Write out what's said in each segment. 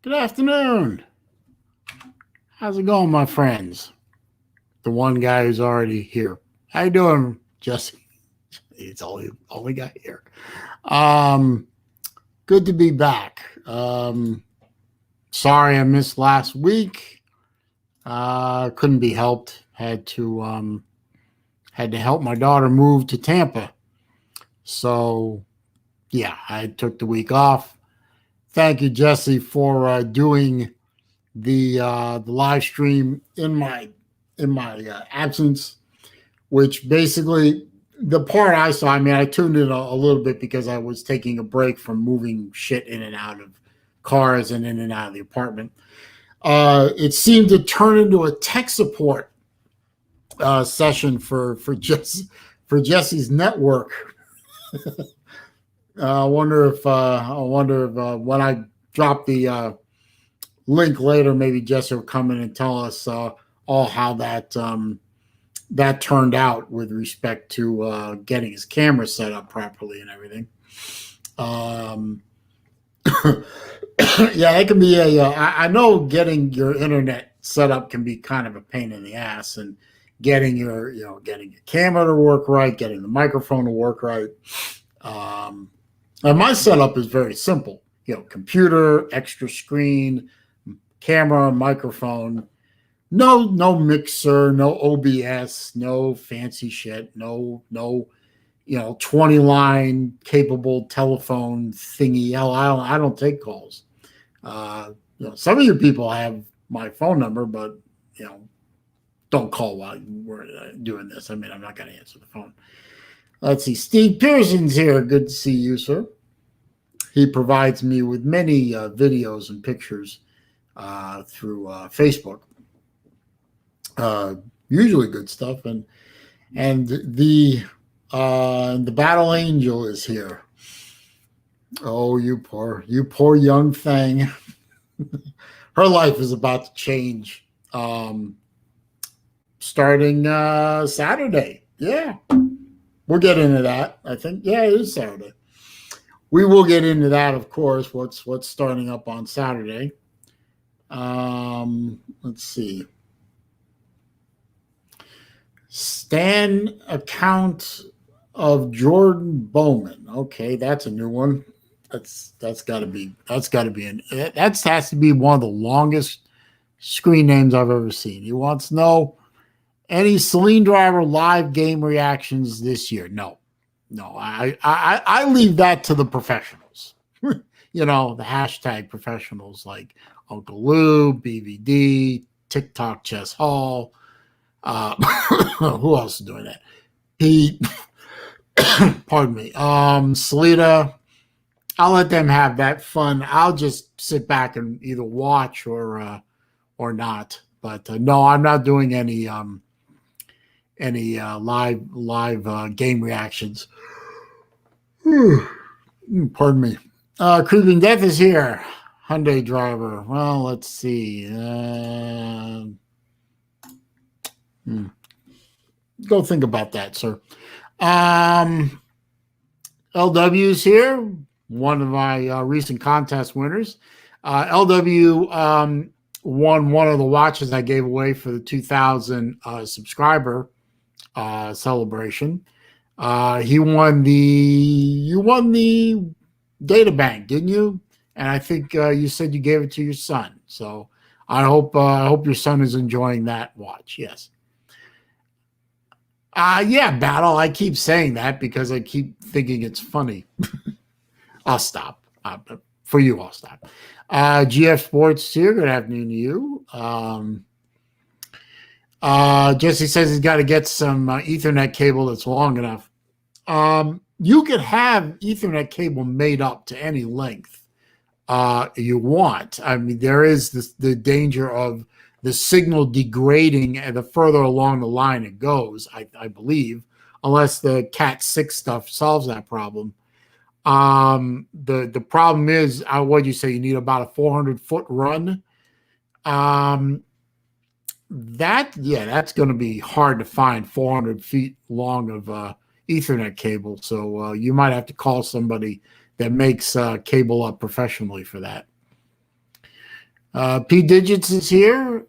Good afternoon. How's it going, my friends? The one guy who's already here. How you doing, Jesse? It's only guy here. Um, Good to be back. Sorry I missed last week. Couldn't be helped. Had to help my daughter move to Tampa. So yeah, I took the week off. Thank you, Jesse, for doing the live stream in my absence, which basically the part I saw. I mean, I tuned in a little bit because I was taking a break from moving shit in and out of cars and in and out of the apartment. It seemed to turn into a tech support session for Jesse's network. I wonder if when I drop the link later, maybe Jesse will come in and tell us all how that turned out with respect to getting his camera set up properly and everything. Yeah, it can be I know getting your internet set up can be kind of a pain in the ass, and getting your camera to work right, getting the microphone to work right. And my setup is very simple. Computer, extra screen, camera, microphone. No mixer, no OBS, no fancy shit, no 20 line capable telephone thingy. Hell, I don't take calls. Some of you people have my phone number, but don't call while we're doing this. I mean, I'm not going to answer the phone. Let's see. Steve Pearson's here. Good to see you, sir. He provides me with many videos and pictures through Facebook. Usually good stuff, and the Battle Angel is here. Oh, you poor young thing. Her life is about to change starting Saturday. Yeah, we'll get into that. I think it is Saturday. We will get into that, of course. What's starting up on Saturday? Let's see. Stan account of Jordan Bowman. Okay, that's a new one. That's got to be that has to be one of the longest screen names I've ever seen. He wants to know any SaleenDriver live game reactions this year. No, I leave that to the professionals. The hashtag professionals like Uncle Lou, BVD, TikTok Chess Hall. Who else is doing that? Pardon me. Salita. I'll let them have that fun. I'll just sit back and either watch or not. But no, I'm not doing any live game reactions. Pardon me. Creeping Death is here. Hyundai driver. Well, let's see. Go think about that, sir. LW's here, one of my recent contest winners. LW won one of the watches I gave away for the 2,000 subscriber celebration. You won the data bank, didn't you? And I think you said you gave it to your son. So I hope your son is enjoying that watch. Yes. Battle. I keep saying that because I keep thinking it's funny. I'll stop. For you, I'll stop. GF Sports here. Good afternoon to you. Jesse says he's got to get some Ethernet cable that's long enough. You could have Ethernet cable made up to any length you want. I mean, there is the danger of the signal degrading and the further along the line it goes, I believe, unless the Cat 6 stuff solves that problem. The problem is, what you say, you need about a 400-foot run. That's going to be hard to find 400 feet long of Ethernet cable. So you might have to call somebody that makes cable up professionally for that. P Digits is here.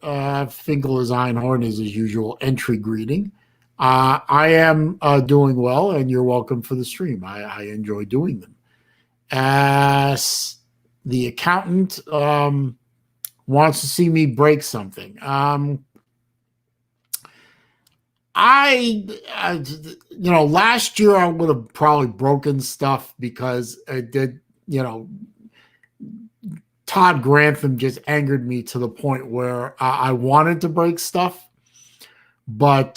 Finkel is Einhorn is his usual entry greeting. I am doing well, and you're welcome for the stream. I enjoy doing them. As the accountant wants to see me break something. Last year I would have probably broken stuff because I did, Todd Grantham just angered me to the point where I wanted to break stuff. But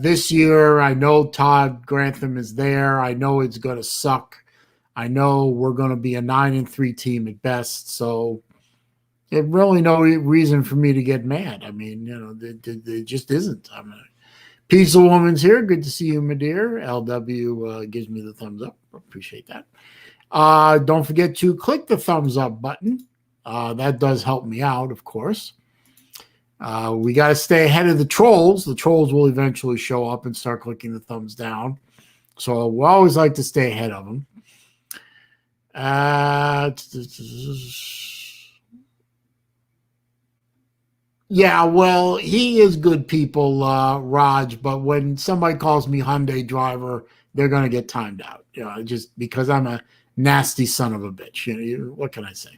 this year, I know Todd Grantham is there. I know it's going to suck. I know we're going to be a 9-3 team at best. So there's really no reason for me to get mad. I mean, there just isn't. Peace of Woman's here. Good to see you, my dear. LW gives me the thumbs up. Appreciate that. Don't forget to click the thumbs up button. That does help me out, of course. We got to stay ahead of the trolls. The trolls will eventually show up and start clicking the thumbs down. So we always like to stay ahead of them. Yeah, well, he is good people, Raj, but when somebody calls me Hyundai driver, they're going to get timed out. Just because I'm a nasty son of a bitch. What can I say?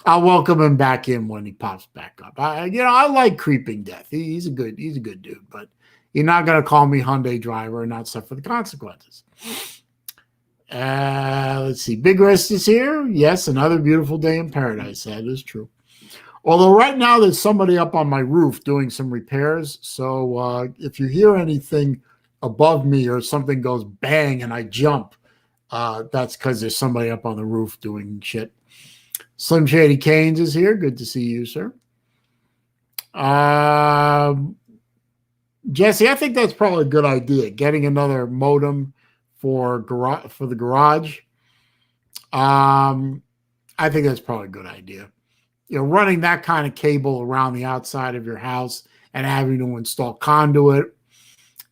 I'll welcome him back in when he pops back up. I like Creeping Death. He's a good dude, but you're not going to call me Hyundai driver and not suffer the consequences. Let's see. Big Rest is here. Yes, another beautiful day in paradise. That is true. Although right now there's somebody up on my roof doing some repairs. So if you hear anything above me or something goes bang and I jump, that's because there's somebody up on the roof doing shit. Slim Shady Canes is here. Good to see you, sir. Jesse, I think that's probably a good idea. Getting another modem for the garage. I think that's probably a good idea. Running that kind of cable around the outside of your house and having to install conduit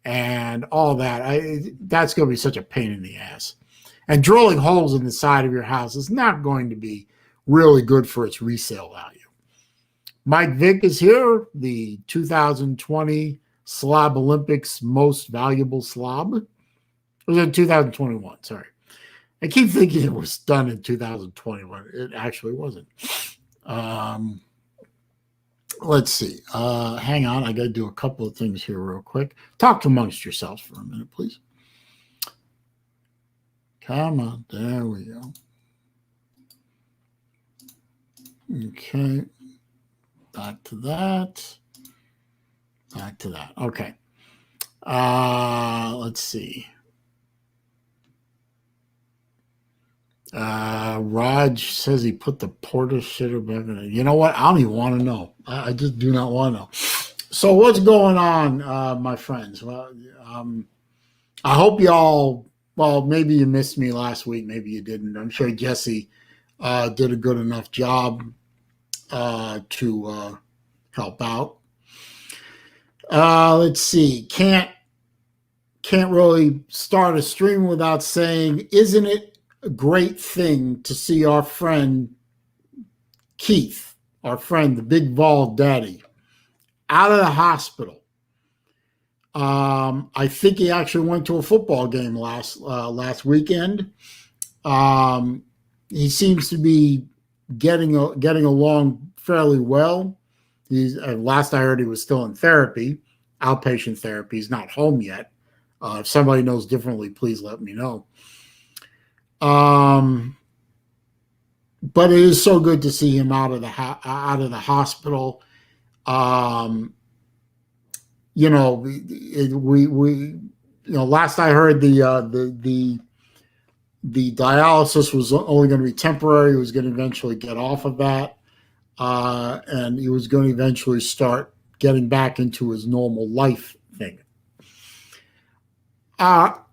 and all that, that's going to be such a pain in the ass. And drilling holes in the side of your house is not going to be really good for its resale value. Mike Vick is here, the 2020 Slob Olympics most valuable slob. It was in 2021, sorry. I keep thinking it was done in 2021. It actually wasn't. Let's see. Hang on. I got to do a couple of things here real quick. Talk amongst yourselves for a minute, please. Come on. There we go. Okay. Back to that. Back to that. Okay. Let's see. Raj says he put the porta shitter back in it. You know what? I don't even want to know. I just do not want to know. So what's going on, my friends? Well, I hope y'all, maybe you missed me last week. Maybe you didn't. I'm sure Jesse did a good enough job to help out. Let's see. Can't really start a stream without saying, isn't it a great thing to see our friend Keith, our friend, the big bald daddy, out of the hospital? I think he actually went to a football game last weekend. He seems to be getting along fairly well. He's last I heard he was still in therapy, outpatient therapy. He's not home yet. If somebody knows differently, please let me know. But it is so good to see him out of the hospital. Last I heard the dialysis was only going to be temporary. He was going to eventually get off of that, and he was going to eventually start getting back into his normal life thing.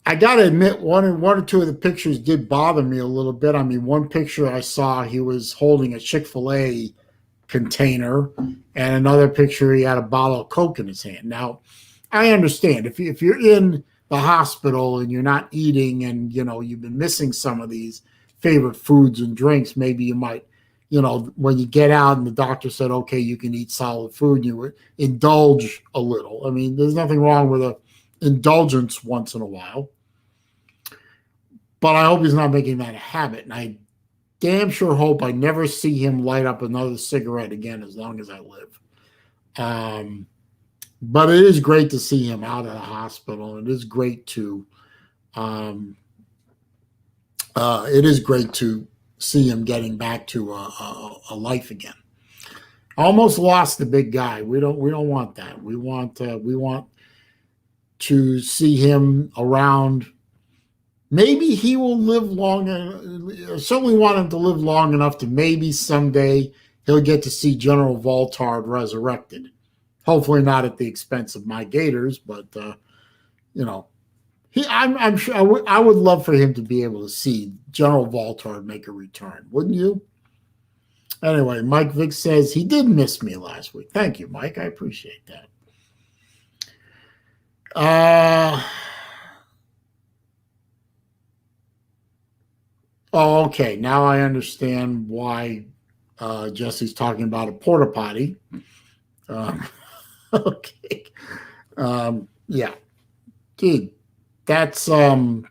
I got to admit, one or two of the pictures did bother me a little bit. I mean, one picture I saw, he was holding a Chick-fil-A container, and another picture, he had a bottle of Coke in his hand. Now, I understand if you're in the hospital and you're not eating and, you've been missing some of these favorite foods and drinks, maybe you might when you get out and the doctor said, okay, you can eat solid food, you would indulge a little. I mean, there's nothing wrong with a indulgence once in a while. But I hope he's not making that a habit. And I damn sure hope I never see him light up another cigarette again as long as I live. But it is great to see him out of the hospital. It is great to see him getting back to a life again. Almost lost the big guy. We don't want that. We want to see him around. Maybe he will live long. I certainly want him to live long enough to maybe someday he'll get to see General Voltard resurrected. Hopefully not at the expense of my Gators, but I'm sure I would love for him to be able to see General Voltard make a return, wouldn't you? Anyway, Mike Vick says he did miss me last week. Thank you, Mike. I appreciate that. Okay. Now I understand why Jesse's talking about a porta potty. Okay. Yeah. Dude, that's too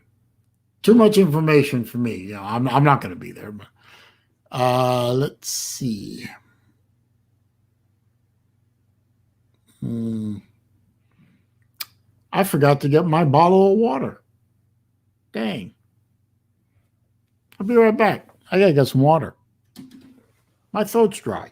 much information for me. I'm not going to be there. But, let's see. I forgot to get my bottle of water. Dang. I'll be right back. I got to get some water. My throat's dry.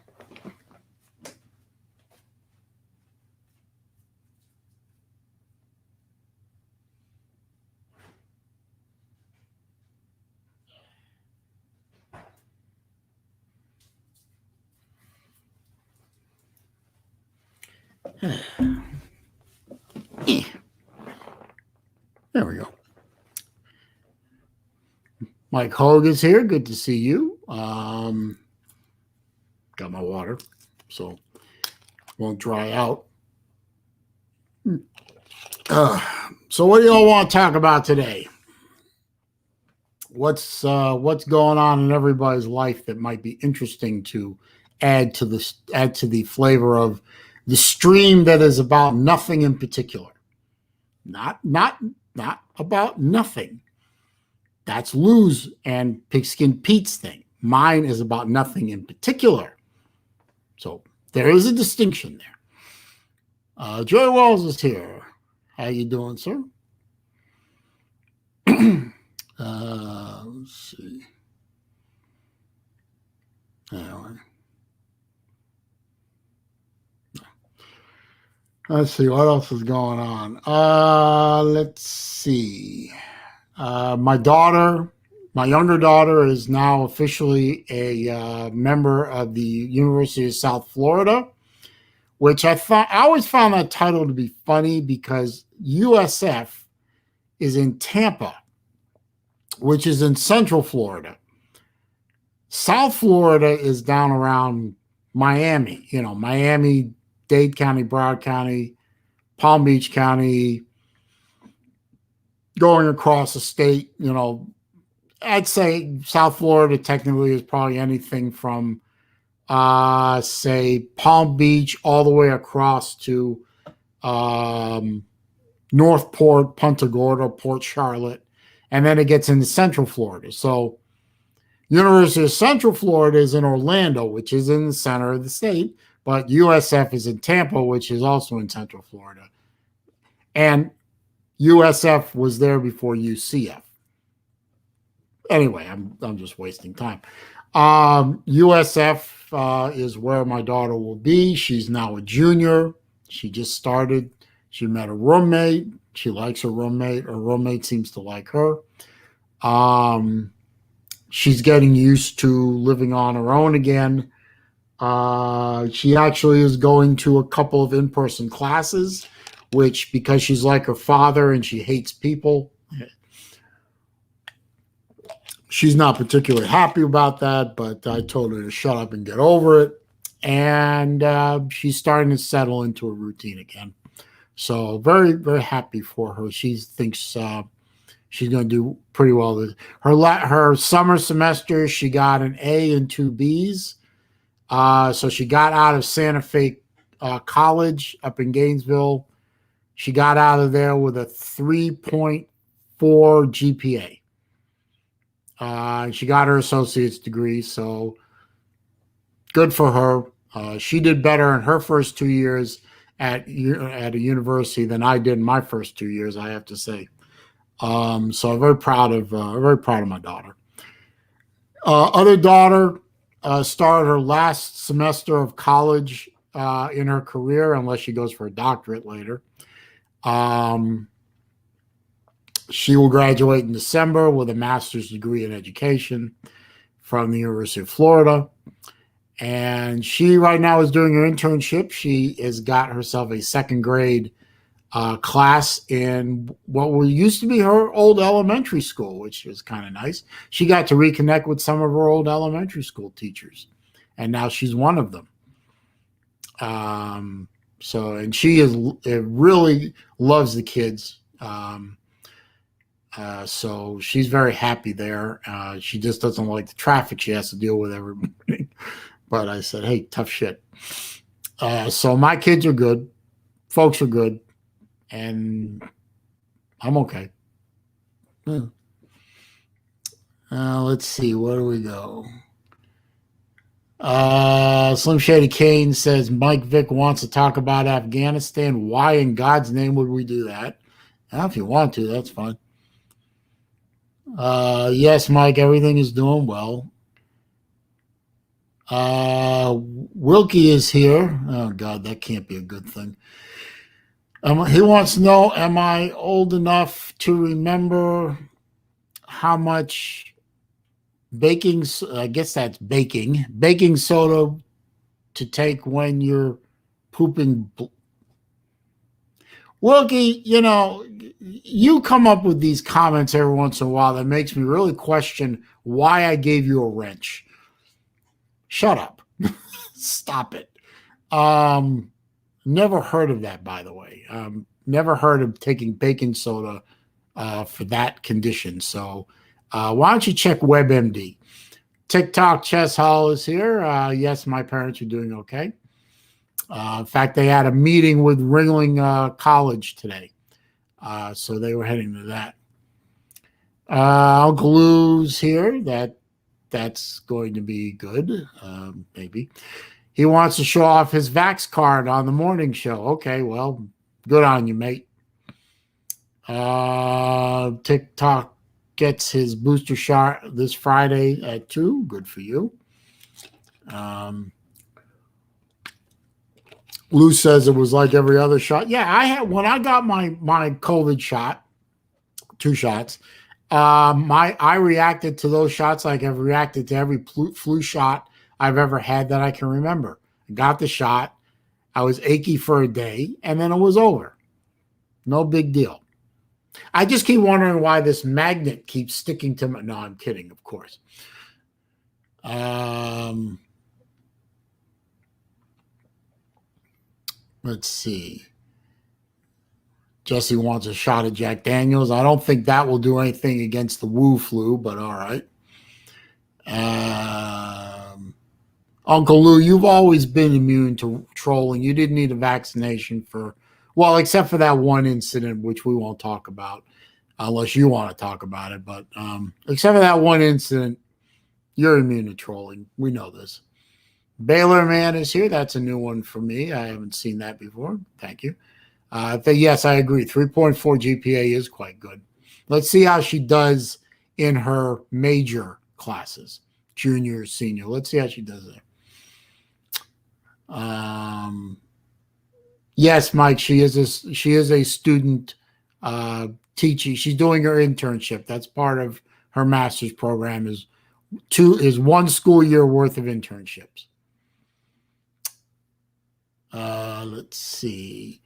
There we go. Mike Hogue is here. Good to see you. Got my water, so won't dry out. So what do y'all want to talk about today? What's going on in everybody's life that might be interesting to add to the flavor of the stream that is about nothing in particular? Not about nothing. That's Lou's and Pigskin Pete's thing. Mine is about nothing in particular. So there is a distinction there. Joy Wells is here. How you doing, sir? Let's see. Anyway. Let's see what else is going on. Let's see. My younger daughter is now officially a member of the University of South Florida, which I always found that title to be funny because USF is in Tampa, which is in Central Florida. South Florida is down around Miami, Miami, Dade County, Broward County, Palm Beach County, going across the state, I'd say South Florida technically is probably anything from, say, Palm Beach all the way across to Northport, Punta Gorda, Port Charlotte, and then it gets into Central Florida. So University of Central Florida is in Orlando, which is in the center of the state, but USF is in Tampa, which is also in Central Florida. And USF was there before UCF. Anyway, I'm just wasting time. USF is where my daughter will be. She's now a junior. She just started. She met a roommate. She likes her roommate. Her roommate seems to like her. She's getting used to living on her own again. She actually is going to a couple of in-person classes, which, because she's like her father and she hates people, she's not particularly happy about that, but I told her to shut up and get over it. And she's starting to settle into a routine again. So very, very happy for her. She thinks she's going to do pretty well. Her summer semester, she got an A and two Bs. So she got out of Santa Fe College up in Gainesville. She got out of there with a 3.4 GPA. She got her associate's degree, so good for her. She did better in her first 2 years at a university than I did in my first 2 years, I have to say. So I'm very proud of my daughter. Other daughter started her last semester of college in her career, unless she goes for a doctorate later. She will graduate in December with a master's degree in education from the University of Florida. And she right now is doing her internship. She has got herself a second grade class in what used to be her old elementary school, which was kind of nice. She got to reconnect with some of her old elementary school teachers, and now she's one of them. And she really loves the kids. So she's very happy there. She just doesn't like the traffic she has to deal with every morning. But I said, hey, tough shit. So my kids are good. Folks are good. And I'm okay. Let's see. Where do we go? Slim Shady Kane says Mike Vick wants to talk about Afghanistan. Why in God's name would we do that? If you want to, that's fine. Yes, Mike, everything is doing well. Wilkie is here. Oh, God, that can't be a good thing. He wants to know, am I old enough to remember how much baking soda to take when you're pooping? Wilkie, you come up with these comments every once in a while that makes me really question why I gave you a wrench. Shut up. Stop it. Never heard of that, by the way. Never heard of taking baking soda for that condition. So why don't you check WebMD? TikTok Chess Hall is here. Yes, my parents are doing okay. In fact, they had a meeting with Ringling College today. So they were heading to that. Uncle Lou's here. That's going to be good, maybe. He wants to show off his Vax card on the morning show. Okay, well, good on you, mate. TikTok gets his booster shot this Friday at 2. Good for you. Lou says it was like every other shot. Yeah, when I got my COVID shot, 2 shots, I reacted to those shots like I've reacted to every flu shot I've ever had that I can remember. I got the shot. I was achy for a day, and then it was over. No big deal. I just keep wondering why this magnet keeps sticking to my... No, I'm kidding, of course. Let's see. Jesse wants a shot of Jack Daniels. I don't think that will do anything against the Wu flu, but all right. Uncle Lou, you've always been immune to trolling. You didn't need a vaccination except for that one incident, which we won't talk about unless you want to talk about it. But except for that one incident, you're immune to trolling. We know this. Baylor Man is here. That's a new one for me. I haven't seen that before. Thank you. Yes, I agree. 3.4 GPA is quite good. Let's see how she does in her major classes, junior, senior. Let's see how she does there. Yes, Mike, she is a student teaching. She's doing her internship. That's part of her master's program is 1 school year worth of internships. Let's see.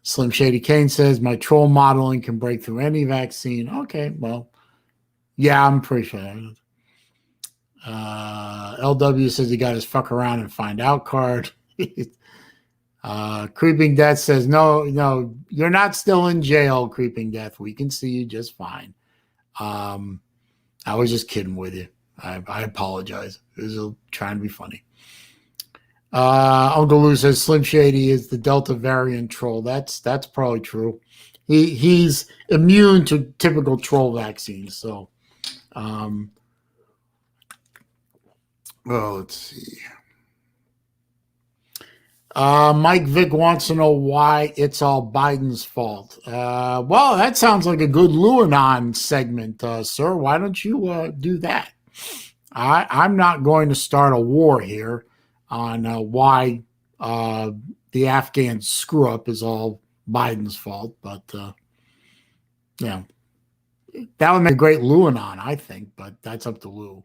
Slim Shady Kane says, my troll modeling can break through any vaccine. Okay, well, yeah, I'm pretty sure. LW says he got his fuck around and find out card. Creeping Death says, no, you're not still in jail, Creeping Death. We can see you just fine. I was just kidding with you. I apologize. It was trying to be funny. Uncle Lou says Slim Shady is the Delta variant troll. That's probably true. He's immune to typical troll vaccines. So, well, let's see. Mike Vick wants to know why it's all Biden's fault. Well, that sounds like a good Luanon segment, sir. Why don't you do that? I'm not going to start a war here on why the Afghan screw up is all Biden's fault, but yeah, that would make a great Luanon, I think, but that's up to Lou.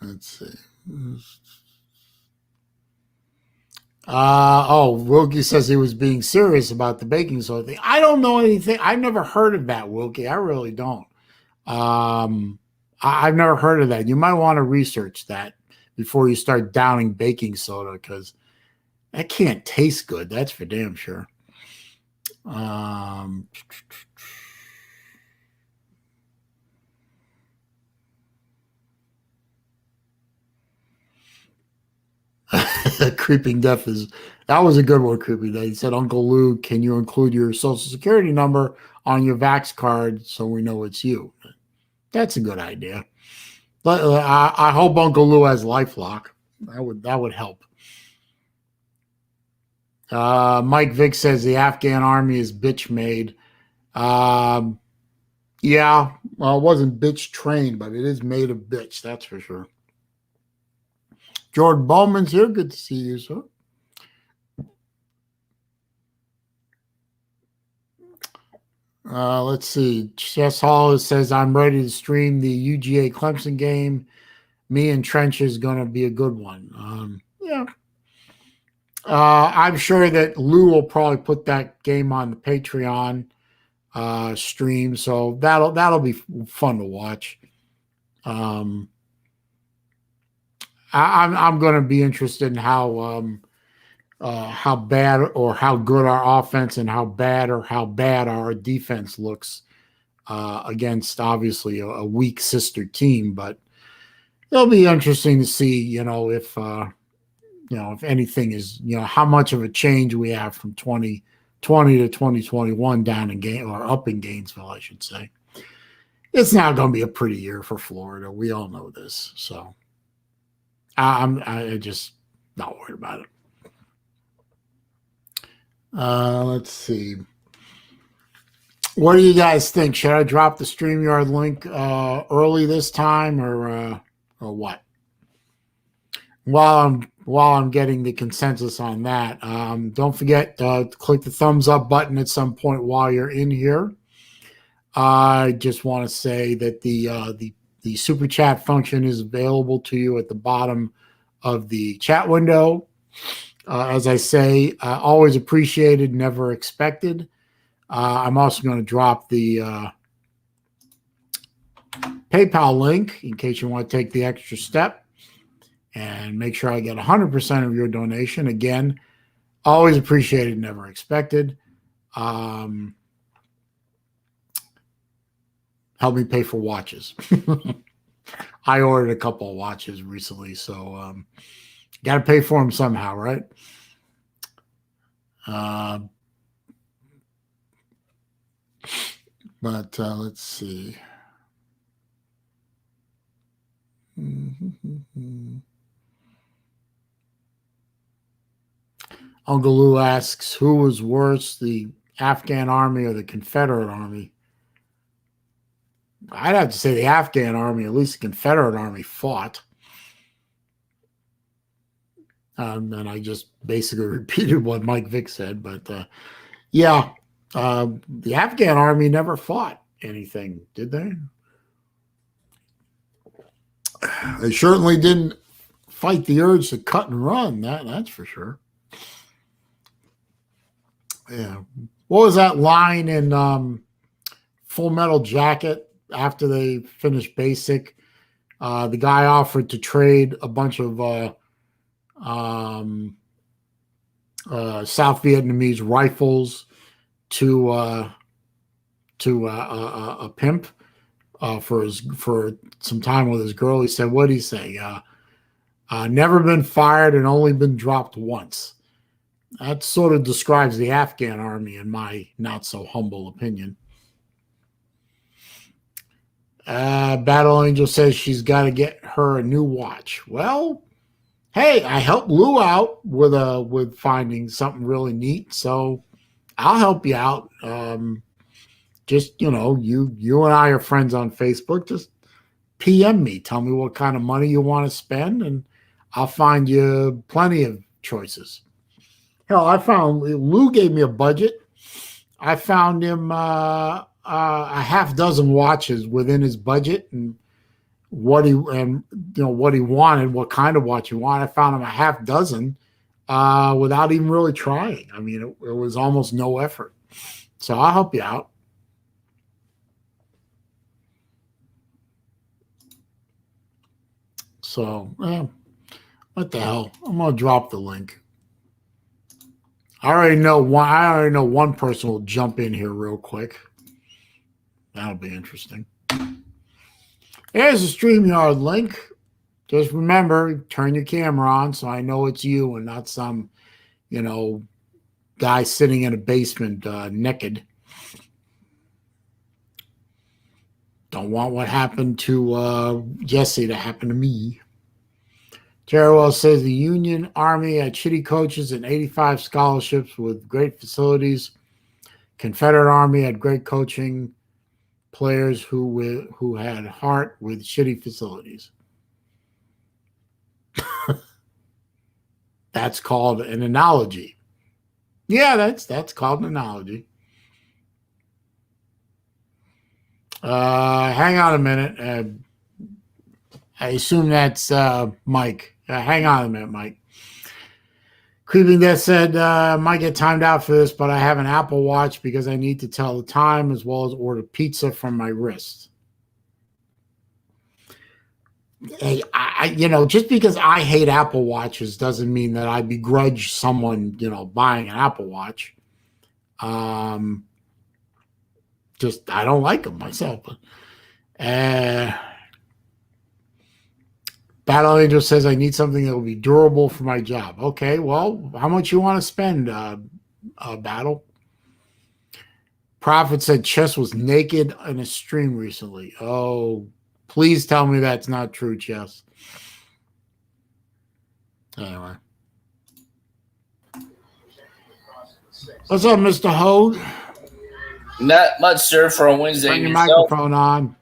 Let's see. Wilkie says he was being serious about the baking soda thing. I don't know anything. I've never heard of that, Wilkie. I really don't. I've never heard of that. You might want to research that before you start downing baking soda, because that can't taste good. That's for damn sure. Creeping Death that was a good one, Creeping Death. He said, Uncle Lou, can you include your social security number on your Vax card so we know it's you? That's a good idea. But I hope Uncle Lou has LifeLock. That would help. Mike Vick says the Afghan army is bitch made. Yeah, well, it wasn't bitch trained, but it is made of bitch. That's for sure. Jordan Bowman's here. Good to see you, sir. Let's see. Chess Hall says, I'm ready to stream the UGA Clemson game. Me and Trench is going to be a good one. Yeah. I'm sure that Lou will probably put that game on the Patreon stream, so that'll be fun to watch. I'm going to be interested in how bad or how good our offense and how bad our defense looks against obviously a weak sister team. But it'll be interesting to see, if anything is, how much of a change we have from 2020 to 2021 down in or up in Gainesville, I should say. It's not going to be a pretty year for Florida. We all know this, so I just not worried about it. Let's see. What do you guys think? Should I drop the StreamYard link early this time, or what? While I'm getting the consensus on that, don't forget to click the thumbs up button at some point while you're in here. I just want to say that the super chat function is available to you at the bottom of the chat window. As I say, always appreciated, never expected. I'm also going to drop the PayPal link in case you want to take the extra step and make sure I get 100% of your donation. Again, always appreciated, never expected. Help me pay for watches. I ordered a couple of watches recently, so got to pay for them somehow, right? But let's see. Uncle Lou asks, who was worse, the Afghan army or the Confederate army? I'd have to say the Afghan army. At least the Confederate army fought. And I just basically repeated what Mike Vick said. But yeah, the Afghan army never fought anything, did they? They certainly didn't fight the urge to cut and run. That's for sure. Yeah. What was that line in Full Metal Jacket after they finished basic? The guy offered to trade a bunch of South Vietnamese rifles to a pimp for some time with his girl. He said, "What did he say? Never been fired and only been dropped once." That sort of describes the Afghan army, in my not so humble opinion. Battle Angel says she's got to get her a new watch. Well, hey, I helped Lou out with finding something really neat, so I'll help you out. Just you and I are friends on Facebook. Just PM me. Tell me what kind of money you want to spend, and I'll find you plenty of choices. Hell, I found Lou gave me a budget. I found him a half dozen watches within his budget, and what he wanted, what kind of watch he wanted. I found him a half dozen without even really trying. I mean, it was almost no effort. So I'll help you out. So, what the hell? I'm gonna drop the link. I already know one person will jump in here real quick. That'll be interesting. There's a StreamYard link. Just remember, turn your camera on so I know it's you and not some, guy sitting in a basement naked. Don't want what happened to Jesse to happen to me. Terrell says the Union Army had shitty coaches and 85 scholarships with great facilities. Confederate Army had great coaching, players who had heart with shitty facilities. That's called an analogy. Yeah, that's called an analogy. Hang on a minute. I assume that's Mike. Hang on a minute, Mike. Creeping Death said, might get timed out for this, but I have an Apple Watch because I need to tell the time as well as order pizza from my wrist. Hey, just because I hate Apple Watches doesn't mean that I begrudge someone, buying an Apple Watch. Just I don't like them myself. Battle Angel says I need something that will be durable for my job. Okay, well, how much you want to spend, Battle? Prophet said Chess was naked in a stream recently. Oh, please tell me that's not true, Chess. Anyway. What's up, Mr. Hode? Not much, sir, for a Wednesday. Turn your microphone on.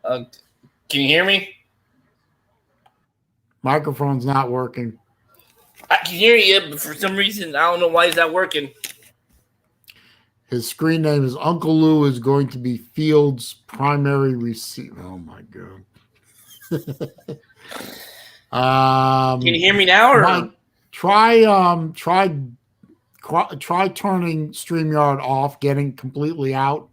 Can you hear me? Microphone's not working. I can hear you, but for some reason, I don't know why it's not working. His screen name is Uncle Lou is going to be Field's primary receiver. Oh, my God. Can you hear me now? Or Mike, try turning StreamYard off, getting completely out.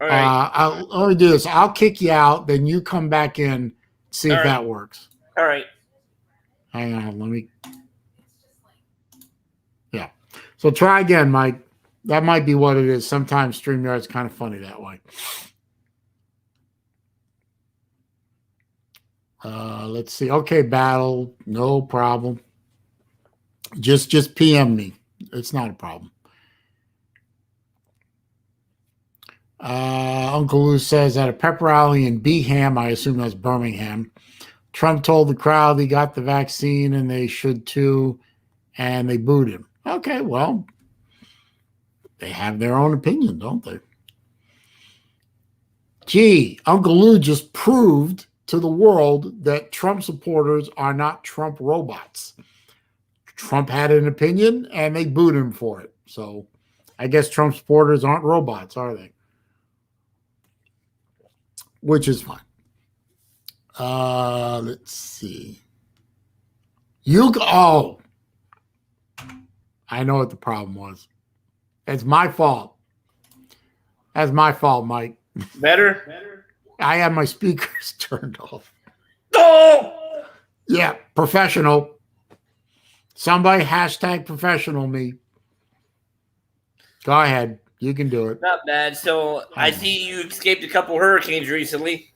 All right. Let me do this. I'll kick you out, then you come back in, see if that works. All right. Hang on, let me. Yeah. So try again, Mike. That might be what it is. Sometimes StreamYard's kind of funny that way. Let's see. Okay, Battle. No problem. Just PM me. It's not a problem. Uncle Lou says at a pep rally in Beeham, I assume that's Birmingham, Trump told the crowd he got the vaccine and they should too, and they booed him. Okay, well, they have their own opinion, don't they? Gee, Uncle Lou just proved to the world that Trump supporters are not Trump robots. Trump had an opinion and they booed him for it. So I guess Trump supporters aren't robots, are they? Which is fine. Let's see. I know what the problem was. It's my fault. That's my fault, Mike. Better? I had my speakers turned off. Oh! Yeah, professional. Somebody hashtag professional me. Go ahead. You can do it. Not bad. So I see you escaped a couple hurricanes recently.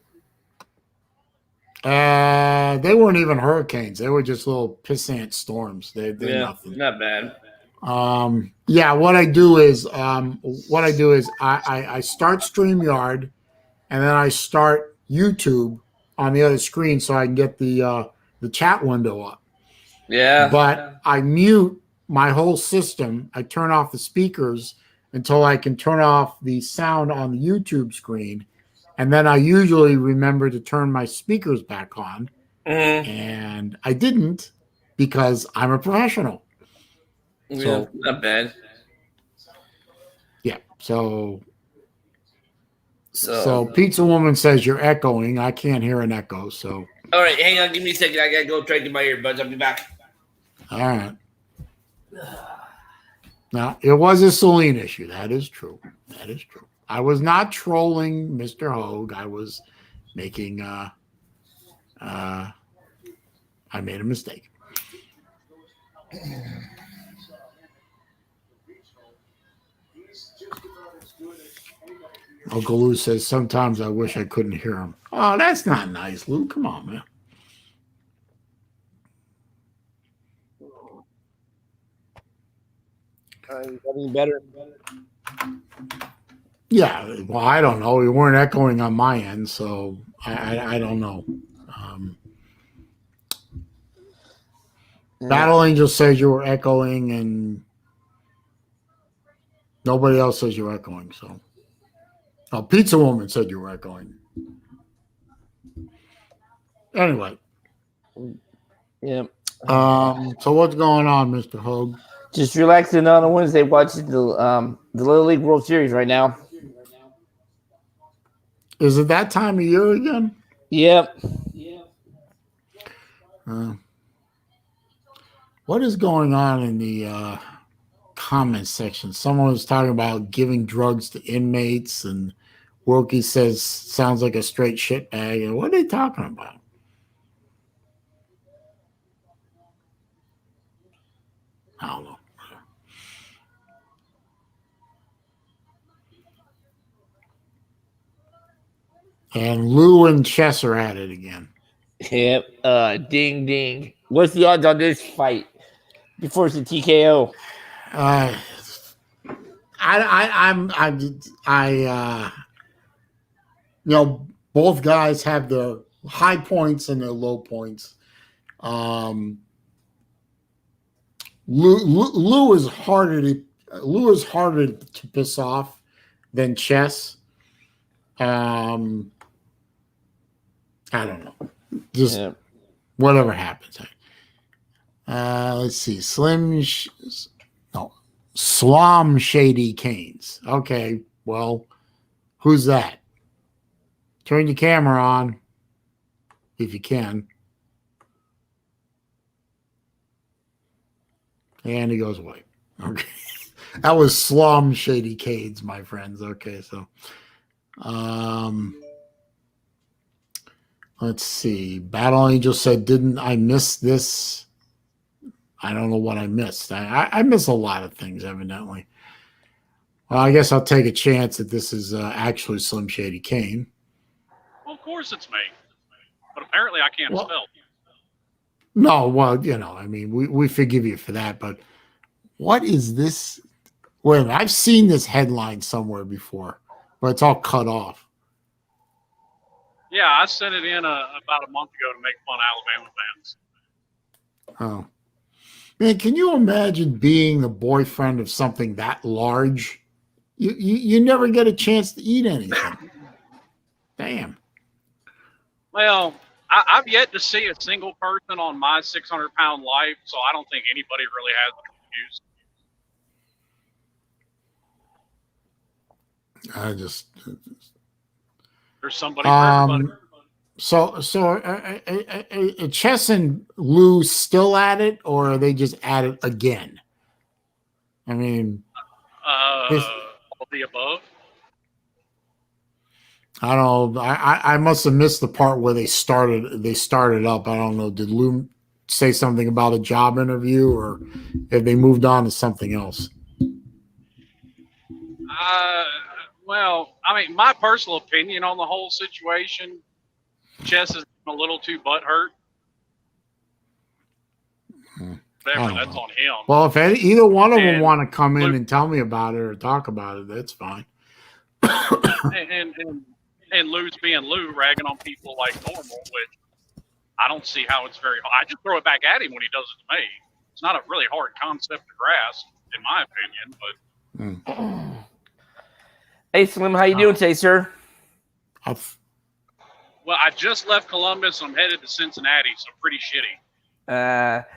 They weren't even hurricanes. They were just little pissant storms. They're nothing. Not bad. Yeah, what I do is I start StreamYard and then I start YouTube on the other screen so I can get the chat window up. Yeah. But I mute my whole system. I turn off the speakers until I can turn off the sound on the YouTube screen. And then I usually remember to turn my speakers back on. Mm-hmm. And I didn't because I'm a professional. So not bad. Yeah. So Pizza Woman says you're echoing. I can't hear an echo. So all right, hang on, give me a second. I gotta go try to get my earbuds. I'll be back. All right. Now it was a Saleen issue. That is true. That is true. I was not trolling Mr. Hogue. I was making I made a mistake. Uncle Lou says, sometimes I wish I couldn't hear him. Oh, that's not nice, Lou. Come on, man. Getting better. Yeah, well, I don't know. We weren't echoing on my end, so I don't know. Battle Angel says you were echoing, and nobody else says you're echoing. So, Pizza Woman said you were echoing. Anyway. Yeah. So what's going on, Mr. Hogue? Just relaxing on a Wednesday, watching the Little League World Series right now. Is it that time of year again? Yep. What is going on in the comment section? Someone was talking about giving drugs to inmates, and Wilkie says sounds like a straight shitbag. And what are they talking about? I don't know. And Lou and Chess are at it again. Yep. Ding ding. What's the odds on this fight before it's a TKO? Both guys have their high points and their low points. Lou is harder to piss off than Chess. I don't know. Just whatever happens. Let's see. Slum Shady Canes. Okay, well, who's that? Turn your camera on if you can. And he goes away. Okay. That was Slum Shady Canes, my friends. Okay, so let's see. Battle Angel said, didn't I miss this? I don't know what I missed. I miss a lot of things, evidently. Well, I guess I'll take a chance that this is actually Slim Shady Kane. Well, of course it's me. But apparently I can't spell. No, well, I mean, we forgive you for that, but what is this? Wait a minute, I've seen this headline somewhere before, but it's all cut off. Yeah, I sent it in about a month ago to make fun of Alabama fans. Oh. Man, can you imagine being the boyfriend of something that large? You never get a chance to eat anything. Damn. Well, I've yet to see a single person on my 600-pound life, so I don't think anybody really has an excuse. There's somebody for everybody. So Chess and Lou still at it, or are they just at it again? I mean, all of the above. I don't know. I must have missed the part where they started up. I don't know. Did Lou say something about a job interview, or have they moved on to something else? Well, I mean, my personal opinion on the whole situation, Chess is a little too butthurt. Whatever, that's on him. Well, if either one of them And want to come in Luke- and tell me about it or talk about it, that's fine. and Lou's being Lou, ragging on people like normal, which I don't see how it's very hard. I just throw it back at him when he does it to me. It's not a really hard concept to grasp, in my opinion. But Hey, Slim, how you doing today, sir? well, I just left Columbus. I'm headed to Cincinnati, so pretty shitty.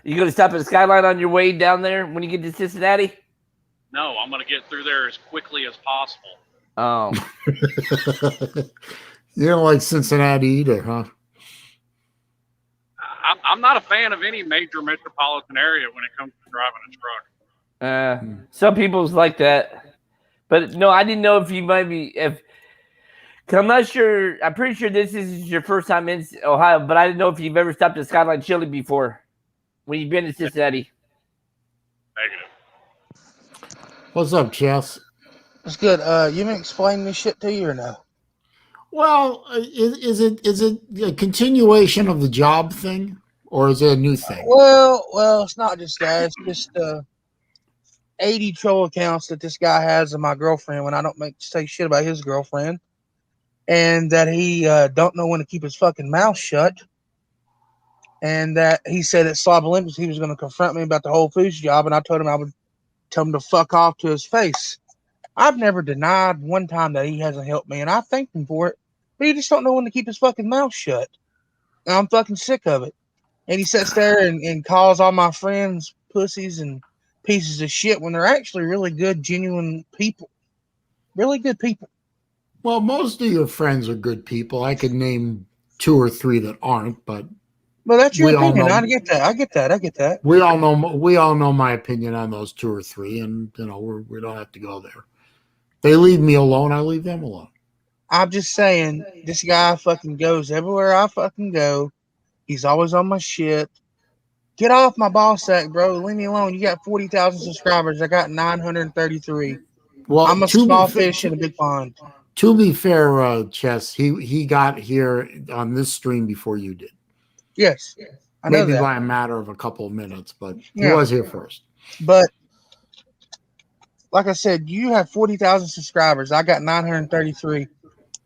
You going to stop at the Skyline on your way down there when you get to Cincinnati? No, I'm going to get through there as quickly as possible. Oh. You don't like Cincinnati either, huh? I'm not a fan of any major metropolitan area when it comes to driving a truck. Some people's like that. But no, I didn't know if you might be cause I'm not sure. I'm pretty sure this is your first time in Ohio, but I didn't know if you've ever stopped at Skyline Chili before when you've been to Cincinnati. Negative. What's up, Chess? It's good. You been explaining this shit to you or no? Well, is it a continuation of the job thing, or is it a new thing? Well, it's not just that. It's just 80 troll accounts that this guy has of my girlfriend when I don't say shit about his girlfriend, and that he don't know when to keep his fucking mouth shut, and that he said at Slob Olympics he was going to confront me about the Whole Foods job, and I told him I would tell him to fuck off to his face. I've never denied one time that he hasn't helped me, and I thanked him for it, but he just don't know when to keep his fucking mouth shut. And I'm fucking sick of it. And he sits there and calls all my friends pussies and pieces of shit when they're actually really good, genuine people. Really good people. Well, most of your friends are good people. I could name 2 or 3 that aren't, but well, that's your we all opinion. know- I get that. we all know my opinion on those 2 or 3, and we don't have to go there. They leave me alone, I leave them alone. I'm just saying, this guy fucking goes everywhere I fucking go. He's always on my shit. Get off my ball sack, bro. Leave me alone. You got 40,000 subscribers. I got 933. Well, I'm a small fish in a big pond. To be fair, Chess, he got here on this stream before you did. Yes, I know Maybe that. by a matter of a couple of minutes, but Yeah. he was here first. But like I said, you have 40,000 subscribers. I got 933.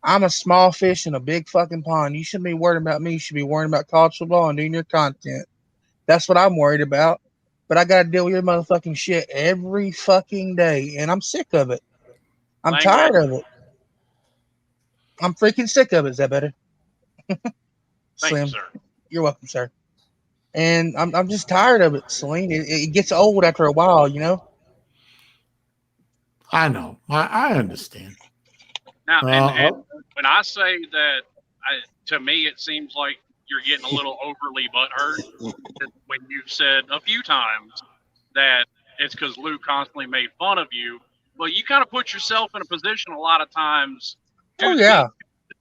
I'm a small fish in a big fucking pond. You shouldn't be worried about me. You should be worrying about college football and doing your content. That's what I'm worried about. But I got to deal with your motherfucking shit every fucking day, and I'm sick of it. I'm tired of it. I'm freaking sick of it. Is that better? Slim, Thank you, sir. you're welcome, sir. And I'm just tired of it, Saleen. It gets old after a while, you know? I know. I understand. Now, and when I say that, to me, it seems like you're getting a little overly butthurt when you've said a few times that it's because Lou constantly made fun of you. Well, you kind of put yourself in a position a lot of times to be the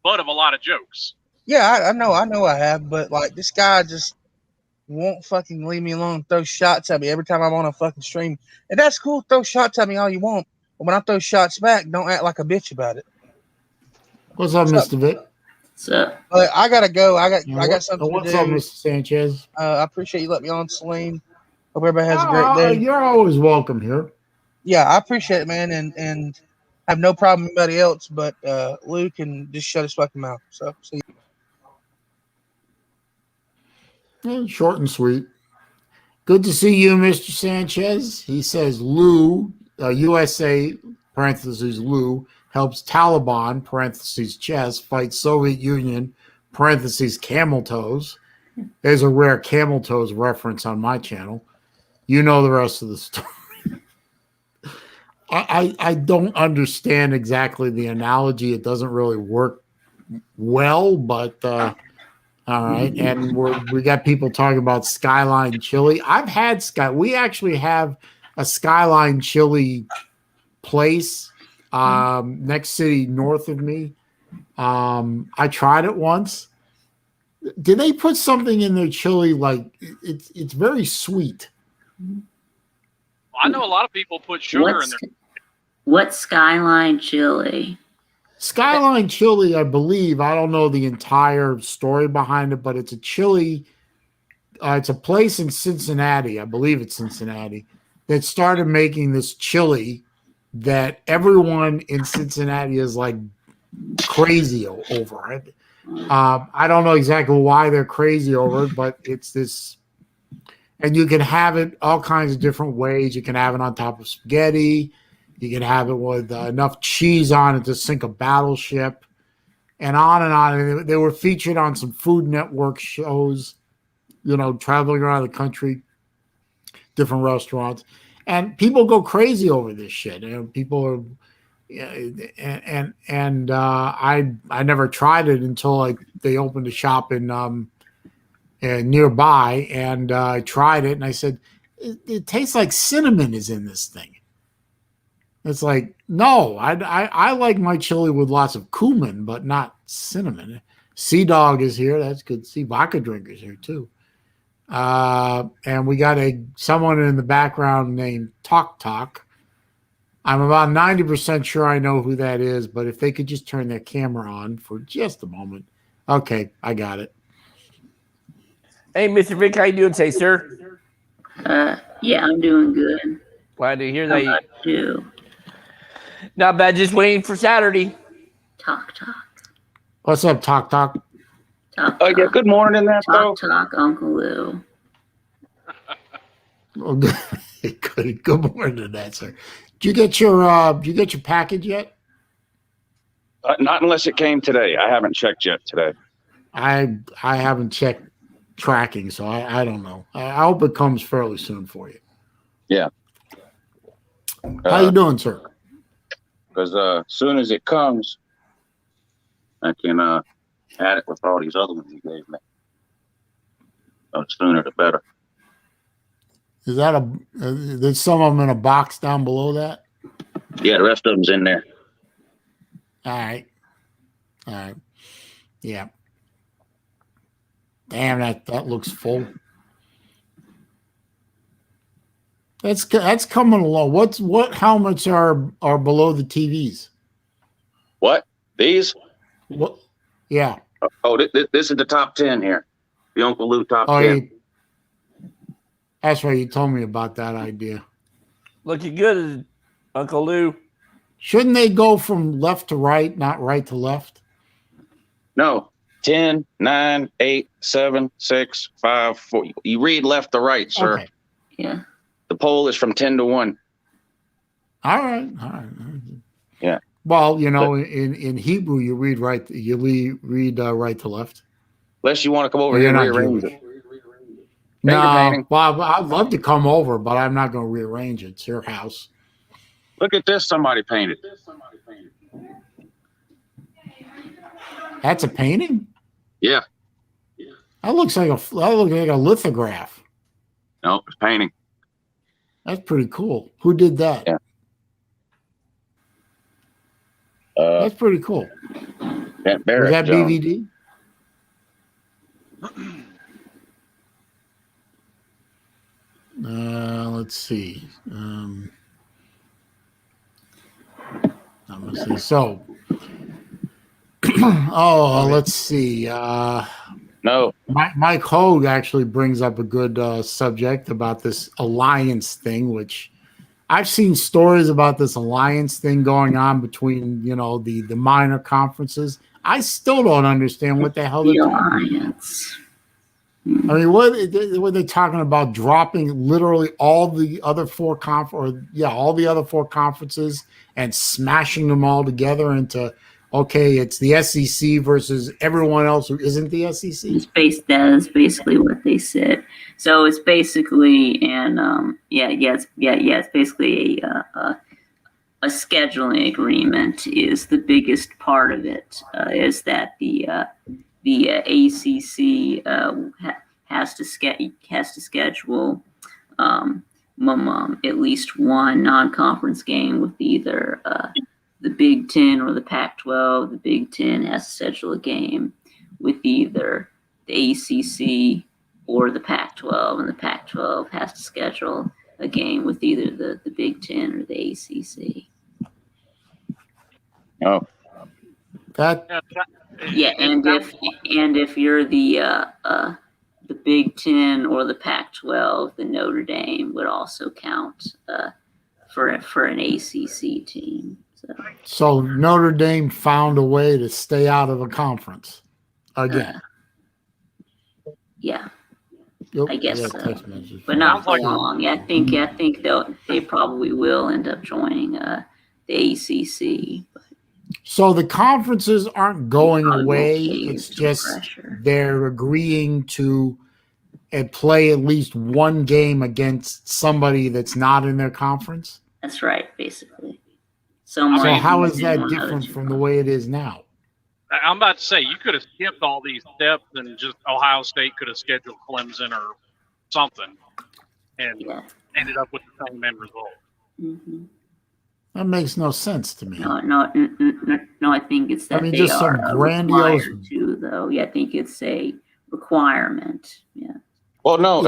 butt of a lot of jokes. Yeah, I know I have, but like this guy just won't fucking leave me alone, throw shots at me every time I'm on a fucking stream. And that's cool, throw shots at me all you want. But when I throw shots back, don't act like a bitch about it. What's up, Mr. Vitt? What's up? I gotta go. I got something to What's do. up, Mr. Sanchez? I appreciate you letting me on, Saleen. Hope everybody has a great day. You're always welcome here. Yeah, I appreciate it, man, and I have no problem with anybody else, but Lou can just shut his fucking mouth. So see you. Yeah, short and sweet. Good to see you, Mr. Sanchez. He says Lou, USA, parentheses, Lou, helps Taliban, parentheses, chess, fight Soviet Union, parentheses, camel toes. There's a rare camel toes reference on my channel. You know the rest of the story. I don't understand exactly the analogy. It doesn't really work well, but all right. And we got people talking about Skyline Chili. I've had we actually have a Skyline Chili place next city north of me. I tried it once. Did they put something in their chili like it's very sweet? I know a lot of people put sugar in their. What's Skyline chili? Skyline chili, I believe. I don't know the entire story behind it, but it's a chili. It's a place in Cincinnati. I believe it's Cincinnati that started making this chili that everyone in Cincinnati is like crazy over it. I don't know exactly why they're crazy over it, but it's this, and you can have it all kinds of different ways. You can have it on top of spaghetti. You can have it with enough cheese on it to sink a battleship, and on and on. And they were featured on some Food Network shows, you know, traveling around the country, different restaurants, and people go crazy over this shit. You know, people are, I never tried it until like they opened a shop in nearby, and I tried it, and I said, it tastes like cinnamon is in this thing. It's like, no, I like my chili with lots of cumin, but not cinnamon. Sea Dog is here. That's good. Sea Vodka Drinker's here too. And we got someone in the background named Talk. I'm about 90% sure I know who that is, but if they could just turn their camera on for just a moment. Okay, I got it. Hey, Mr. Vic, how you doing today, sir? Yeah, I'm doing good. Glad to hear How that. about you? Not bad. Just waiting for Saturday. Talk. What's up, Talk? Talk. Oh, yeah, good morning, there, Talk, Uncle Lou. Oh, good morning to that, sir. Did you get your package yet? Not unless it came today. I haven't checked yet today. I haven't checked tracking, so I don't know. I hope it comes fairly soon for you. Yeah. How you doing, sir? Because as soon as it comes, I can add it with all these other ones you gave me. The sooner the better. Is that there's some of them in a box down below that? Yeah, the rest of them's in there. All right. Yeah. Damn, that looks full. That's coming along. What helmets are below the TVs? What? These? What? Yeah. Oh, this is the top 10 here. The Uncle Lou top 10. Yeah. That's right. You told me about that idea. Looking good, Uncle Lou. Shouldn't they go from left to right, not right to left? No. 10, 9, 8, 7, 6, 5, 4. You read left to right, sir. Okay. Yeah. The poll is from 10 to 1. All right. Yeah. Well, you know, in Hebrew, you read right. You read right to left. Unless you want to come over here and rearrange it. No, well, I'd love to come over, but I'm not going to rearrange it. It's your house. Look at this. Somebody painted. That's a painting? Yeah. That looks like a lithograph. No, it's painting. That's pretty cool. Who did that? Yeah. That's pretty cool. That Barrett, was that John. DVD? Let's see. Let's see. So, let's see. No. Mike Hogue actually brings up a good subject about this alliance thing, which I've seen stories about this alliance thing going on between, you know, the minor conferences. I still don't understand what the hell they're talking about. I mean, what were they talking about? Dropping literally all the other four conferences and smashing them all together into, okay, it's the SEC versus everyone else who isn't the SEC. That is basically what they said. So it's basically, it's basically a scheduling agreement is the biggest part of it. Is that the ACC has to schedule at least one non-conference game with either the Big Ten or the Pac-12. The Big Ten has to schedule a game with either the ACC or the Pac-12, and the Pac-12 has to schedule a game with either the Big Ten or the ACC. Oh, Yeah, and if you're the Big Ten or the Pac-12, the Notre Dame would also count for an ACC team. So Notre Dame found a way to stay out of a conference again. Yeah, Yep, I guess got so. text messages. But not for long. I think they probably will end up joining the ACC. So the conferences aren't going away. Okay, It's just pressure. they're agreeing to play at least one game against somebody that's not in their conference. That's right, basically. So how is that different from the way it is now? I'm about to say, you could have skipped all these steps and just Ohio State could have scheduled Clemson or something and ended up with the same end result. Mm-hmm. That makes no sense to me. No. I think it's that just some grandiose. To, though. Yeah, I think it's a requirement. Yeah. Well, no,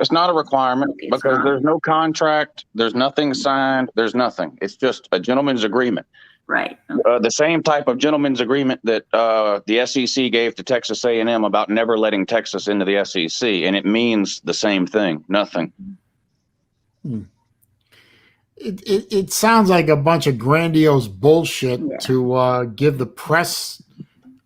it's not a requirement because there's no contract, there's nothing signed, there's nothing. It's just a gentleman's agreement. Right. The same type of gentleman's agreement that the SEC gave to Texas A&M about never letting Texas into the SEC, and it means the same thing. Nothing. It sounds like a bunch of grandiose bullshit to give the press,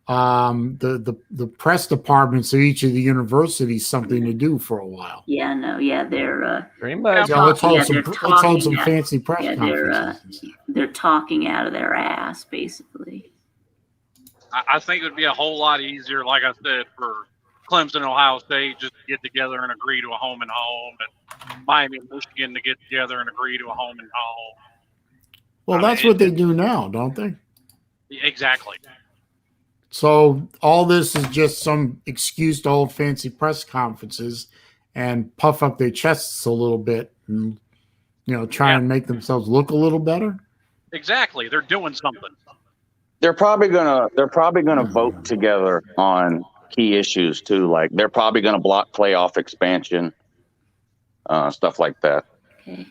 the press departments of each of the universities something to do for a while. They're pretty much. Let's hold some fancy press conferences. They're talking out of their ass, basically. I think it would be a whole lot easier, like I said, for Clemson and Ohio State just to get together and agree to a home and home, and Miami and Michigan to get together and agree to a home and home. Well, that's what they do now, don't they? Exactly. So all this is just some excuse to hold fancy press conferences and puff up their chests a little bit and, try and make themselves look a little better. Exactly. They're doing something. They're probably gonna vote together on key issues too. Like they're probably gonna block playoff expansion, stuff like that. Okay.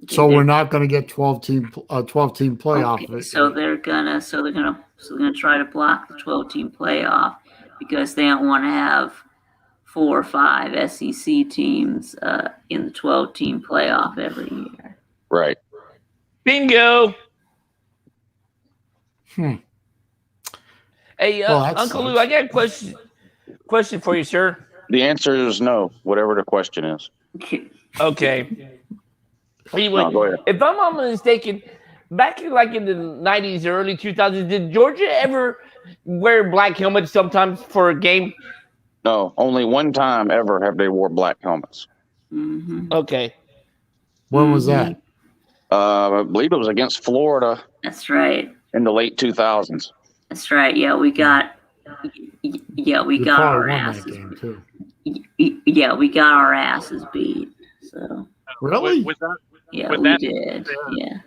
So we're not going to get 12 team playoff. Okay, so they're gonna try to block the 12-team playoff because they don't want to have 4 or 5 SEC teams in the 12-team playoff every year. Right. Bingo. Hey, Well, Uncle Lou, I got a question for you, sir. The answer is no, whatever the question is. Okay. Anyway, No, go ahead. if I'm not mistaken, back in the 90s, early 2000s, did Georgia ever wear black helmets sometimes for a game? No, only one time ever have they wore black helmets. Mm-hmm. Okay. When was that? I believe it was against Florida. That's right. In the late 2000s. That's right. Yeah, we got our asses. Game too. Yeah, we got our asses beat. So really, with that, yeah, with we that did. Yeah.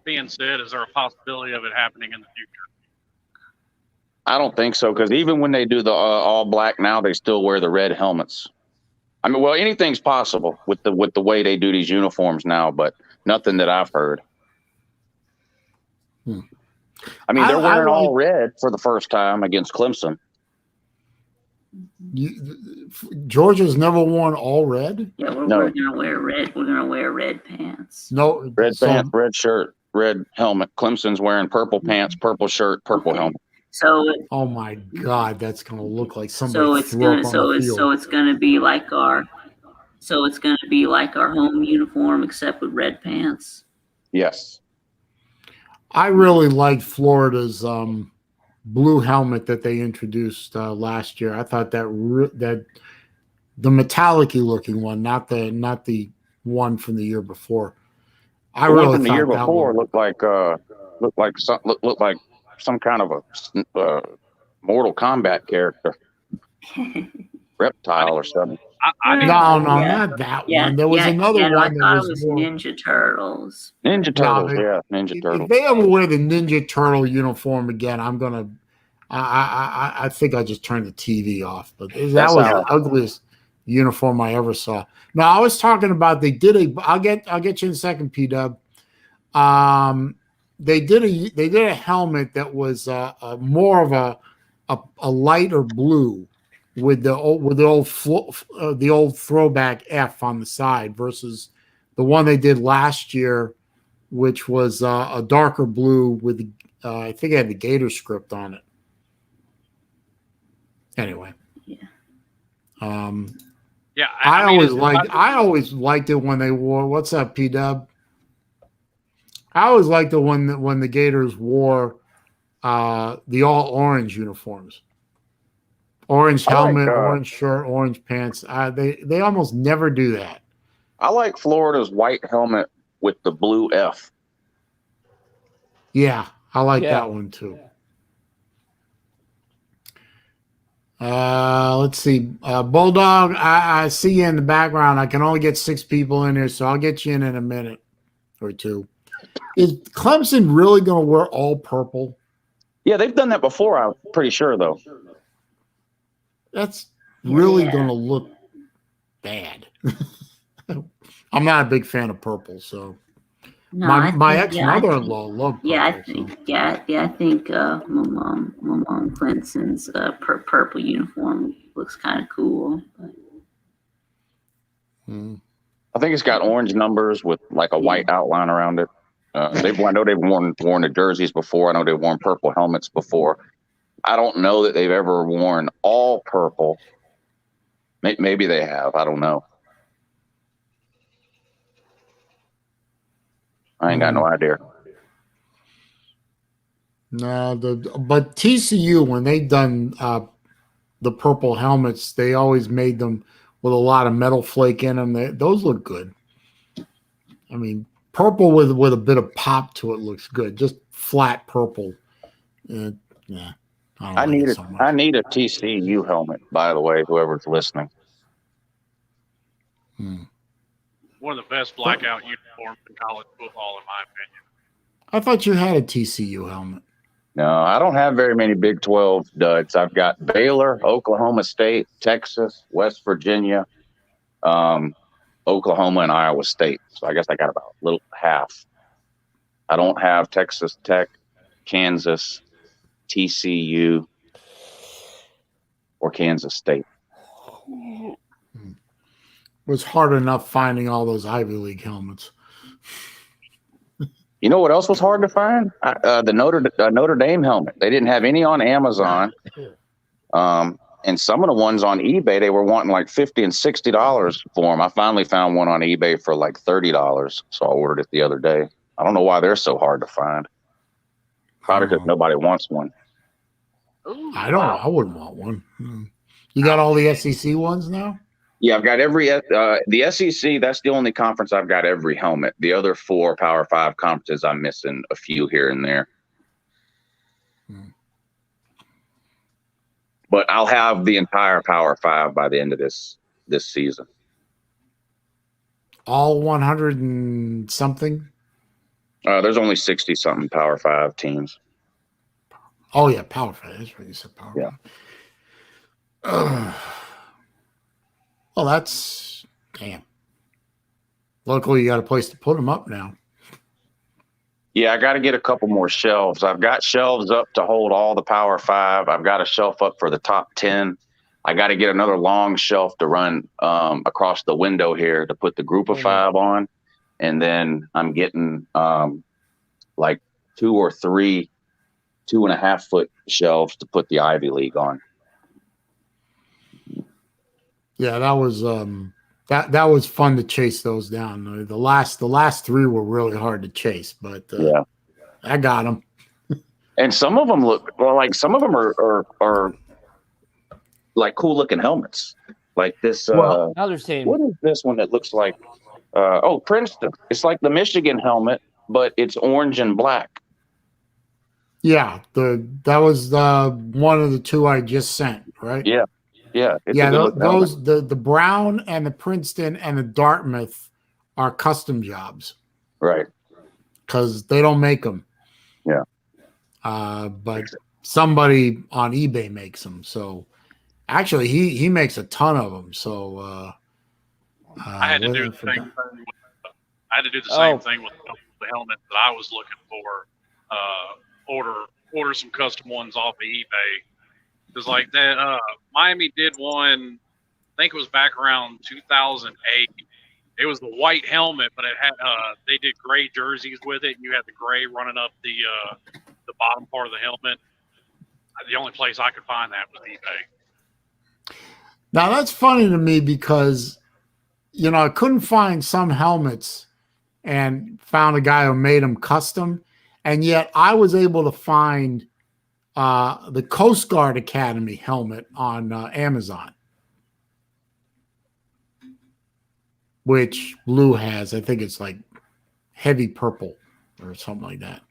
Being said, is there a possibility of it happening in the future? I don't think so, because even when they do the all black now, they still wear the red helmets. I mean, well, anything's possible with the way they do these uniforms now, but nothing that I've heard. I mean, they're wearing all red for the first time against Clemson. Georgia's never worn all red. Yeah, we're gonna wear red. We're gonna wear red pants. No, red pants, red shirt, red helmet. Clemson's wearing purple pants, purple shirt, purple helmet. So, oh my God, that's gonna look like somebody. So it's gonna be like our home uniform except with red pants. Yes. I really liked Florida's blue helmet that they introduced last year. I thought that the metallic-y looking one, not the one from the year before. The one from the year before looked like some kind of a Mortal Kombat character, reptile or something. Not that one. There was another one that was more... Ninja Turtles. Ninja Turtles. If they ever wear the Ninja Turtle uniform again, I'm I think I just turned the TV off. But that That's was how- the ugliest uniform I ever saw. Now I was talking about they did a. I'll get you in a second, P-Dub. They did a helmet that was more of a lighter blue with the old throwback F on the side versus the one they did last year, which was a darker blue with I think it had the Gator script on it. Anyway, Yeah. Yeah, I mean, always liked it when they wore. What's up, P-Dub? I always liked it when the Gators wore the all orange uniforms, orange helmet, orange shirt, orange pants. They almost never do that. I like Florida's white helmet with the blue F. Yeah, I like Yeah. that one too. Let's see. Bulldog, I see you in the background. I can only get 6 people in here, so I'll get you in a minute or two. Is Clemson really going to wear all purple? Yeah, they've done that before. I'm pretty sure, though. That's really Yeah. going to look bad. I'm not a big fan of purple, so No, my I ex think- mother-in-law loved purple. Yeah, I so. think I think my mom Clemson's purple uniform looks kind of cool. But I think it's got orange numbers with like a white outline around it. I know they've worn the jerseys before. I know they've worn purple helmets before. I don't know that they've ever worn all purple. Maybe they have. I don't know. I ain't got no idea. No, but TCU, when they done the purple helmets, they always made them with a lot of metal flake in them. Those look good. I mean, purple with a bit of pop to it looks good. Just flat purple. Yeah, I need a TCU helmet, by the way, whoever's listening. one of the best blackout uniforms in college football, in my opinion. I thought you had a TCU helmet. No, I don't have very many Big 12 duds. I've got Baylor, Oklahoma State, Texas, West Virginia, Oklahoma, and Iowa State. So I guess I got about a little half. I don't have Texas Tech, Kansas, TCU, or Kansas State. It was hard enough finding all those Ivy League helmets. You know what else was hard to find? The Notre Dame helmet. They didn't have any on Amazon. And some of the ones on eBay, they were wanting like $50 and $60 for them. I finally found one on eBay for like $30. So I ordered it the other day. I don't know why they're so hard to find. Probably because nobody wants one. Ooh, I don't. I wouldn't want one. You got all the SEC ones now? Yeah, I've got the SEC. That's the only conference I've got every helmet. The other 4 Power 5 conferences, I'm missing a few here and there. But I'll have the entire Power 5 by the end of this season. All 100 and something? There's only 60 something Power 5 teams. Oh yeah, Power 5. That's what you said. Power 5. Well, that's damn. Luckily, you got a place to put them up now. Yeah, I got to get a couple more shelves. I've got shelves up to hold all the Power 5. I've got a shelf up for the top 10. I got to get another long shelf to run across the window here to put the group of 5 on. And then I'm getting like 2 or 3 2.5 foot shelves to put the Ivy League on. Yeah, that was that was fun to chase those down. The last 3 were really hard to chase, but yeah, I got them. And some of them look like some of them are like cool looking helmets. Like this. Now they're saying, what is this one that looks like? Princeton. It's like the Michigan helmet, but it's orange and black. Yeah, that was one of the 2 I just sent, right? Yeah. Yeah. Those the Brown and the Princeton and the Dartmouth are custom jobs, right? Because they don't make them. Yeah. But somebody on eBay makes them. So actually, he makes a ton of them. So I had to do the same thing. I had to do the same thing with the helmet that I was looking for. Order some custom ones off of eBay. Because like that, Miami did one. I think it was back around 2008. It was the white helmet, but it had they did gray jerseys with it, and you had the gray running up the bottom part of the helmet. The only place I could find that was eBay. Now that's funny to me because, I couldn't find some helmets and found a guy who made them custom. And yet I was able to find the Coast Guard Academy helmet on Amazon, which Lou has. I think it's like heavy purple or something like that.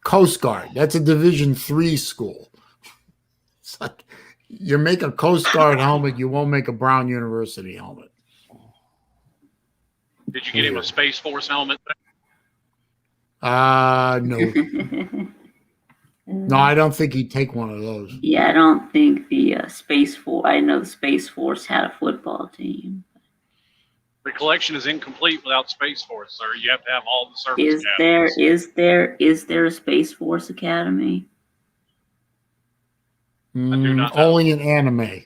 Coast Guard. That's a Division III school. It's like you make a Coast Guard helmet, you won't make a Brown University helmet. Did you get him a Space Force helmet? No. No, I don't think he'd take one of those. Yeah, I don't think the Space Force. I know the Space Force had a football team. The collection is incomplete without Space Force, sir. You have to have all the service. Is there a Space Force Academy? I do not know. Only in anime.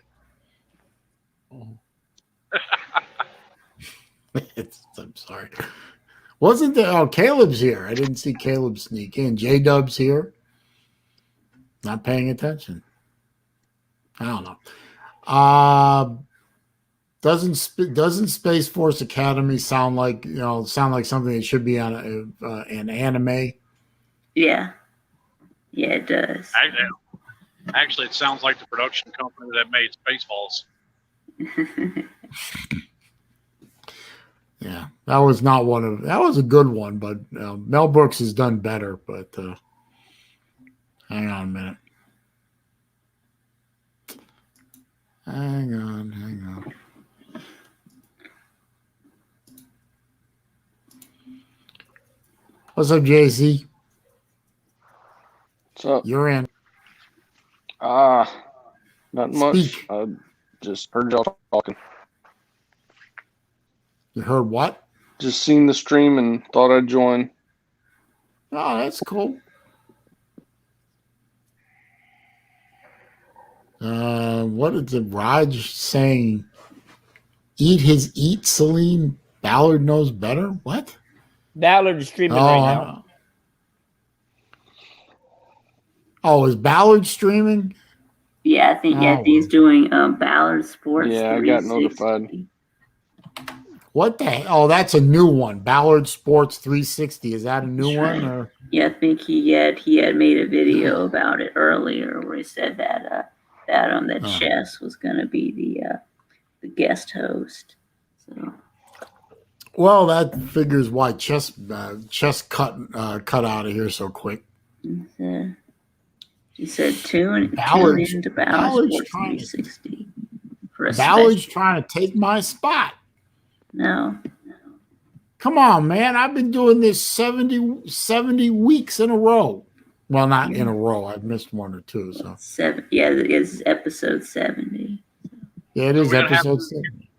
I'm sorry. Wasn't there? Oh, Caleb's here. I didn't see Caleb sneak in. J-Dub's here. Not paying attention. I don't know. Doesn't Space Force Academy sound like something that should be on an anime? Yeah, it does. Actually, it sounds like the production company that made Spaceballs. Yeah, that was not one of. That was a good one, but Mel Brooks has done better. But hang on a minute. Hang on. What's up, JC? What's up? You're in. Not much. Speak. I just heard y'all talking. You heard what? Just seen the stream and thought I'd join. Oh, that's cool. What is the Raj saying? Eat, Saleen. Ballard knows better. What? Ballard is streaming right now. Oh, is Ballard streaming? Yeah, I think he's doing Ballard Sports. Yeah, I got notified. What the hell? Oh, that's a new one. Ballard Sports 360. Is that a new one? Or? Yeah, I think he had made a video about it earlier where he said that Chess was going to be the guest host. So. Well, that figures why Chess cut out of here so quick. He said tune into Ballard Sports 360. Ballard's trying to take my spot. No. Come on, man. I've been doing this 70 weeks in a row. Well, not in a row. I've missed one or two. So it's episode 70. Yeah, it is episode 70.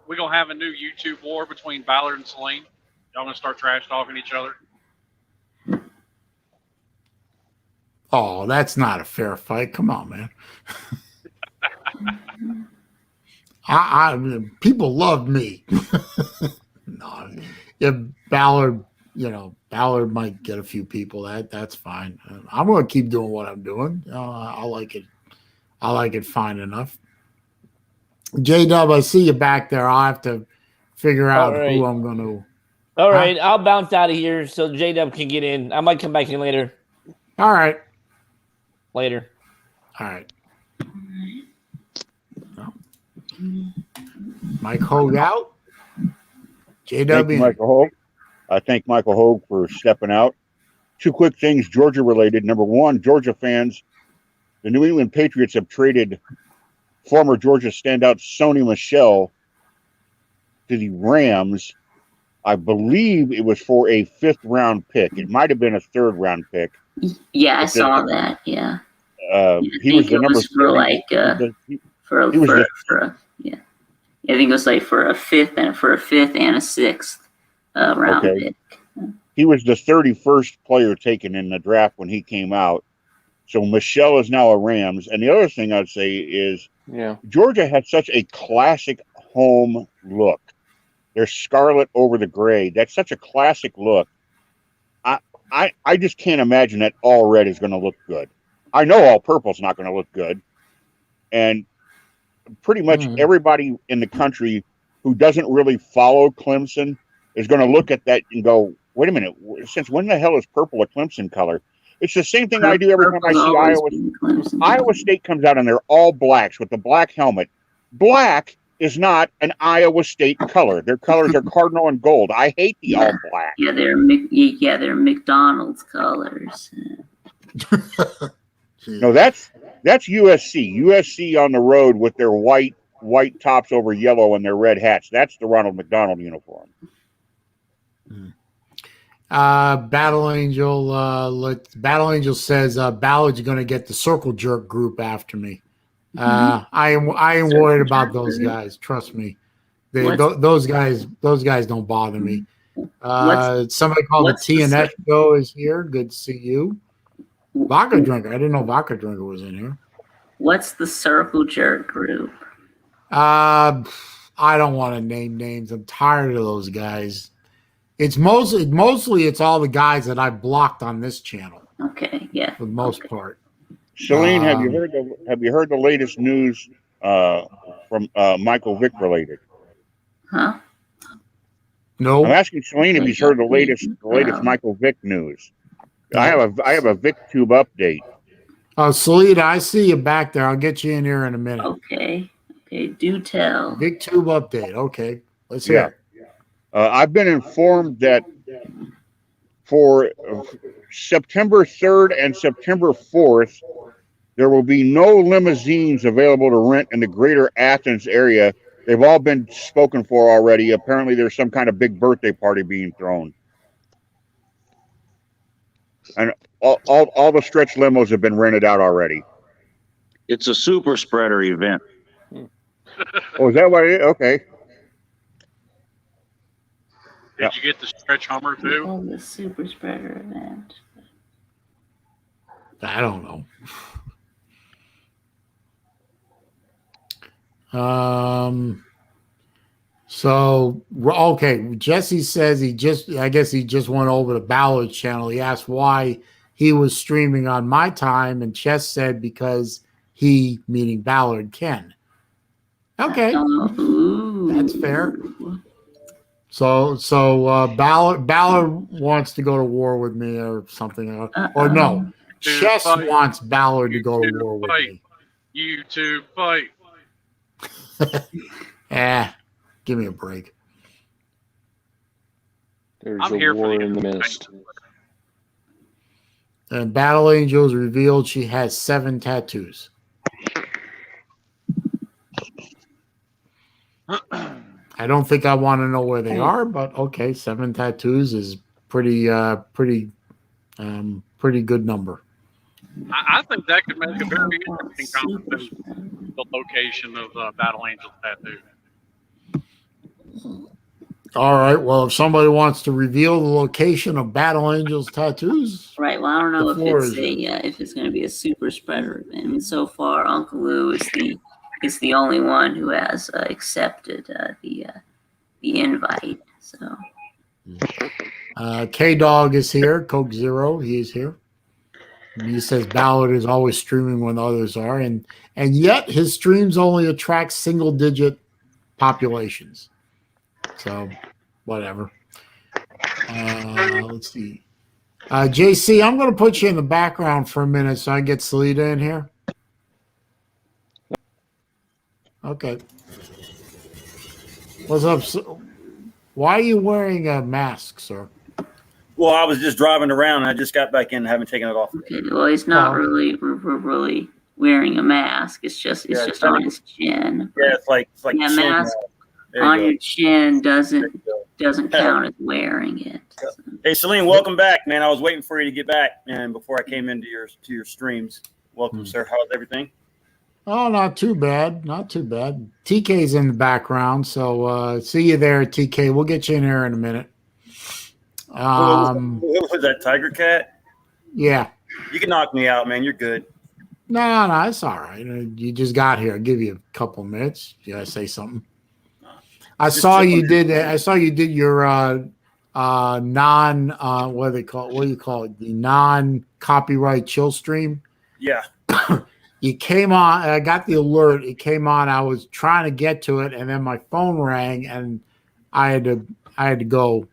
We're going to have a new YouTube war between Ballard and Saleen. Y'all going to start trash talking each other? Oh, that's not a fair fight. Come on, man. People love me. No, if Ballard, Ballard might get a few people. That's fine. I'm going to keep doing what I'm doing. I like it. I like it fine enough. J-Dub, I see you back there. I'll have to figure out who I'm going to. All right, I'll bounce out of here so J-Dub can get in. I might come back in later. All right. Later. All right. Mike Hogue out. JW. Michael Hogue. I thank Michael Hogue for stepping out. Two quick things, Georgia related. Number one, Georgia fans, the New England Patriots have traded former Georgia standout Sony Michel to the Rams. I believe it was for a 5th round pick. It might have been a 3rd round pick. Yeah, I saw that. Yeah. he was the number for like for yeah. I think it was like for a fifth and a sixth round pick. He was the 31st player taken in the draft when he came out. So Michelle is now a Rams. And the other thing I'd say is Georgia had such a classic home look. They're scarlet over the gray. That's such a classic look. I just can't imagine that all red is going to look good. I know all purple's not going to look good. And pretty much everybody in the country who doesn't really follow Clemson is going to look at that and go, wait a minute, since when the hell is purple a Clemson color? It's the same thing I do every time I see Iowa State comes out and they're all blacks with the black helmet. Black is not an Iowa State color. Their colors are cardinal and gold. I hate the all black. Yeah, they're McDonald's colors. No, that's USC. USC on the road with their white tops over yellow and their red hats. That's the Ronald McDonald uniform. Battle Angel says Ballard's going to get the circle jerk group after me. I ain't worried about those guys. Trust me, those guys don't bother me. Somebody called the TNS show is here. Good to see you. Vodka Drinker. I didn't know Vodka Drinker was in here. What's the circle jerk group? I don't want to name names. I'm tired of those guys. It's mostly it's all the guys that I blocked on this channel. Okay, yeah. For the most part. Saleen, have you heard the latest news from Michael Vick related? Huh? No. I'm asking Saleen if he's heard the latest Michael Vick news. I have a Vic Tube update. Oh, Saleen, I see you back there. I'll get you in here in a minute. Okay, do tell. Vic Tube update. Okay, let's hear it. I've been informed that for September 3rd and September 4th, there will be no limousines available to rent in the greater Athens area. They've all been spoken for already. Apparently, there's some kind of big birthday party being thrown. And all the stretch limos have been rented out already. It's a super spreader event. Oh, is that what it is? Okay. Did you get the stretch Hummer too? Oh, the super spreader event. I don't know. So okay, Jesse says I guess he just went over to Ballard's channel. He asked why he was streaming on my time, and Chess said because he, meaning Ballard, can. Okay, that's fair. So Ballard wants to go to war with me or something, or no, Chess wants Ballard to go to war with me. YouTube fight. Give me a break. There's I'm a here war for in the midst. And Battle Angels revealed she has 7 tattoos. I don't think I want to know where they are, but okay, 7 tattoos is pretty good number. I think that could make a very interesting conversation. The location of Battle Angel tattoo. All right. Well, if somebody wants to reveal the location of Battle Angels tattoos, right. Well, I don't know if it's going to be a super spreader event. I mean, so far, Uncle Lou is the only one who has accepted the invite. So, K Dog is here. Coke Zero, he is here. He says Ballard is always streaming when others are, and yet his streams only attract single-digit populations. So, whatever. Let's see. JC, I'm going to put you in the background for a minute so I get Salida in here. Okay. What's up? Why are you wearing a mask, sir? Well, I was just driving around, and I just got back in and haven't taken it off. Okay, well, he's not really wearing a mask. It's just on his chin. Yeah, it's like mask on your chin doesn't count as wearing it. Hey, Saleen, welcome back, man. I was waiting for you to get back, and before I came into your streams. Welcome, sir. How's everything? Oh, not too bad. Not too bad. TK's in the background, so see you there, TK. We'll get you in here in a minute. What was that, Tiger Cat? Yeah. You can knock me out, man. You're good. No, it's all right. You just got here. I'll give you a couple minutes. You gotta say something. I saw you did your non what do they call it? What do you call it? The non-copyright chill stream. Yeah. You came on. I got the alert. It came on. I was trying to get to it, and then my phone rang, and I had to go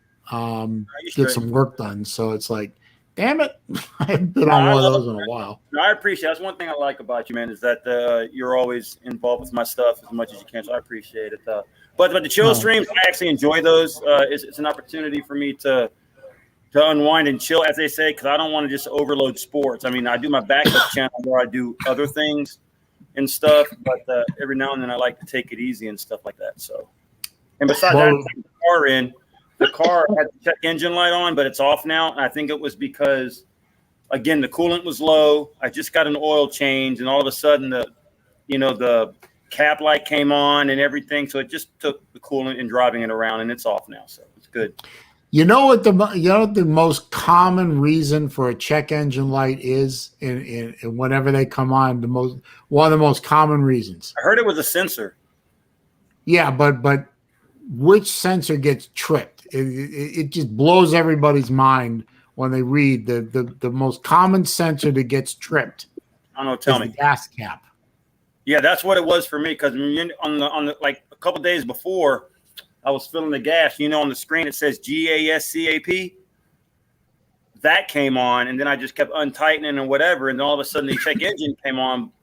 get some work done. So it's like, damn it, I haven't been on one of those in a while. No, I appreciate it. That's one thing I like about you, man, is that you're always involved with my stuff as much as you can. So I appreciate it. But the chill streams, I actually enjoy those. It's an opportunity for me to unwind and chill, as they say, because I don't want to just overload sports. I mean, I do my backup channel where I do other things and stuff, but every now and then I like to take it easy and stuff like that. So, and besides that, I took the car in. The car had the check engine light on, but it's off now. And I think it was because, again, the coolant was low. I just got an oil change, and all of a sudden the cap light came on and everything. So it just took the coolant and driving it around, and it's off now. So it's good. You know what the most common reason for a check engine light is in whenever they come on, one of the most common reasons. I heard it was a sensor. Yeah, but which sensor gets tripped? It just blows everybody's mind when they read the most common sensor that gets tripped. I don't know. Tell me. The gas cap. Yeah, that's what it was for me, because on the like a couple days before, I was filling the gas. On the screen it says GASCAP. That came on, and then I just kept untightening and whatever, and then all of a sudden the check engine came on,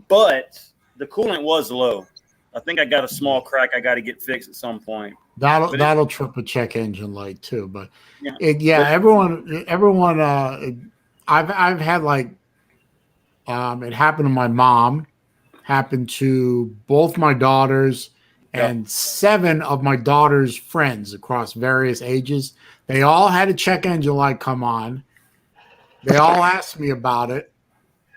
but the coolant was low. I think I got a small crack I got to get fixed at some point. That'll trip a check engine light too. But everyone. I've had like it happened to my mom, happened to both my daughters, and 7 of my daughter's friends across various ages. They all had a check engine light come on. They all asked me about it,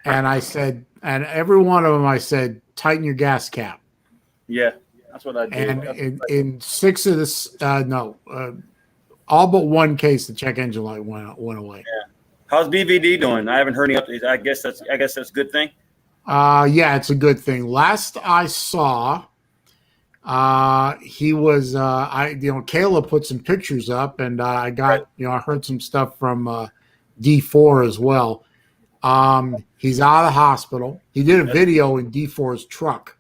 and I said, and every one of them I said, tighten your gas cap. Yeah, that's what I did. And in 6 of this, all but one case, the check engine light went away. Yeah. How's BVD doing? I haven't heard any updates. I guess that's a good thing. Yeah, it's a good thing. Last I saw, he was. Kayla put some pictures up, and I got I heard some stuff from D4 as well. He's out of the hospital. He did a video in D4's truck.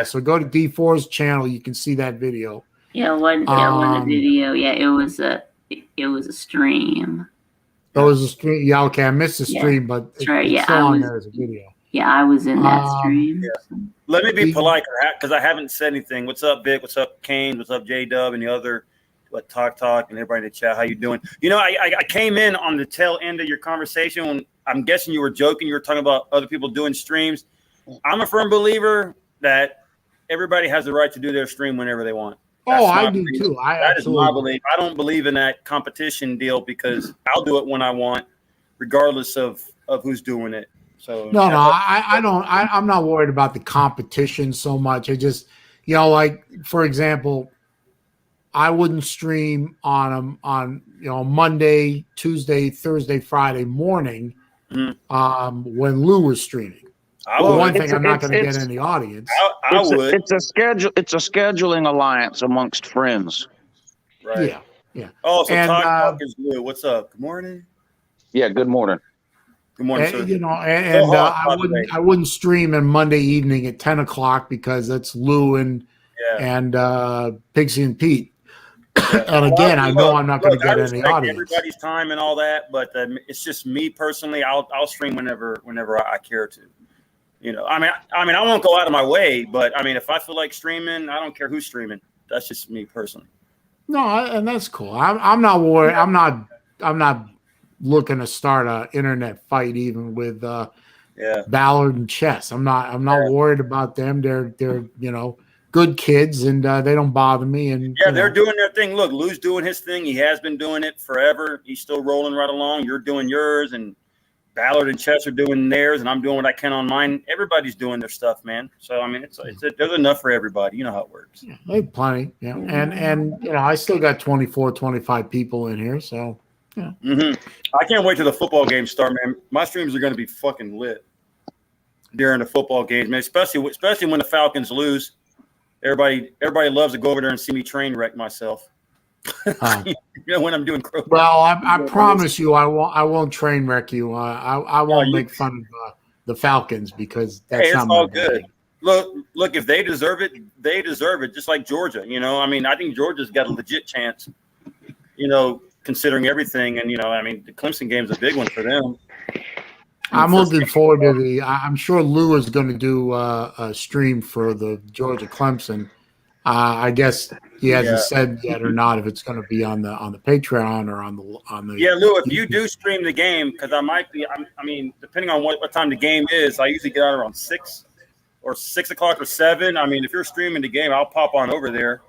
So go to D4's channel. You can see that video. Yeah, wasn't a video. Yeah, it was a stream. It was a stream. Yeah, okay, I missed the stream, but it's still on there as a video. Yeah, I was in that stream. Yeah. Let me be polite because I haven't said anything. What's up, Vic? What's up, Kane? What's up, J-Dub, and the other Talk and everybody in the chat? How you doing? I came in on the tail end of your conversation when I'm guessing you were joking. You were talking about other people doing streams. I'm a firm believer that everybody has the right to do their stream whenever they want. I do too. That is my belief. I don't believe in that competition deal because I'll do it when I want, regardless of who's doing it. So I don't. I'm not worried about the competition so much. I just, like for example, I wouldn't stream on Monday, Tuesday, Thursday, Friday morning when Lou was streaming. One thing, I'm not going to get in the audience. I would. It's a scheduling alliance amongst friends. Right. Yeah. Oh, so Talk is Lou. What's up? Good morning. Yeah. Good morning. Good morning, sir. I wouldn't stream on Monday evening at 10 o'clock because that's Lou and Pixie and Pete. And again, I know I'm not going to get any audience. Everybody's time and all that, but it's just me personally. I'll stream whenever I care to. I won't go out of my way, but if I feel like streaming, I don't care who's streaming. That's just me personally. No, and that's cool. I'm not worried. I'm not looking to start an internet fight even with Ballard and Chess. I'm not worried about them. They're good kids and they don't bother me. And they're doing their thing. Look, Lou's doing his thing. He has been doing it forever. He's still rolling right along. You're doing yours, and Ballard and Chess are doing theirs, and I'm doing what I can on mine. Everybody's doing their stuff, man. So I mean, there's enough for everybody. You know how it works. Yeah, they have plenty. Yeah, and I still got 24, 25 people in here, so yeah. I can't wait till the football games start, man. My streams are going to be fucking lit during the football games, man. Especially when the Falcons lose. Everybody loves to go over there and see me train wreck myself. When I'm doing crow. Well, I promise you, I won't train wreck you. I won't make fun of the Falcons because that's it's not all my good. game. Look, if they deserve it, they deserve it. Just like Georgia, I mean, I think Georgia's got a legit chance. Considering everything, and I mean, the Clemson game's a big one for them. I'm looking forward to I'm sure Lou is going to do a stream for the Georgia Clemson. I guess he hasn't said yet or not if it's going to be on the Patreon or on the. Yeah, Lou, if you do stream the game, because I might be. I mean, depending on what time the game is, I usually get out around 6 or 6 o'clock or 7. I mean, if you're streaming the game, I'll pop on over there.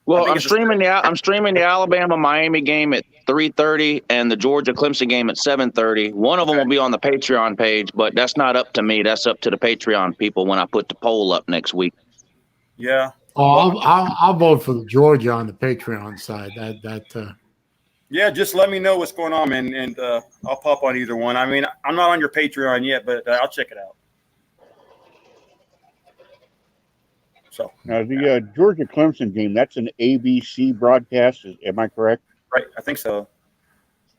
Well, I'm streaming the Alabama-Miami game at 3:30 and the Georgia-Clemson game at 7:30. One of them will be on the Patreon page, but that's not up to me. That's up to the Patreon people when I put the poll up next week. Yeah. Oh, I'll vote for the Georgia on the Patreon side. Yeah, just let me know what's going on, man, and I'll pop on either one. I mean, I'm not on your Patreon yet, but I'll check it out. So now the Georgia Clemson game, that's an ABC broadcast. Am I correct? Right, I think so.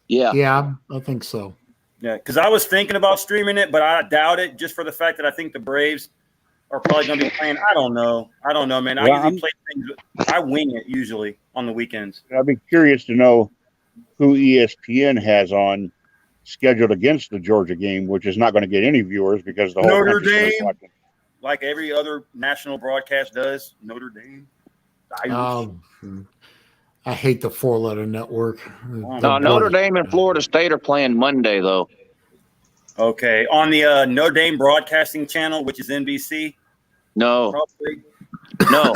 Yeah, I think so. Yeah, because I was thinking about streaming it, but I doubt it, just for the fact that I think the Braves are probably going to be playing. I don't know, man. I usually play things. I wing it usually on the weekends. I'd be curious to know who ESPN has on scheduled against the Georgia game, which is not going to get any viewers because the whole Notre country's gonna be Dame. watching. Like every other national broadcast does, Notre Dame. I hate the 4-letter network. No, Notre Dame and Florida State are playing Monday, though. Okay, on the Notre Dame Broadcasting Channel, which is NBC. No, probably. No,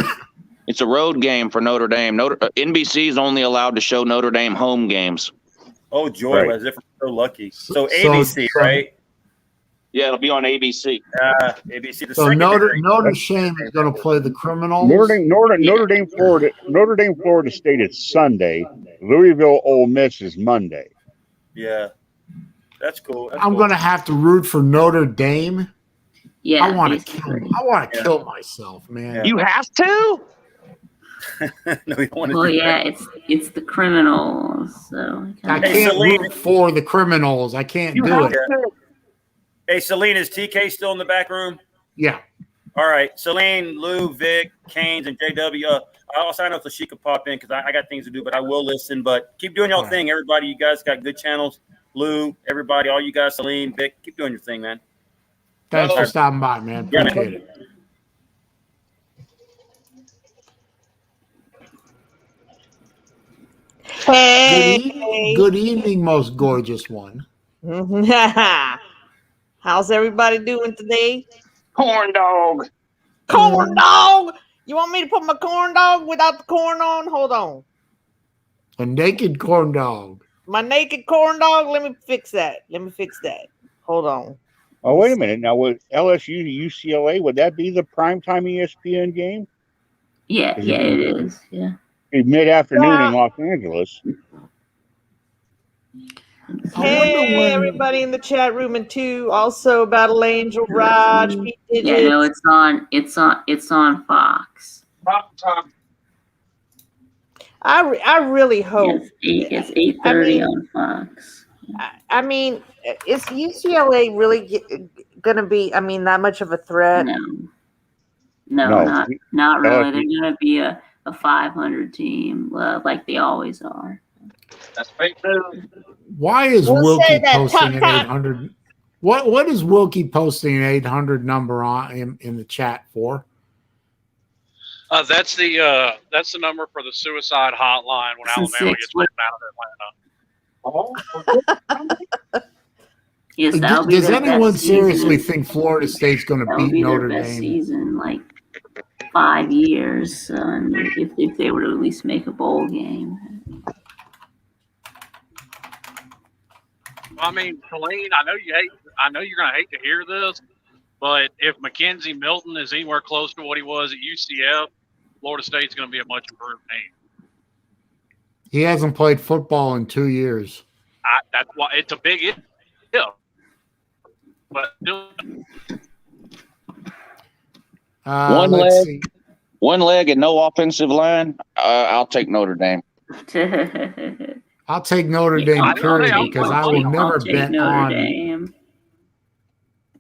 it's a road game for Notre Dame. NBC is only allowed to show Notre Dame home games. Oh, joy! Right. As if we're so lucky. So ABC, right? Yeah, it'll be on ABC. ABC. So Notre Dame is going to play the Criminals. Notre Dame, Florida State is Sunday. Louisville, Ole Miss is Monday. Yeah, that's cool. I'm going to have to root for Notre Dame. Yeah, I want to kill myself, man. Yeah. You have to. No, you don't want to. Well, yeah, it's the Criminals. So I can't root for the Criminals. I can't do it. Hey, Saleen, is TK still in the back room? Yeah. All right. Saleen, Lou, Vic, Canes, and JW. I'll sign up so she could pop in because I got things to do, but I will listen. But keep doing your thing, everybody. You guys got good channels. Lou, everybody, all you guys, Saleen, Vic, keep doing your thing, man. Thanks for stopping by, man. Appreciate it. Hey. Good evening, most gorgeous one. How's everybody doing today? Corn dog. Corn dog. You want me to put my corn dog without the corn on? Hold on. A naked corn dog. My naked corn dog. Let me fix that. Hold on. Oh, wait a minute. Now, with LSU UCLA, would that be the primetime ESPN game? Yeah, it is. Yeah. Mid-afternoon in Los Angeles. Hey, everybody in the chat room, and too. Also, Battle Angel, Raj, Pete Digits. Yeah, no, it's on Fox. I really hope it's 8:30 on Fox. I mean, is UCLA really going to be? I mean, that much of a threat? No, not really. They're going to be a 500 team, like they always are. That's fake news. Why is Wilkie posting an 800? What is Wilkie posting an 800 number on in the chat for? That's the number for the suicide hotline when Alabama gets written out of Atlanta. Yes, does anyone seriously think Florida State's going to beat Notre Dame? Season like 5 years, if they were to at least make a bowl game. I mean, Saleen, I know you're going to hate to hear this, but if Mackenzie Milton is anywhere close to what he was at UCF, Florida State's going to be a much improved team. He hasn't played football in 2 years. That's why it's a big if. But one leg and no offensive line. I'll take Notre Dame. I'll take Notre Dame, period, because I will never bet on Dame.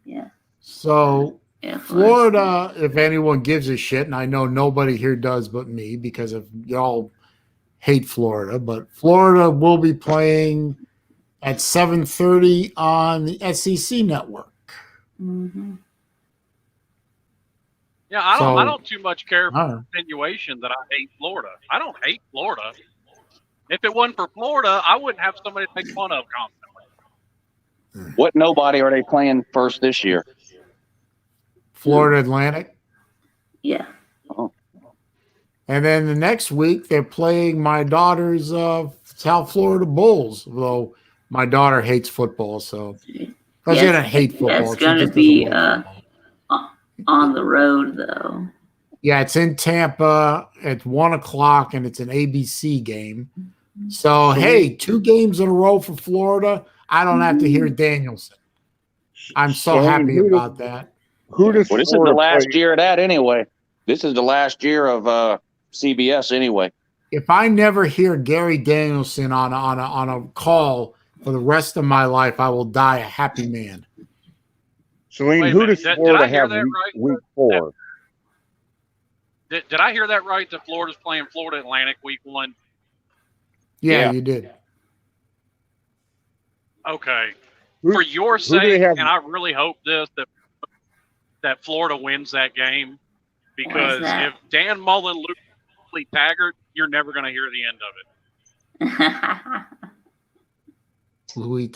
Yeah. So Florida, if anyone gives a shit, and I know nobody here does but me because of y'all hate Florida, but Florida will be playing at 7:30 on the SEC network. Mm-hmm. Yeah, I don't too much care for insinuation that I hate Florida. I don't hate Florida. If it wasn't for Florida, I wouldn't have somebody to make fun of constantly. What nobody are they playing first this year? Florida Atlantic. Yeah. Oh. And then the next week they're playing my daughter's South Florida Bulls. Though my daughter hates football, so she doesn't hate football. It's going to be on the road, though. Yeah, it's in Tampa at 1:00, and it's an ABC game. So, hey, 2 games in a row for Florida. I don't have to hear Danielson. I'm so happy about that. This is the last year of that anyway. This is the last year of CBS anyway. If I never hear Gary Danielson on a call for the rest of my life, I will die a happy man. Saleen, who does Florida have week 4? Did I hear that right? That Florida's playing Florida Atlantic week 1? Yeah, you did. Okay. For your sake, and I really hope that Florida wins that game, because if Dan Mullen loses Lee Taggart, you're never going to hear the end of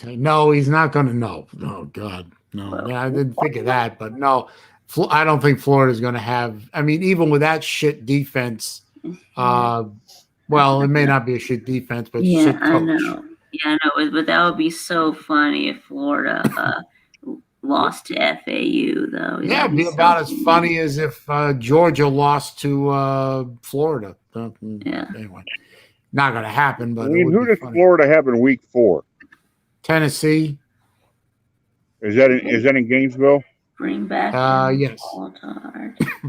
it. No, he's not going to know. Oh, God. No, I didn't think of that, but no, I don't think Florida's going to have. I mean, even with that shit defense, well, it may not be a shit defense, but shit coach. I know. Yeah, I know, but that would be so funny if Florida lost to FAU, though. Yeah, it'd be about as funny as if Georgia lost to Florida. Anyway, not going to happen. But I mean, who does Florida have in week 4? Tennessee. Is that in Gainesville? Bring back yes.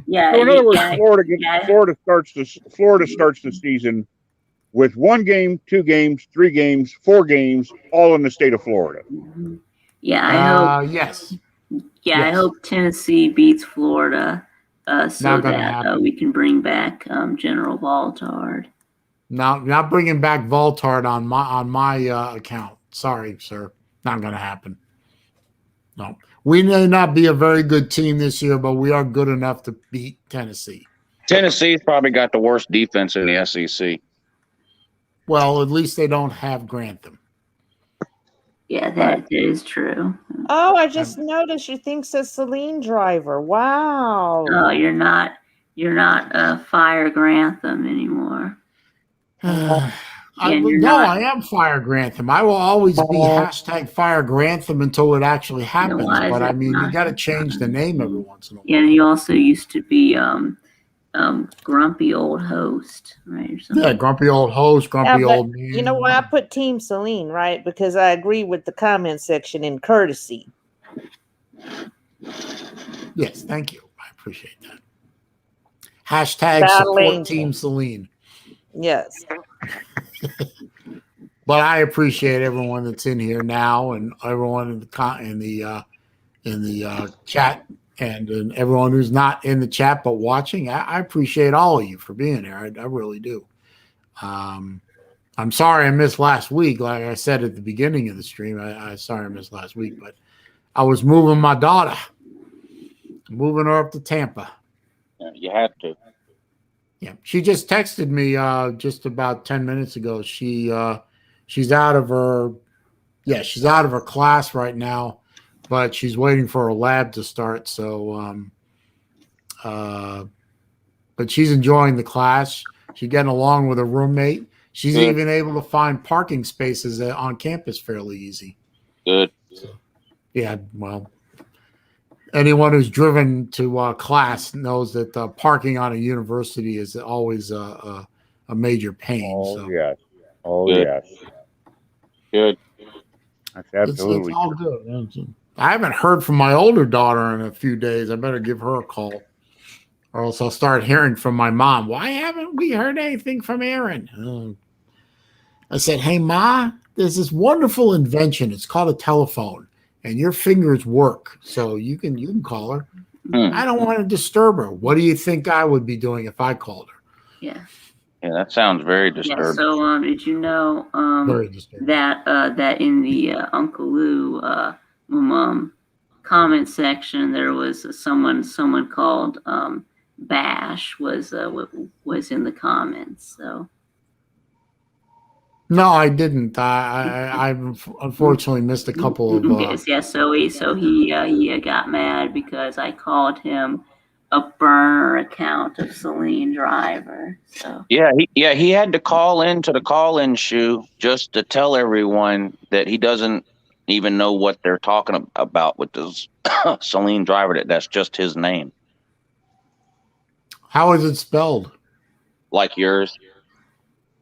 Yeah. So in other words, Florida starts the season with 1 game, 2 games, 3 games, 4 games, all in the state of Florida. Mm-hmm. Yeah, I hope. Yes. Yeah, I hope Tennessee beats Florida, so that we can bring back General Valtard. Not bringing back Valtard on my account. Sorry, sir. Not going to happen. No. We may not be a very good team this year, but we are good enough to beat Tennessee. Tennessee's probably got the worst defense in the SEC. Well, at least they don't have Grantham. Yeah, that is true. Oh, I just noticed your thing says SaleenDriver. Wow. Oh, you're not Fire Grantham anymore. I am Fire Grantham. I will always be hashtag Fire Grantham until it actually happens. But I mean, you got to change the name every once in a while. Yeah, and you also used to be Grumpy Old Host, right? Or something. Yeah, Grumpy Old Host, Grumpy Old Man. You know why I put Team Saleen, right? Because I agree with the comment section in courtesy. Yes, thank you. I appreciate that. Hashtag support Team Saleen. Yes. But I appreciate everyone that's in here now, and everyone in the chat, and everyone who's not in the chat but watching. I appreciate all of you for being here. I really do. I'm sorry I missed last week. Like I said at the beginning of the stream, I sorry I missed last week, but I was moving my daughter, moving her up to Tampa. Yeah, you have to. Yeah, she just texted me just about 10 minutes ago. She's out of her class right now, but she's waiting for her lab to start. So, but she's enjoying the class. She's getting along with her roommate. She's even able to find parking spaces on campus fairly easy. Good. Yeah, well, anyone who's driven to class knows that parking on a university is always a major pain. Oh So yes. Oh Good. yes. Good. That's it's absolutely all true. good. I haven't heard from my older daughter in a few days. I better give her a call, or else I'll start hearing from my mom. Why haven't we heard anything from Aaron? I said, hey, Ma, there's this wonderful invention. It's called a telephone, and your fingers work, so you can call her. I don't want to disturb her. What do you think I would be doing if I called her? Yeah. Yeah, that sounds very Yeah. disturbing. So, did you know Very disturbing. that in the Uncle Lou comment section there was someone called Bash was in the comments. So. No, I didn't. I've unfortunately missed a couple of. Yeah, so he got mad because I called him a burner account of SaleenDriver. So He had to call into the call-in shoe just to tell everyone that he doesn't even know what they're talking about with this SaleenDriver. That's just his name, How is it spelled? like yours.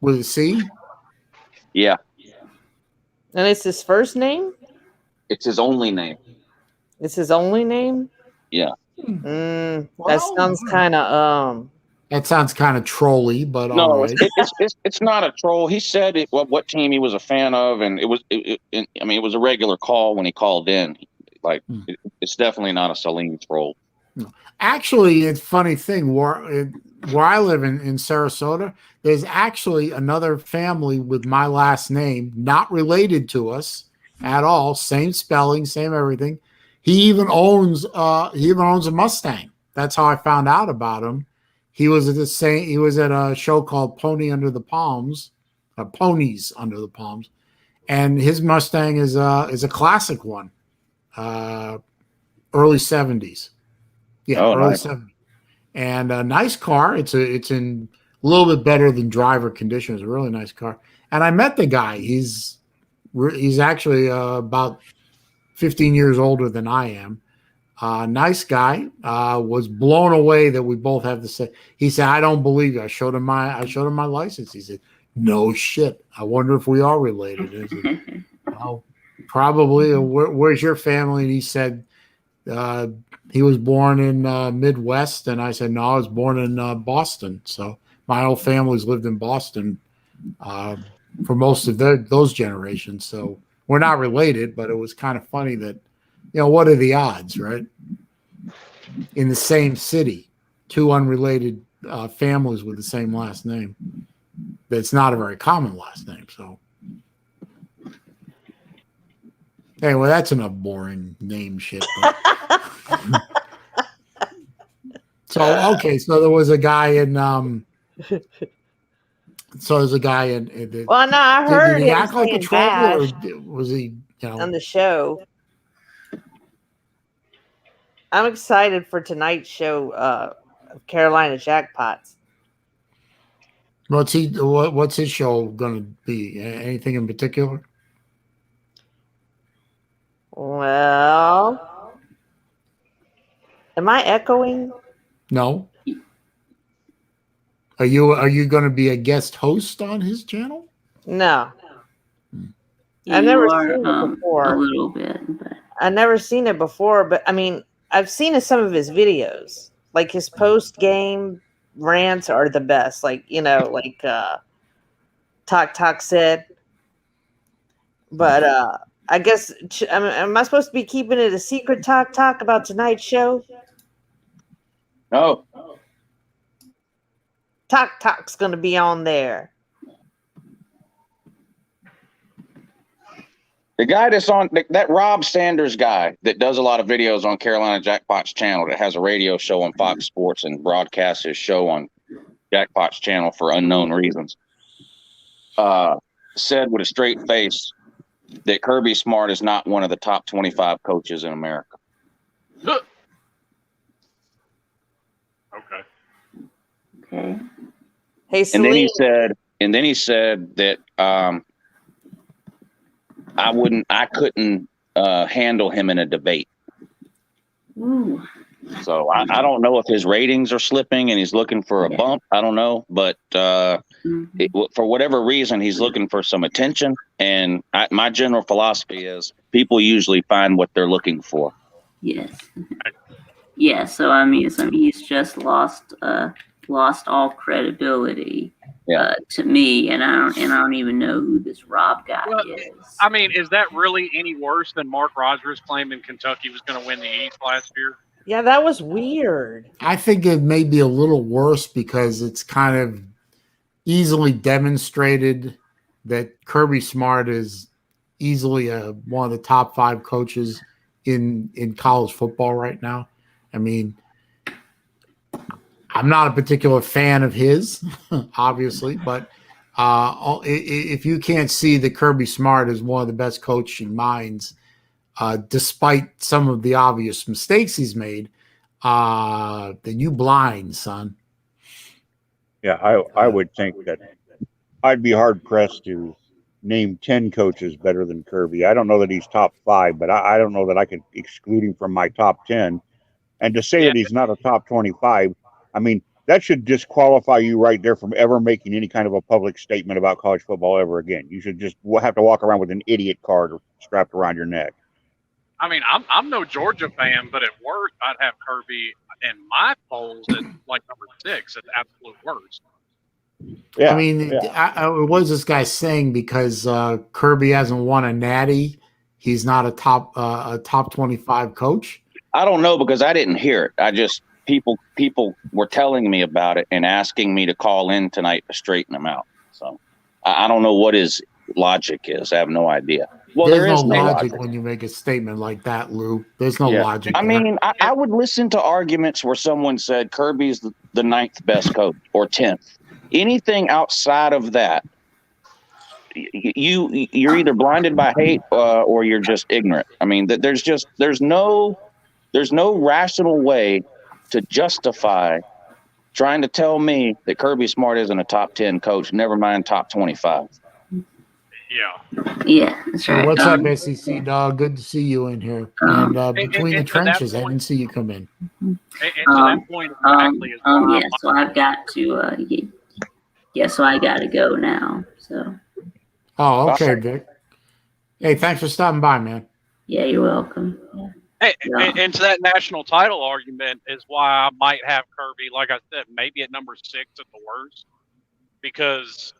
With a C? Yeah, And it's his first name? it's his only name. It's his only name? Yeah. That Well, sounds kind of That sounds kind of trolly, but all No, right. it's not a troll. He said what team he was a fan of, and it was a regular call when he called in. Like it's definitely not a Saleen troll. Actually, it's a funny thing. Where I live in Sarasota, there's actually another family with my last name, not related to us at all. Same spelling, same everything. He even owns a Mustang. That's how I found out about him. He was at a show called Ponies Under the Palms, and his Mustang is a classic one, early 70s. Yeah, early Nice. 70s. And a nice car. It's in a little bit better than driver condition. It's a really nice car. And I met the guy. He's actually about 15 years older than I am. Nice guy. Was blown away that we both have the same. He said, "I don't believe you." I showed him my license. He said, "No shit. I wonder if we are related." I said, "Well, probably. Where's your family?" And he said, he was born in Midwest, and I said, no, I was born in Boston. So my whole family's lived in Boston for most of those generations. So we're not related, but it was kind of funny that, what are the odds, right? In the same city, two unrelated families with the same last name. That's not a very common last name. So anyway, that's enough boring name shit. So there was a guy in well, no, I heard did he him act like a saying troll, Bash or was he on the show. I'm excited for tonight's show, Carolina Jackpots. What's his show going to be? Anything in particular? Well, am I echoing? No. Are you going to be a guest host on his channel? No. Yeah, I've never are, seen it before. A little bit. But. I've never seen it before, but I mean, I've seen some of his videos. Like his post-game rants are the best. Like, Talk said. But I guess, am I supposed to be keeping it a secret, Talk, about tonight's show? No. Talk's going to be on there. The guy that's on that Rob Sanders guy that does a lot of videos on Carolina Jackpot's channel, that has a radio show on Fox Sports and broadcasts his show on Jackpot's channel for unknown reasons, said with a straight face that Kirby Smart is not one of the top 25 coaches in America. Okay. Hey, and then he Saleen. said that I couldn't handle him in a debate. Ooh. So I don't know if his ratings are slipping and he's looking for a bump. I don't know, but for whatever reason, he's looking for some attention. And my general philosophy is people usually find what they're looking for. Yes. Yeah. So I mean, he's just lost all credibility to me, and I don't even know who this Rob guy is. I mean, is that really any worse than Mark Rogers claiming Kentucky was going to win the East last year? Yeah, that was weird. I think it may be a little worse because it's kind of easily demonstrated that Kirby Smart is easily one of the top 5 coaches in college football right now. I mean, I'm not a particular fan of his, obviously, but if you can't see that Kirby Smart is one of the best coaching minds, despite some of the obvious mistakes he's made, then you blind, son. Yeah, I would think that I'd be hard pressed to name 10 coaches better than Kirby. I don't know that he's top 5, but I don't know that I could exclude him from my top 10. And to say that he's not a top 25, I mean, that should disqualify you right there from ever making any kind of a public statement about college football ever again. You should just have to walk around with an idiot card strapped around your neck. I mean, I'm no Georgia fan, but at worst, I'd have Kirby in my polls at like number 6 at the absolute worst. Yeah, I mean, what is this guy saying? Because Kirby hasn't won a natty, he's not a top 25 coach? I don't know because I didn't hear it. I just people were telling me about it and asking me to call in tonight to straighten them out. So I don't know what his logic is. I have no idea. Well, there's no logic when you make a statement like that, Lou. There's no logic. I mean, I would listen to arguments where someone said Kirby's the 9th best coach or 10th. Anything outside of that, you're either blinded by hate or you're just ignorant. I mean, there's no rational way to justify trying to tell me that Kirby Smart isn't a top 10 coach. Never mind top 25. Yeah, that's right. What's up, SEC dog? Good to see you in here. And between the trenches, I didn't see you come in. And to that point, exactly is so I've got to. So I got to go now. So. Oh, okay, Vic. Hey, thanks for stopping by, man. Yeah, you're welcome. Yeah. Hey, and to that national title argument is why I might have Kirby, like I said, maybe at number 6 at the worst. Because,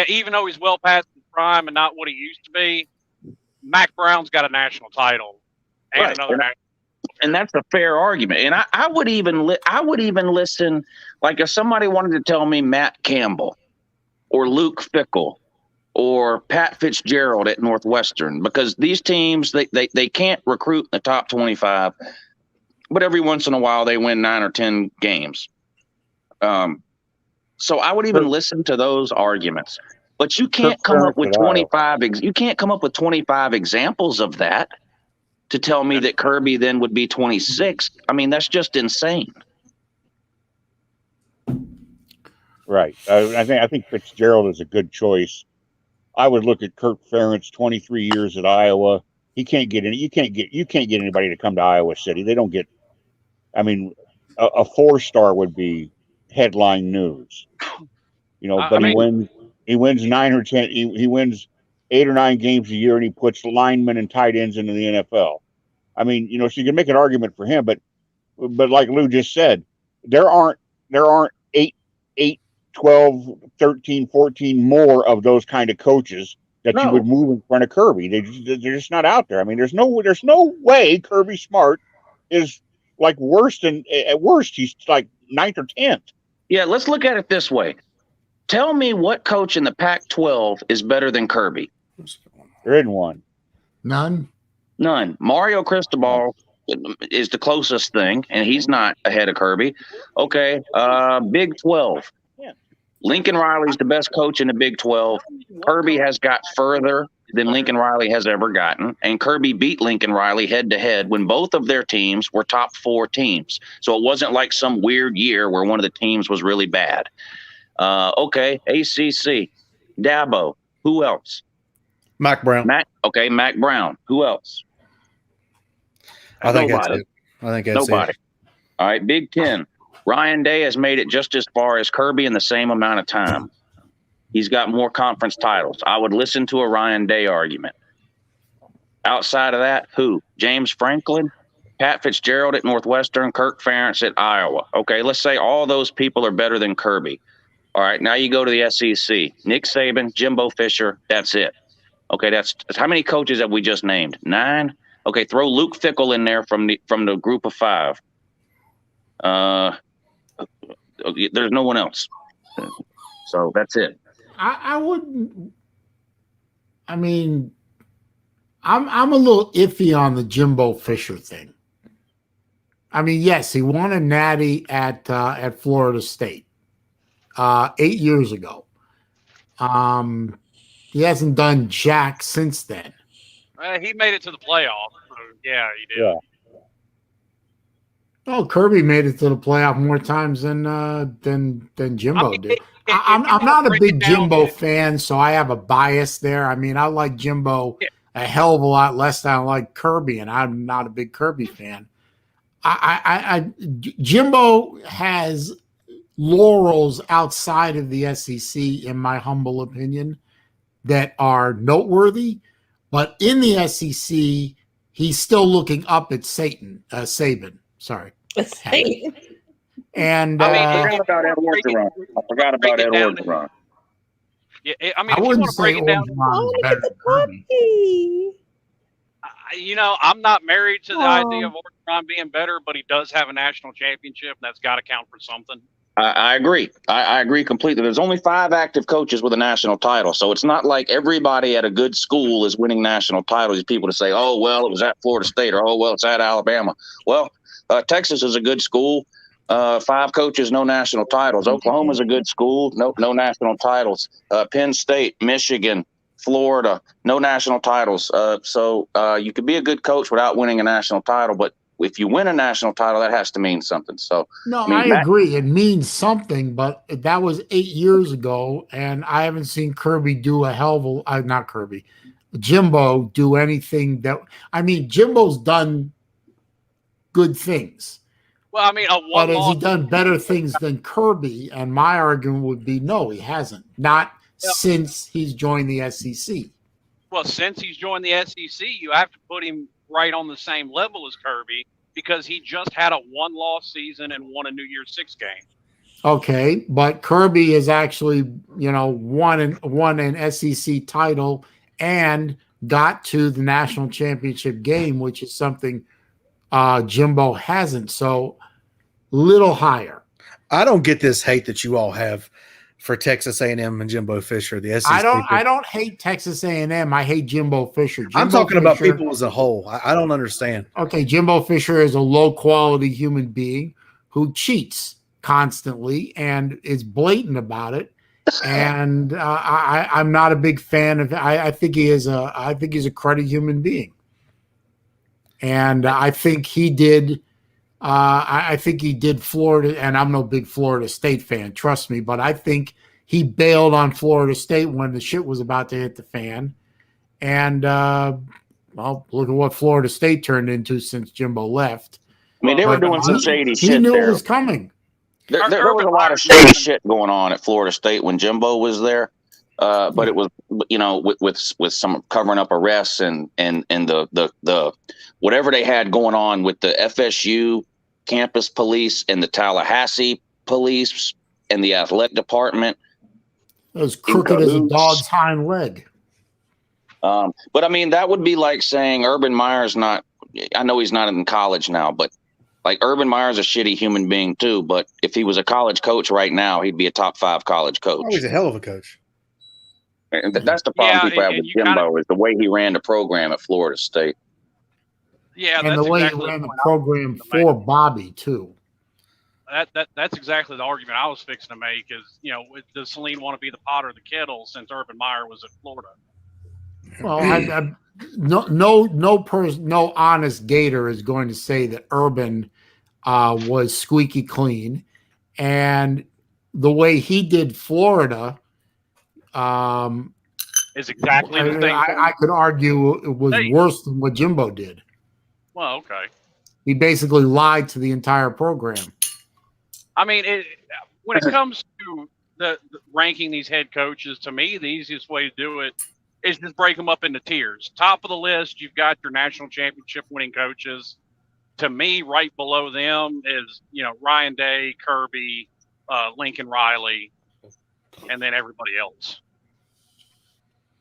even though he's well past his prime and not what he used to be, Mac Brown's got a national title and another national. And that's a fair argument. And I would even listen, like if somebody wanted to tell me Matt Campbell or Luke Fickell or Pat Fitzgerald at Northwestern, because these teams, they can't recruit in the top 25, but every once in a while they win 9 or 10 games. So I would even listen to those arguments, but you can't come up with 25. You can't come up with 25 examples of that to tell me that Kirby then would be 26. I mean, that's just insane. Right. I think Fitzgerald is a good choice. I would look at Kirk Ferentz, 23 years at Iowa. You can't get anybody to come to Iowa City. They don't get. I mean, a 4-star would be headline news. But he wins 9 or 10. He wins 8 or 9 games a year, and he puts linemen and tight ends into the NFL. I mean, so you can make an argument for him, but like Lou just said, there aren't 8, 12, 13, 14 more of those kind of coaches that you would move in front of Kirby. They're just not out there. I mean, there's no way Kirby Smart is like worse than at worst. He's like 9th or 10th. Yeah, let's look at it this way. Tell me what coach in the Pac-12 is better than Kirby. There isn't one. None. Mario Cristobal is the closest thing, and he's not ahead of Kirby. Okay, Big 12. Lincoln Riley's the best coach in the Big 12. Kirby has got further than Lincoln Riley has ever gotten, and Kirby beat Lincoln Riley head-to-head when both of their teams were top 4 teams. So it wasn't like some weird year where one of the teams was really bad. Okay, ACC, Dabo. Who else? Mac Brown. Mac Brown. Who else? I think that's Nobody. it. I think that's Nobody. it. All right, Big Ten. Ryan Day has made it just as far as Kirby in the same amount of time. He's got more conference titles. I would listen to a Ryan Day argument. Outside of that, who? James Franklin, Pat Fitzgerald at Northwestern, Kirk Ferentz at Iowa. Okay, let's say all those people are better than Kirby. All right, now you go to the SEC. Nick Saban, Jimbo Fisher, that's it. Okay, that's how many coaches have we just named? 9? Okay, throw Luke Fickell in there from the group of 5. There's no one else. So that's it. I wouldn't. I mean, I'm a little iffy on the Jimbo Fisher thing. I mean, yes, he won a natty at Florida State 8 years ago. He hasn't done jack since then. He made it to the playoff. So yeah, he did. Yeah. Oh, Kirby made it to the playoff more times than Jimbo did. I'm not a big Jimbo fan, so I have a bias there. I mean, I like Jimbo a hell of a lot less than I like Kirby, and I'm not a big Kirby fan. Jimbo has laurels outside of the SEC, in my humble opinion, that are noteworthy, but in the SEC, he's still looking up at Saban. Sorry. Satan. And I forgot about Ed Orgeron. Yeah, I mean, I if you wouldn't want to break say it down, Orgeron is better than Kirby. I'm not married to the idea of Orgeron being better, but he does have a national championship, and that's got to count for something. I agree. I agree completely. There's only 5 active coaches with a national title, so it's not like everybody at a good school is winning national titles. These people to say, "Oh, well, it was at Florida State," or "Oh, well, it's at Alabama." Well, Texas is a good school. 5 coaches, no national titles. Oklahoma's a good school, no national titles. Penn State, Michigan, Florida, no national titles. So you could be a good coach without winning a national title, but if you win a national title, that has to mean something. So no, I agree. It means something, but that was 8 years ago, and I haven't seen Kirby do a hell of a not Kirby, Jimbo do anything that. I mean, Jimbo's done good things. Well, I mean, but has he done better things than Kirby? And my argument would be no, he hasn't. Not since he's joined the SEC. Well, since he's joined the SEC, you have to put him right on the same level as Kirby because he just had a 1-loss season and won a New Year's 6 game. Okay, but Kirby has actually, won an SEC title and got to the national championship game, which is something Jimbo hasn't. So little higher. I don't get this hate that you all have for Texas A&M and Jimbo Fisher. The SEC. I don't hate Texas A&M. I hate Jimbo Fisher. I'm talking about people as a whole. I don't understand. Okay, Jimbo Fisher is a low-quality human being who cheats constantly and is blatant about it. And I'm not a big fan of. I think he's a cruddy human being. And I think he did. I think he did Florida, and I'm no big Florida State fan, trust me, but I think he bailed on Florida State when the shit was about to hit the fan. And, well, look at what Florida State turned into since Jimbo left. I mean, they were doing some shady shit. He knew there. It was coming. There was a lot of shady shit going on at Florida State when Jimbo was there. But it was, with some covering up arrests and the whatever they had going on with the FSU campus police and the Tallahassee police and the athletic department. It was crooked as a dog's hind leg. But I mean, that would be like saying Urban Meyer's not. I know he's not in college now, but like Urban Meyer's a shitty human being too. But if he was a college coach right now, he'd be a top 5 college coach. Oh, he's a hell of a coach. And that's the problem people have with Jimbo is the way he ran the program at Florida State. Yeah, and the way he ran the program for Bobby too. That's exactly the argument I was fixing to make. Is does Saleen want to be the pot or the kettle since Urban Meyer was at Florida? Well, no honest Gator is going to say that Urban was squeaky clean, and the way he did Florida. Is exactly the thing. I could argue it was worse than what Jimbo did. Well, okay. He basically lied to the entire program. I mean, when it comes to the ranking these head coaches, to me, the easiest way to do it is just break them up into tiers. Top of the list, you've got your national championship winning coaches. To me, right below them is, Ryan Day, Kirby, Lincoln Riley, and then everybody else.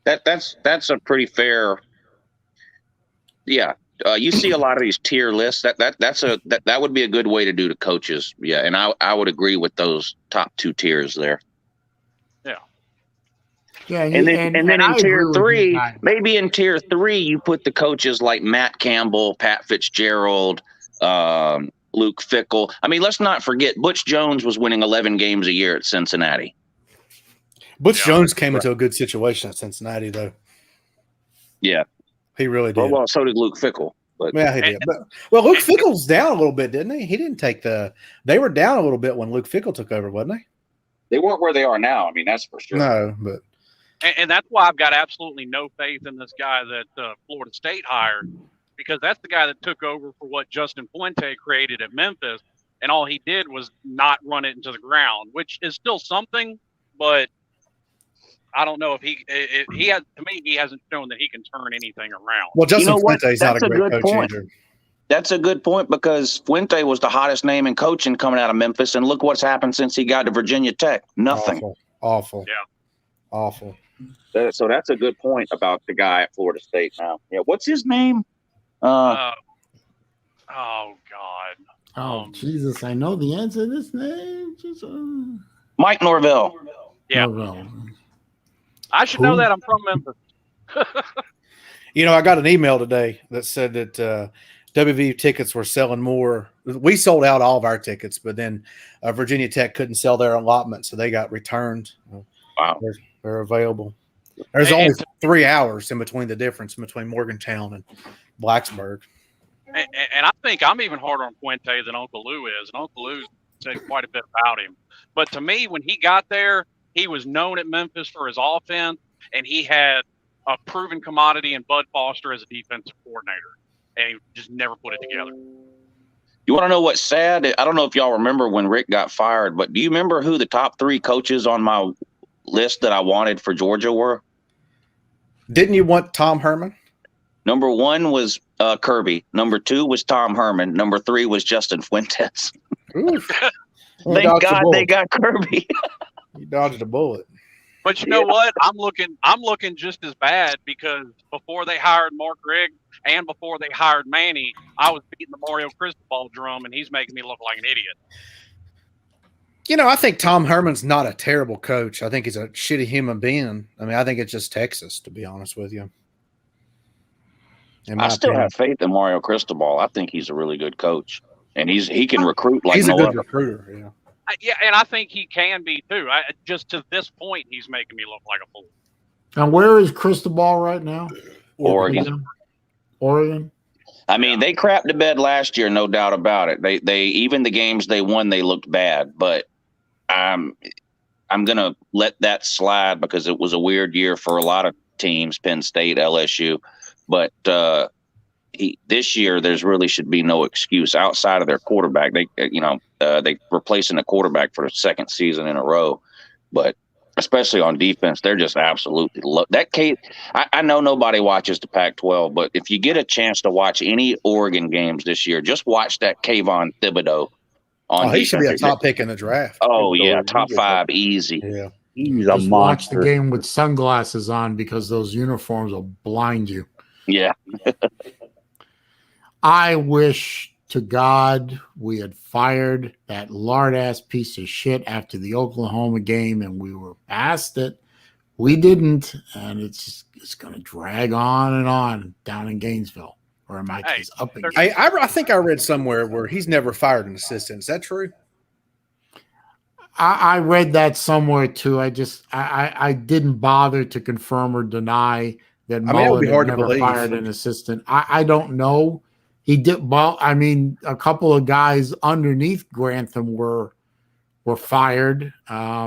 That's a pretty fair. Yeah, you see a lot of these tier lists. That would be a good way to do the coaches. Yeah, and I would agree with those top 2 tiers there. Yeah. Yeah, And then in I tier agree with 3, you guys. maybe in tier 3, you put the coaches like Matt Campbell, Pat Fitzgerald, Luke Fickell. I mean, let's not forget Butch Jones was winning 11 games a year at Cincinnati. Butch Jones came into a good situation at Cincinnati, though. Yeah, he really did. Well, so did Luke Fickell. But yeah, he did. But Luke Fickell's down a little bit, didn't he? He didn't take They were down a little bit when Luke Fickell took over, wasn't they? They weren't where they are now. I mean, that's for sure. No, but. And that's why I've got absolutely no faith in this guy that Florida State hired, because that's the guy that took over for what Justin Fuente created at Memphis, and all he did was not run it into the ground, which is still something, but I don't know if he has. To me, he hasn't shown that he can turn anything around. Well, Justin Fuente's not a great coach either. That's a good point, because Fuente was the hottest name in coaching coming out of Memphis, and look what's happened since he got to Virginia Tech. Nothing. Awful. Yeah. Awful. So that's a good point about the guy at Florida State now. Yeah, what's his name? Oh God. Oh Jesus! I know the answer to this name. Mike Norvell. Yeah. Norvell. I should know that. I'm from Memphis. I got an email today that said that WVU tickets were selling more. We sold out all of our tickets, but then Virginia Tech couldn't sell their allotment, so they got returned. Wow. They're available. There's only 3 hours in between the difference between Morgantown and Blacksburg. And I think I'm even harder on Fuente than Uncle Lou is. And Uncle Lou said quite a bit about him. But to me, when he got there, he was known at Memphis for his offense, and he had a proven commodity in Bud Foster as a defensive coordinator. And he just never put it together. You want to know what's sad? I don't know if y'all remember when Rick got fired, but do you remember who the top 3 coaches on my list that I wanted for Georgia were? Didn't you want Tom Herman? Number 1 was Kirby. Number 2 was Tom Herman. Number 3 was Justin Fuentes. Thank God they got Kirby. You dodged a bullet. But you know what? I'm looking just as bad, because before they hired Mark Rigg and before they hired Manny, I was beating the Mario Cristobal drum, and he's making me look like an idiot. I think Tom Herman's not a terrible coach. I think he's a shitty human being. I mean, I think it's just Texas, to be honest with you. I still have faith in Mario Cristobal. I think he's a really good coach, and he can recruit like he's no a good other. recruiter. Yeah. Yeah, and I think he can be too. Just to this point, he's making me look like a fool. And where is Cristobal right now? Oregon. I mean, they crapped the bed last year, no doubt about it. They even the games they won, they looked bad. But I'm gonna let that slide, because it was a weird year for a lot of teams, Penn State, LSU. But this year, there's really should be no excuse outside of their quarterback. They replacing the quarterback for the 2nd season in a row, but especially on defense, they're just absolutely I know nobody watches the Pac-12, but if you get a chance to watch any Oregon games this year, just watch that Kayvon Thibodeau on defense. He should be a top pick in the draft. Oh yeah, top 5 easy. Yeah, he's a Just monster. watch the game with sunglasses on, because those uniforms will blind you. Yeah. I wish to God we had fired that lard-ass piece of shit after the Oklahoma game, and we were past it. We didn't, and it's going to drag on and on down in Gainesville, or in my case, up in Gainesville. I think I read somewhere where he's never fired an assistant. Is that true? I read that somewhere too. I didn't bother to confirm or deny that Mullen had never fired an assistant. I don't know. He did. Well, I mean, a couple of guys underneath Grantham were fired. I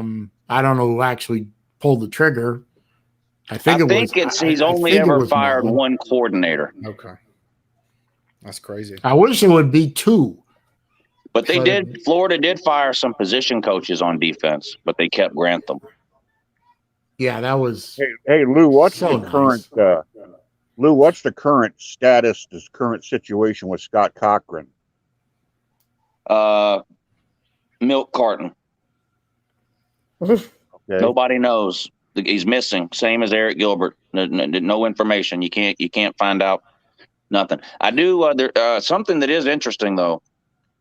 don't know who actually pulled the trigger. I think he's only ever fired one coordinator. Okay. That's crazy. I wish it would be 2. But they did. Florida did fire some position coaches on defense, but they kept Grantham. Yeah, that was. Hey, Lou, what's so the current? Lou, what's the current status? This current situation with Scott Cochran? Milk carton. Okay. Nobody knows. He's missing. Same as Eric Gilbert. No information. You can't find out nothing. I do. Something that is interesting though.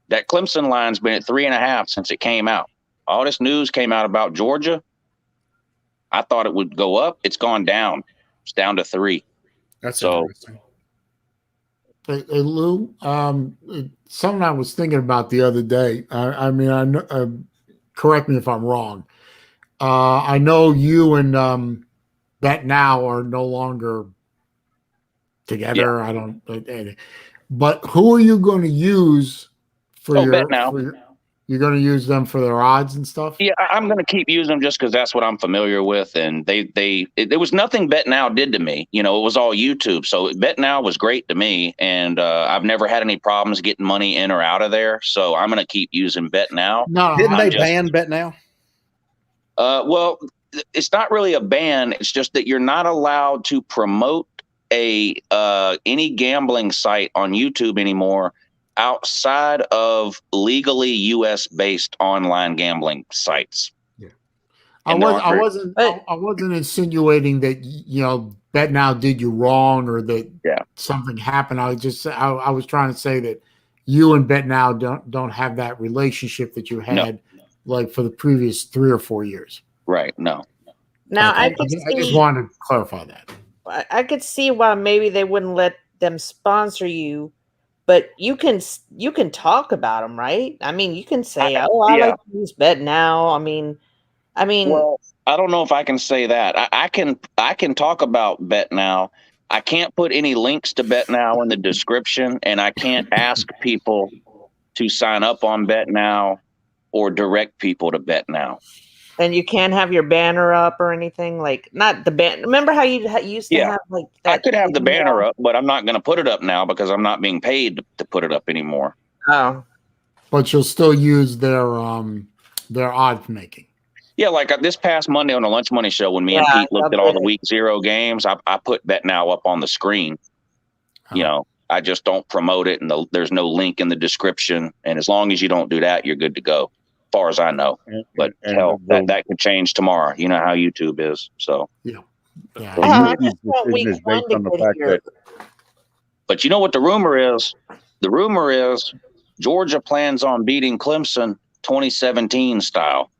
That Clemson line's been at 3.5 since it came out. All this news came out about Georgia. I thought it would go up. It's gone down. It's down to 3. That's interesting. Hey, Lou, something I was thinking about the other day. I know, correct me if I'm wrong. I know you and Bet Now are no longer together. Yeah. I don't. But who are you going to use for your Bet Now? You're going to use them for their odds and stuff? Yeah, I'm going to keep using them just because that's what I'm familiar with. And there was nothing Bet Now did to me. You know, it was all YouTube. So Bet Now was great to me. And I've never had any problems getting money in or out of there. So I'm going to keep using Bet Now. No, didn't they ban Bet Now? Well, it's not really a ban. It's just that you're not allowed to promote any gambling site on YouTube anymore outside of legally U.S.-based online gambling sites. Yeah, I wasn't insinuating that Bet Now did you wrong or that something happened. I was trying to say that you and Bet Now don't have that relationship that you had like for the previous 3 or 4 years. Right. No. Now I just wanted to clarify that. I could see why maybe they wouldn't let them sponsor you. But you can talk about them, right? I mean, you can say, I like to use Bet Now. I mean, well, I don't know if I can say that. I can talk about Bet Now. I can't put any links to Bet Now in the description, and I can't ask people to sign up on Bet Now or direct people to Bet Now. And you can't have your banner up or anything, like not the banner. Remember how you used to have like that? I could have the banner up, but I'm not going to put it up now because I'm not being paid to put it up anymore. Oh, but you'll still use their odds making. Yeah, like this past Monday on the Lunch Money Show, when me and Pete looked at all the Week 0 games, I put Bet Now up on the screen. You know, I just don't promote it, and there's no link in the description. And as long as you don't do that, you're good to go. Far as I know, but hell, that could change tomorrow. You know how YouTube is, so yeah. I just want week 1 to get here. But you know what the rumor is? The rumor is Georgia plans on beating Clemson 2017 style.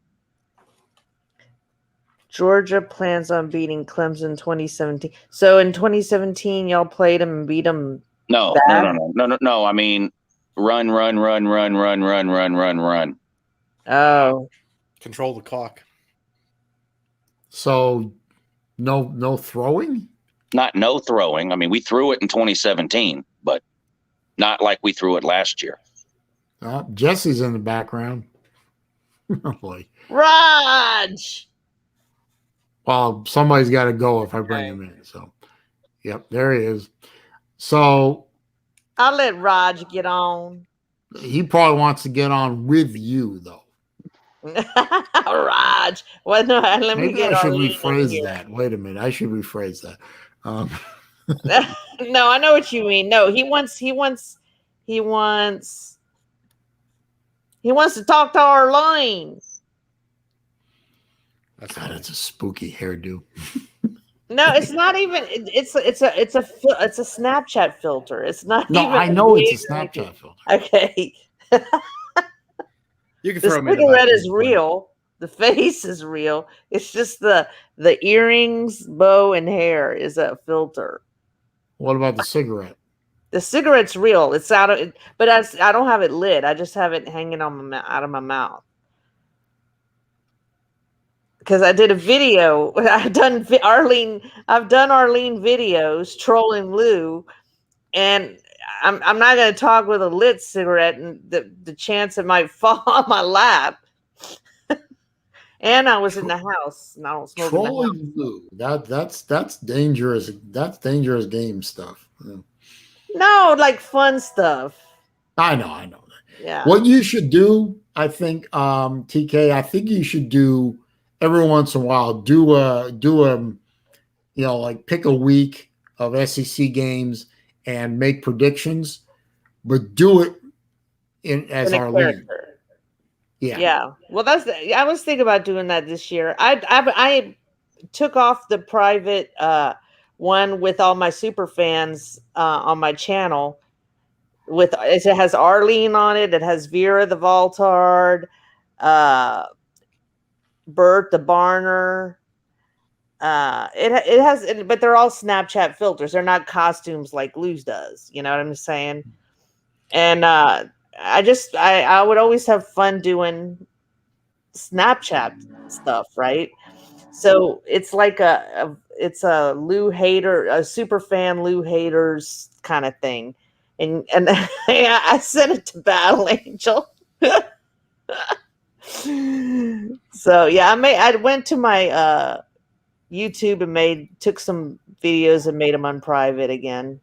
Georgia plans on beating Clemson 2017. So in 2017, y'all played them and beat them. No. I mean, run. Oh, control the clock. So no throwing? Not no throwing. I mean, we threw it in 2017, but not like we threw it last year. Jesse's in the background. Oh boy. Raj. Well, somebody's got to go if I bring him in. So, yep, there he is. So I'll let Raj get on. He probably wants to get on with you, though. Raj. Well, no, let me get I should rephrase that. Wait a minute. I should rephrase that. No, I know what you mean. No, he wants to talk to Arlene. God, it's a spooky hairdo. No, it's not even. It's a Snapchat filter. It's not. No, even I know it's a Snapchat filter. Okay. You can the throw me in the cigarette back. is real. The face is real. It's just the earrings, bow, and hair is a filter. What about the cigarette? The cigarette's real. It's out of, but I don't have it lit. I just have it hanging on out of my mouth. Because I did a video. I've done Arlene videos trolling Lou, and I'm not going to talk with a lit cigarette, and the chance it might fall on my lap. And I was in the house, and I don't smoke trolling in the house. Lou. That's dangerous. That's dangerous game stuff. Yeah. No, like fun stuff. I know. Yeah. What you should do, I think, TK, I think you should do every once in a while, do a, like pick a week of SEC games and make predictions, but do it as In a Arlene. character. Yeah. Yeah. Well, I was thinking about doing that this year. I took off the private one with all my super fans on my channel. It has Arlene on it. It has Vera the Voltard, Bert the Barner. It has, but they're all Snapchat filters. They're not costumes like Lou's does. You know what I'm saying? And I would always have fun doing Snapchat stuff, right? So it's like it's a Lou hater, a super fan Lou haters kind of thing, and I sent it to Battle Angel. So yeah, I went to my YouTube and took some videos and made them unprivate again.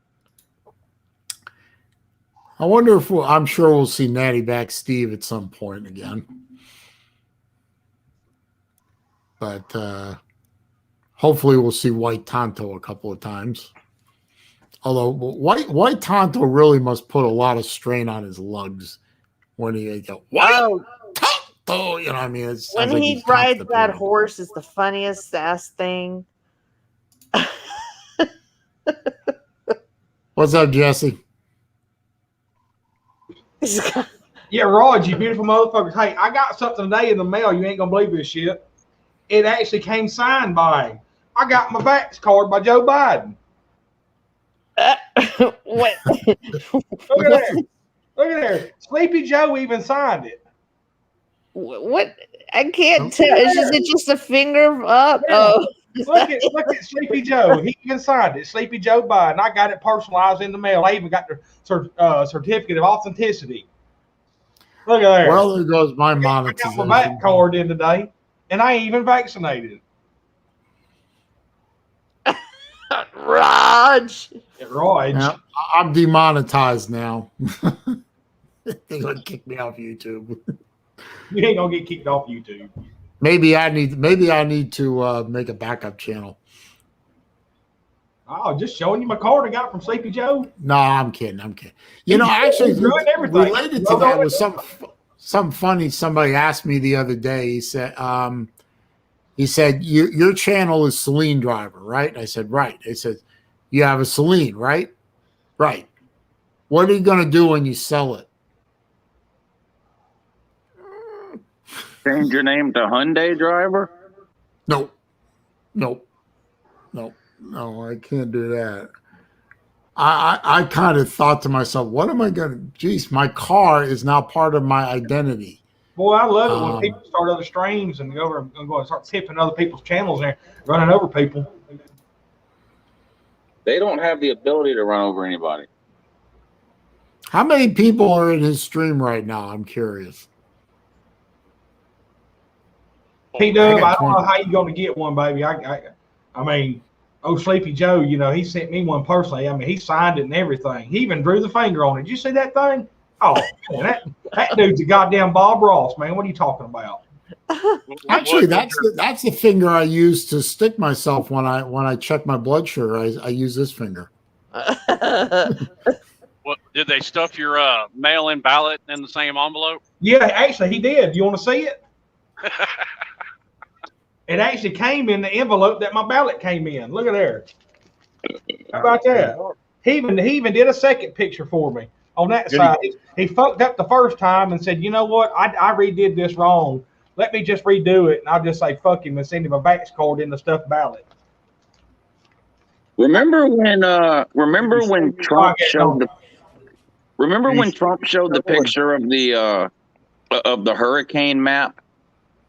I wonder if I'm sure we'll see Natty Back Steve at some point again. But hopefully we'll see White Tonto a couple of times. Although White Tonto really must put a lot of strain on his lugs when he go, White Tonto, you know what I mean? When like he rides that horse, it's the funniest ass thing. What's up, Jesse? Yeah, Rod, you beautiful motherfuckers. Hey, I got something today in the mail. You ain't gonna believe this shit. It actually came signed by him. I got my Vax card by Joe Biden. What? Look at there. Look at there. Sleepy Joe even signed it. What? I can't tell. Is it just a finger up? Yeah. Oh. Look at Sleepy Joe. He even signed it. Sleepy Joe Biden. I got it personalized in the mail. I even got the certificate of authenticity. Look at there. Well, there goes my monetization. I got my back card in today, and I ain't even vaccinated. Raj. Yeah, I'm demonetized now. They're gonna kick me off YouTube. You ain't gonna get kicked off YouTube. Maybe I need to make a backup channel. Oh, just showing you my card I got from Sleepy Joe. No, I'm kidding. You know, actually, related to that was some funny. Somebody asked me the other day. He said, your channel is SaleenDriver, right? And I said, right. He said, you have a Saleen, right? Right. What are you going to do when you sell it? Change your name to Hyundai Driver? No, I can't do that. I kind of thought to myself, what am I going to, geez, my car is now part of my identity. Boy, I love it when people start other streams and go over and go and start tipping other people's channels and running over people. They don't have the ability to run over anybody. How many people are in his stream right now? I'm curious. P-Dub, I don't know how you're going to get one, baby. I mean, Sleepy Joe, you know, he sent me one personally. I mean, he signed it and everything. He even drew the finger on it. Did you see that thing? Oh, man, that dude's a goddamn Bob Ross, man. What are you talking about? Actually, that's the finger I use to stick myself when I check my blood sugar. I use this finger. What did they stuff your mail-in ballot in the same envelope? Yeah, actually, he did. You want to see it? It actually came in the envelope that my ballot came in. Look at there. How about that? He even did a second picture for me on that side. He fucked up the first time and said, you know what? I redid this wrong. Let me just redo it. And I'll just say fuck him and send him a Vax card in the stuffed ballot. Remember when Trump showed the picture of the hurricane map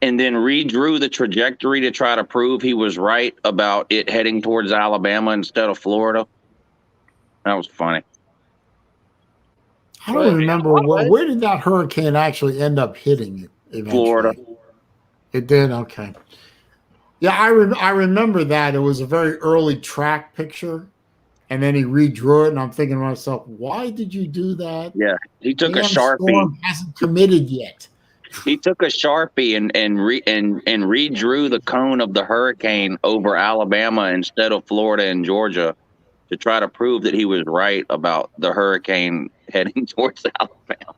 and then redrew the trajectory to try to prove he was right about it heading towards Alabama instead of Florida? That was funny. I don't remember where did that hurricane actually end up hitting eventually? Florida. It did? Okay. Yeah, I remember that. It was a very early track picture. and then he redrew it, and I'm thinking to myself, why did you do that? Yeah, he took a Damn Sharpie. storm hasn't committed yet. He took a Sharpie and redrew the cone of the hurricane over Alabama instead of Florida and Georgia to try to prove that he was right about the hurricane heading towards Alabama.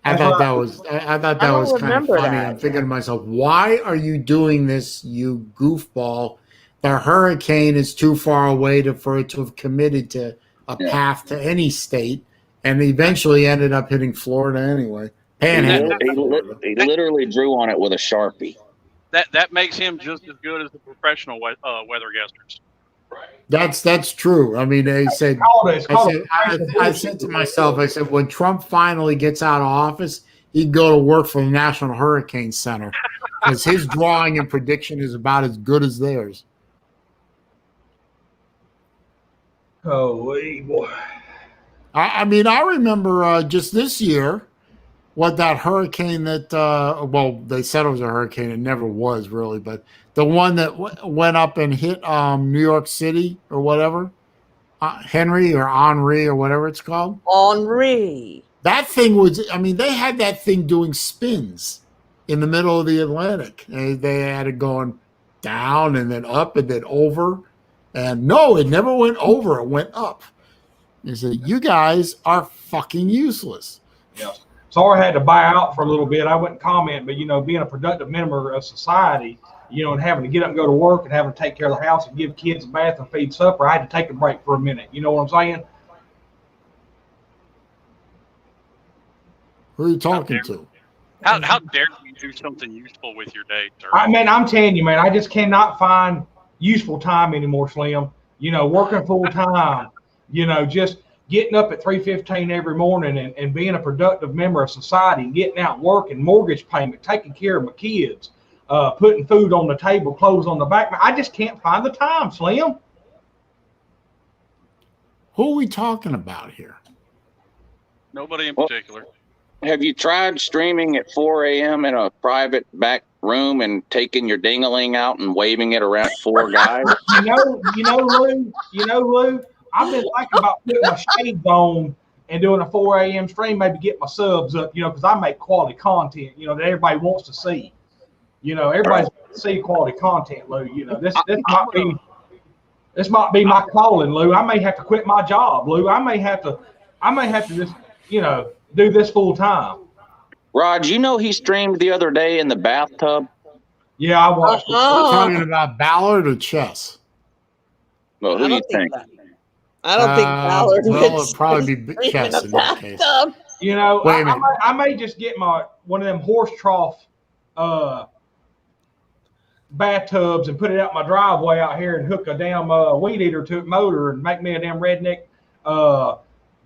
I thought that was don't kind of remember funny. that. I'm thinking to myself, why are you doing this, you goofball? The hurricane is too far away for it to have committed to a path to any state, and eventually ended up hitting Florida anyway. He literally drew on it with a Sharpie. That makes him just as good as the professional weather guesters. That's true. I mean, they said. I said to myself, I said, when Trump finally gets out of office, he'd go to work for the National Hurricane Center because his drawing and prediction is about as good as theirs. Holy boy! I mean, I remember just this year what that hurricane that well, they said it was a hurricane. It never was really, but the one that went up and hit New York City or whatever, Henry or Henri or whatever it's called. Henri. That thing was. I mean, they had that thing doing spins in the middle of the Atlantic. They had it going down and then up and then over. And no, it never went over. It went up. He said, "You guys are fucking useless." Yes. Sorry, I had to buy out for a little bit. I wouldn't comment, but being a productive member of society, and having to get up and go to work and having to take care of the house and give kids a bath and feed supper, I had to take a break for a minute. You know what I'm saying? Who are you talking to? How dare you do something useful with your day, sir? I'm telling you, man, I just cannot find useful time anymore, Slim. Working full time, just getting up at 3:15 every morning and being a productive member of society and getting out working, mortgage payment, taking care of my kids, putting food on the table, clothes on the back. I just can't find the time, Slim. Who are we talking about here? Nobody in particular. Have you tried streaming at 4 a.m. in a private back room and taking your ding-a-ling out and waving it around 4 guys? Lou, I've been thinking about putting my shades on and doing a 4 a.m. stream, maybe get my subs up, because I make quality content, that everybody wants to see. Everybody's going to see quality content, Lou. This might be my calling, Lou. I may have to quit my job, Lou. I may have to just, do this full time. Rod, he streamed the other day in the bathtub? Yeah, I watched it. Talking about Ballard or Chess? Well, who do you think? I don't think Ballard would it'd probably be Chess in that case. Wait a minute. I may just get one of them horse trough bathtubs and put it out my driveway out here and hook a damn weed eater to it motor and make me a damn redneck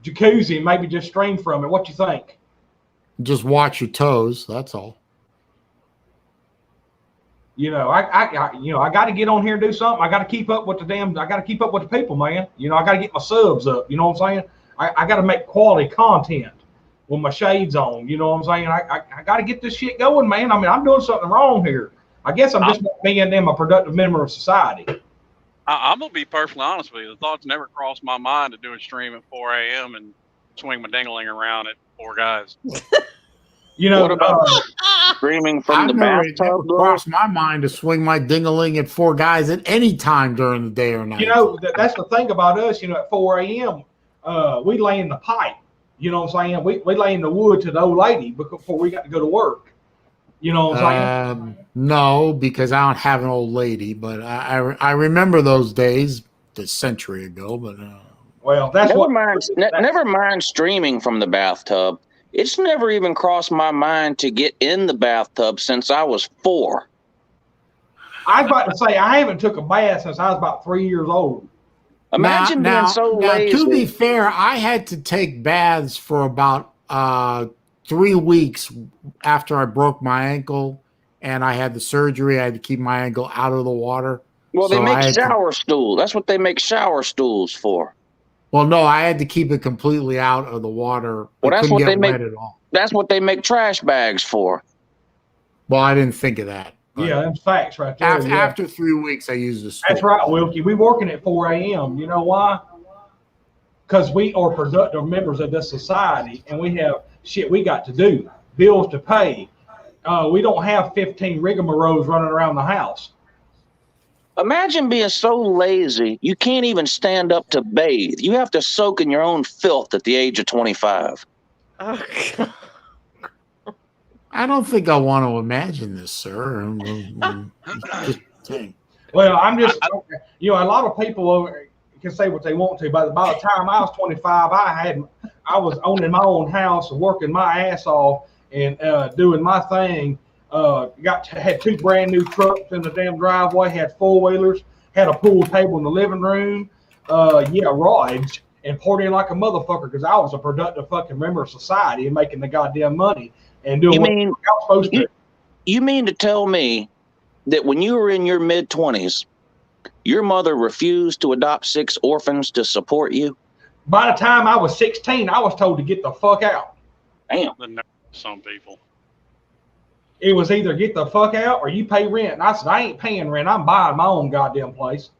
jacuzzi and maybe just stream from it. What you think? Just watch your toes. That's all. I got to get on here and do something. I got to keep up with the people, man. I got to get my subs up. You know what I'm saying? I got to make quality content with my shades on. You know what I'm saying? I got to get this shit going, man. I mean, I'm doing something wrong here. I guess I'm just not being a productive member of society. I'm going to be perfectly honest with you. The thoughts never crossed my mind to do a stream at 4 a.m. and swing my dingling around at 4 guys. What about streaming from the bathtub? Crossed my mind to swing my ding-a-ling at 4 guys at any time during the day or night. That's the thing about us. At 4 a.m., we lay in the pipe. You know what I'm saying? We lay in the wood to the old lady before we got to go to work. You know what I'm saying? No, because I don't have an old lady, but I remember those days a century ago. But well, that's never mind streaming from the bathtub. It's never even crossed my mind to get in the bathtub since I was 4. I was about to say I haven't took a bath since I was about 3 years old. Imagine being so lazy. To be fair, I had to take baths for about 3 weeks after I broke my ankle and I had the surgery. I had to keep my ankle out of the water. Well, they make shower stools. That's what they make shower stools for. Well, no, I had to keep it completely out of the water. Well, that's what they make. At all. That's what they make trash bags for. Well, I didn't think of that. Yeah, that's facts right there. After 3 weeks, I use the store. That's right, Wilkie. We working at 4 a.m. You know why? Because we are productive members of this society, and we have shit we got to do, bills to pay. We don't have 15 rigmaroles running around the house. Imagine being so lazy you can't even stand up to bathe. You have to soak in your own filth at the age of 25. Oh, God. I don't think I want to imagine this, sir. Just saying. Well, I'm just, a lot of people can say what they want to, but by the time I was 25, I was owning my own house and working my ass off and doing my thing. Had 2 brand new trucks in the damn driveway, had 4-wheelers, had a pool table in the living room, rides, and partying like a motherfucker because I was a productive fucking member of society and making the goddamn money and doing what I was supposed to. You mean to tell me that when you were in your mid-20s, your mother refused to adopt 6 orphans to support you? By the time I was 16, I was told to get the fuck out. Damn. Some people. It was either get the fuck out or you pay rent. And I said, I ain't paying rent. I'm buying my own goddamn place.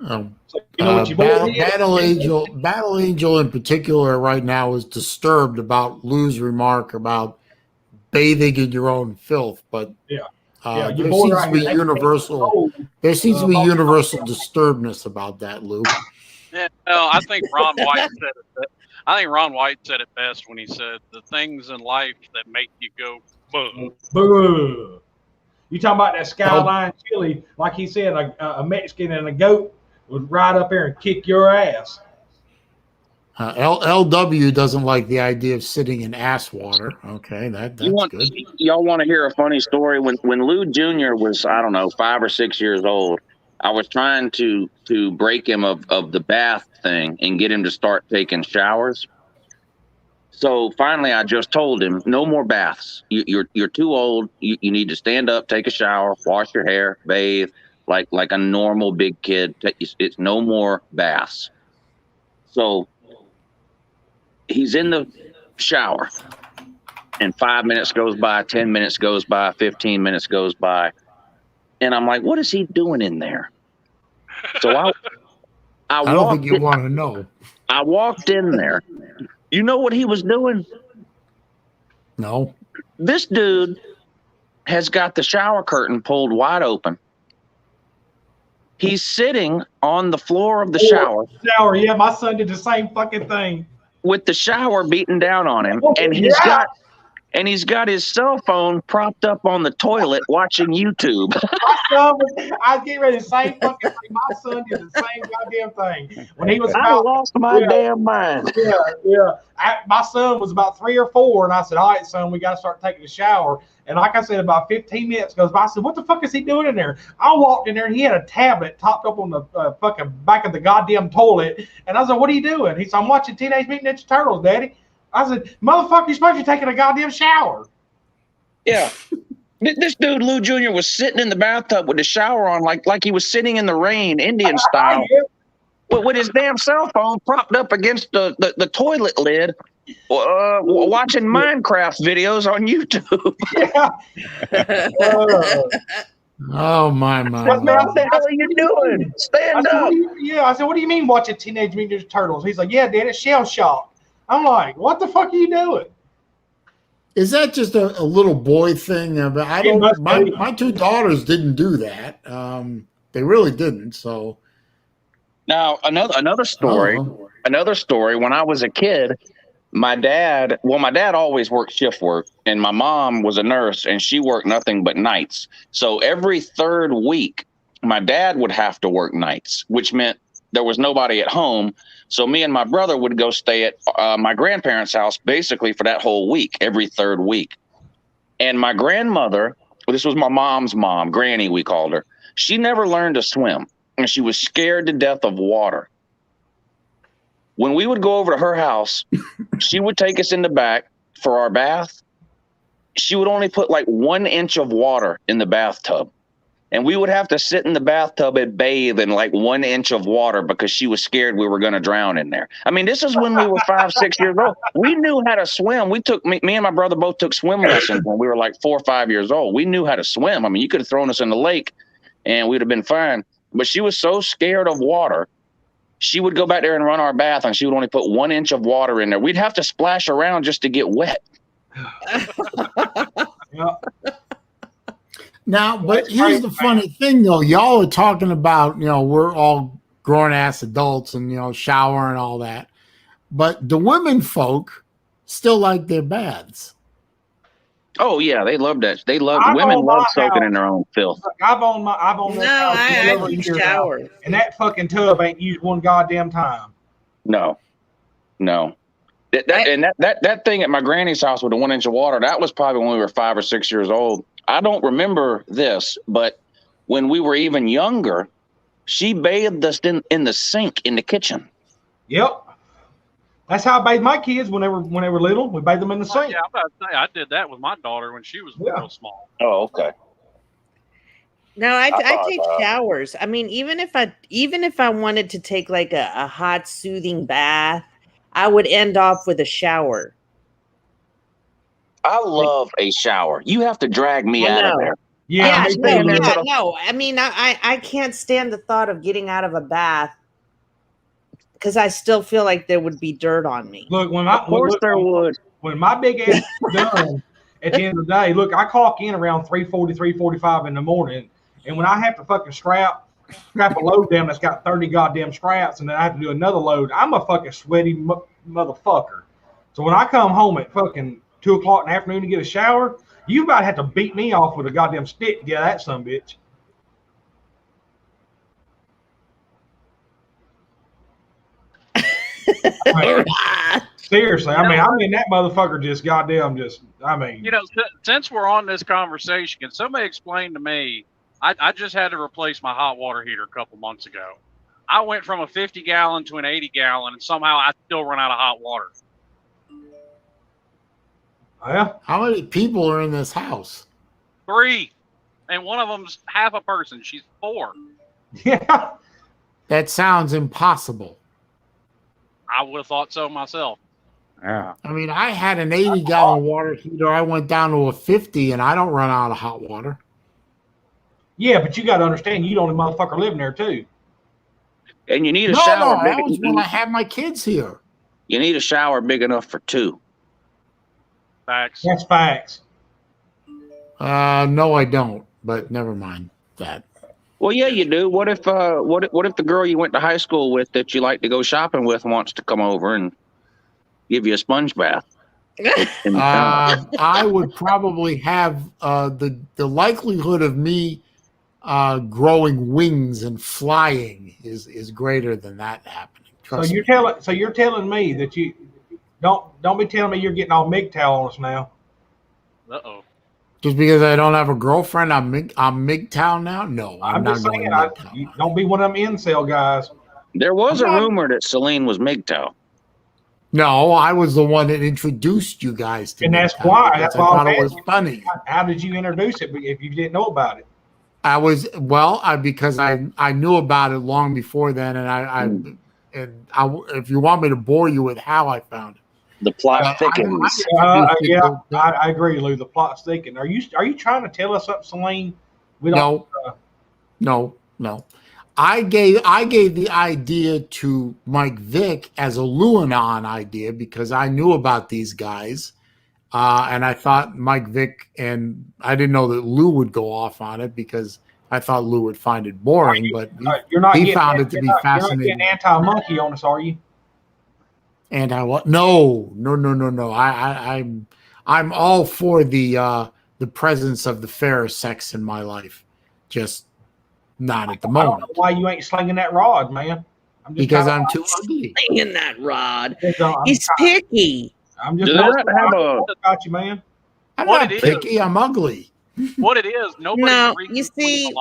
So, you know what you Battle Angel in particular right now is disturbed about Lou's remark about bathing in your own filth, but there seems to be universal disturbedness about that, Lou. Yeah, well, I think Ron White said it. I think Ron White said it best when he said, "The things in life that make you go boo." Boo. You talking about that Skyline chili? Like he said, a Mexican and a goat would ride up there and kick your ass. LW doesn't like the idea of sitting in ass water. Okay, that's good. Y'all want to hear a funny story? When Lou Jr. was, I don't know, 5 or 6 years old, I was trying to break him of the bath thing and get him to start taking showers. So finally, I just told him, no more baths. You're too old. You need to stand up, take a shower, wash your hair, bathe like a normal big kid. It's no more baths. So he's in the shower, and 5 minutes goes by, 10 minutes goes by, 15 minutes goes by. And I'm like, what is he doing in there? So I don't think you want to know. I walked in there. You know what he was doing? No. This dude has got the shower curtain pulled wide open. He's sitting on the floor of the shower. Yeah, my son did the same fucking thing. With the shower beating down on him. And he's got his cell phone propped up on the toilet watching YouTube. I was getting ready to say same fucking thing. My son did the same goddamn thing. When he was I lost my damn mind. Yeah. My son was about 3 or 4, and I said, all right, son, we got to start taking a shower. And like I said, about 15 minutes goes by. I said, what the fuck is he doing in there? I walked in there, and he had a tablet topped up on the fucking back of the goddamn toilet. And I was like, what are you doing? He said, I'm watching Teenage Mutant Ninja Turtles, Daddy. I said, motherfucker, you're supposed to be taking a goddamn shower. Yeah. This dude, Lou Jr., was sitting in the bathtub with the shower on like he was sitting in the rain, Indian style, with his damn cell phone propped up against the toilet lid, watching Minecraft videos on YouTube. Oh, my. What the hell are you doing? Stand up. I said, what do you mean watching Teenage Mutant Ninja Turtles? He's like, yeah, Dad, it's shell shock. I'm like, what the fuck are you doing? Is that just a little boy thing? I don't. My 2 daughters didn't do that. They really didn't. So now another story. Another story. When I was a kid, my dad always worked shift work, and my mom was a nurse, and she worked nothing but nights. So every 3rd week, my dad would have to work nights, which meant there was nobody at home. So me and my brother would go stay at my grandparents' house basically for that whole week, every 3rd week. And my grandmother, this was my mom's mom, Granny, we called her. She never learned to swim, and she was scared to death of water. When we would go over to her house, she would take us in the back for our bath. She would only put like 1 inch of water in the bathtub. And we would have to sit in the bathtub and bathe in like 1 inch of water because she was scared we were going to drown in there. I mean, this is when we were 5, 6 years old. We knew how to swim. We took me and my brother both took swim lessons when we were like 4 or 5 years old. We knew how to swim. I mean, you could have thrown us in the lake and we'd have been fine. But she was so scared of water. She would go back there and run our bath, and she would only put 1 inch of water in there. We'd have to splash around just to get wet. Now, but here's the funny thing, though. Y'all are talking about, we're all grown-ass adults and, shower and all that. But the women folk still like their baths. Oh, yeah, they love that. Women love soaking in their own filth. I've owned that house I shower. and that fucking tub ain't used one goddamn time. No. That thing at my granny's house with the 1 inch of water, that was probably when we were 5 or 6 years old. I don't remember this, but when we were even younger, she bathed us in the sink in the kitchen. Yep. That's how I bathed my kids when they were little. We bathed them in the sink. Yeah, I'm about to say I did that with my daughter when she was real small. Oh, okay. No, I take showers. I mean, even if I wanted to take like a hot, soothing bath, I would end off with a shower. I love a shower. You have to drag me out of there. Yeah, no. I mean, I can't stand the thought of getting out of a bath because I still feel like there would be dirt on me. Look, when my big ass is done at the end of the day, look, I clock in around 3:40, 3:45 in the morning, and when I have to fucking strap a load down that's got 30 goddamn straps, and then I have to do another load, I'm a fucking sweaty motherfucker. So when I come home at fucking 2 o'clock in the afternoon to get a shower, you about to have to beat me off with a goddamn stick to get that son bitch. Seriously, I mean that motherfucker just goddamn since we're on this conversation, can somebody explain to me? I just had to replace my hot water heater a couple months ago. I went from a 50-gallon to an 80-gallon, and somehow I still run out of hot water. Yeah. How many people are in this house? 3, and one of them's half a person. She's 4. Yeah. That sounds impossible. I would have thought so myself. Yeah. I mean, I had an 80-gallon water heater. I went down to a 50, and I don't run out of hot water. Yeah, but you got to understand, you the only motherfucker living there too. And you need a shower. No, that was when I had my kids here. You need a shower big enough for 2. Facts. That's facts. No, I don't. But never mind that. Well, yeah, you do. What if the girl you went to high school with that you like to go shopping with wants to come over and give you a sponge bath? I would probably have the likelihood of me growing wings and flying is greater than that happening. So you're telling me that you don't be telling me you're getting all MGTOW on us now. Uh-oh. Just because I don't have a girlfriend, I'm MGTOW now? No, I'm not just going saying, don't be one of them incel guys. There was a rumor that Saleen was MGTOW. No, I was the one that introduced you guys to and MGTOW. That's why I thought it was funny. How did you introduce it if you didn't know about it? Because I knew about it long before then, and if you want me to bore you with how I found it. The plot thickens. I agree, Lou. The plot's thickens. Are you trying to tell us something, Saleen? No. I gave the idea to Mike Vick as a Lou and On idea because I knew about these guys, and I thought Mike Vick, and I didn't know that Lou would go off on it because I thought Lou would find it boring, but he found it to be fascinating. You're not getting anti-monkey on us, are you? And I what? No. I'm all for the presence of the fairer sex in my life, just not at the moment. I don't know why you ain't slinging that rod, man? Because I'm too ugly. Slinging that rod. He's picky. I'm just about you, man. I'm not picky. I'm ugly. What it is, nobody. No, you see.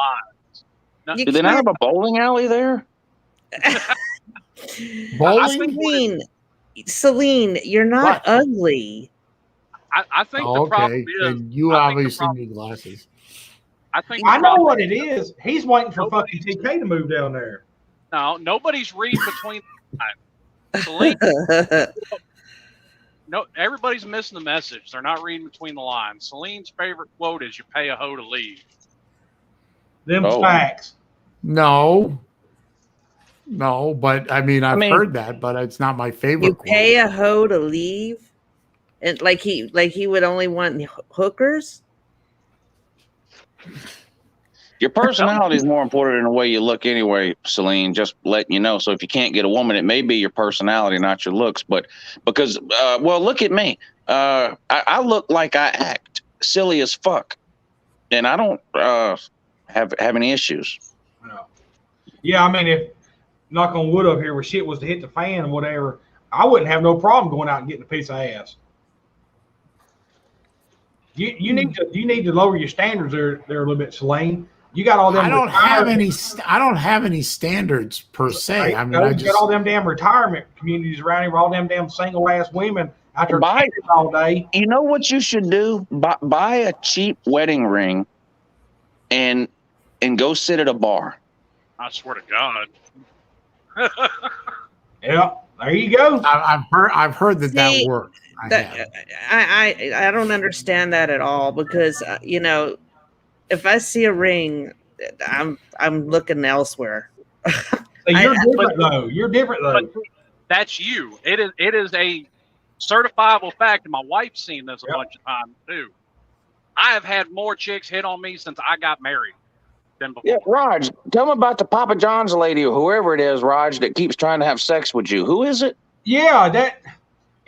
Do they not have a bowling alley there? Bowling? Saleen, you're not ugly. I think the problem is. And you obviously need glasses. I think I know what it is. He's waiting for fucking TK to move down there. No, nobody's reading between the lines. Saleen, no, everybody's missing the message. They're not reading between the lines. Saleen's favorite quote is, "You pay a hoe to leave." Them facts. No, but I mean, I've heard that, but it's not my favorite. You pay a hoe to leave, and like he would only want hookers. Your personality is more important than the way you look anyway, Saleen, just letting you know. So if you can't get a woman, it may be your personality, not your looks. But because, well, look at me. I look like I act silly as fuck. And I don't have any issues. No. Yeah, I mean, if, knock on wood up here, where shit was to hit the fan or whatever, I wouldn't have no problem going out and getting a piece of ass. You need to lower your standards there a little bit, Saleen. You got all them. I don't have any standards per se. Right? I mean, I got all them damn retirement communities around here, all them damn single ass women out there all day. You know what you should do? Buy a cheap wedding ring, and go sit at a bar. I swear to God. Yeah, there you go. I've heard that works. I don't understand that at all because if I see a ring, I'm looking elsewhere. So you're different though. You're different though. But that's you. It is a certifiable fact, and my wife's seen this a bunch of times too. I have had more chicks hit on me since I got married than before. Yeah, Raj, tell me about the Papa John's lady or whoever it is, Raj, that keeps trying to have sex with you. Who is it? Yeah, that.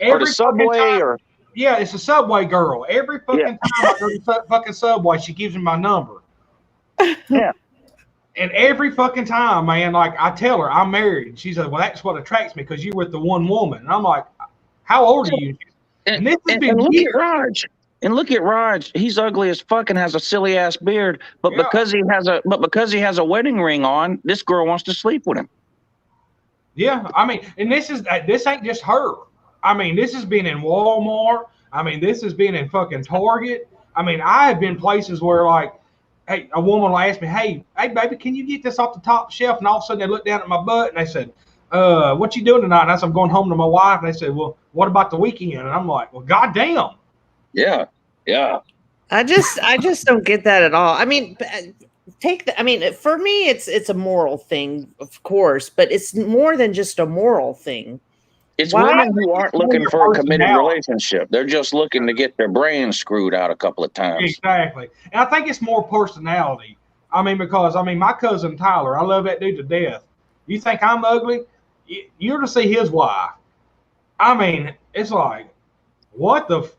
Or the Subway, or yeah, it's a Subway girl. Every fucking time I go to fucking Subway, she gives me my number. Yeah. And every fucking time, man, like I tell her I'm married. She says, "Well, that's what attracts me because you're with the one woman." And I'm like, "How old are you?" And this has been look at Raj. And look at Raj. He's ugly as fuck and has a silly ass beard. But because he has a wedding ring on, this girl wants to sleep with him. Yeah, I mean, and this ain't just her. I mean, this has been in Walmart. I mean, this has been in fucking Target. I mean, I have been places where, like, hey, a woman will ask me, hey, baby, can you get this off the top shelf? And all of a sudden they look down at my butt and they said, what you doing tonight? And I said, I'm going home to my wife. And they said, well, what about the weekend? And I'm like, well, goddamn. Yeah. I just don't get that at all. I mean, for me, it's a moral thing, of course, but it's more than just a moral thing. It's women who aren't looking for a committed relationship. They're just looking to get their brains screwed out a couple of times. Exactly. And I think it's more personality. I mean, because, my cousin Tyler, I love that dude to death. You think I'm ugly? You're to see his wife. I mean, it's like, what the,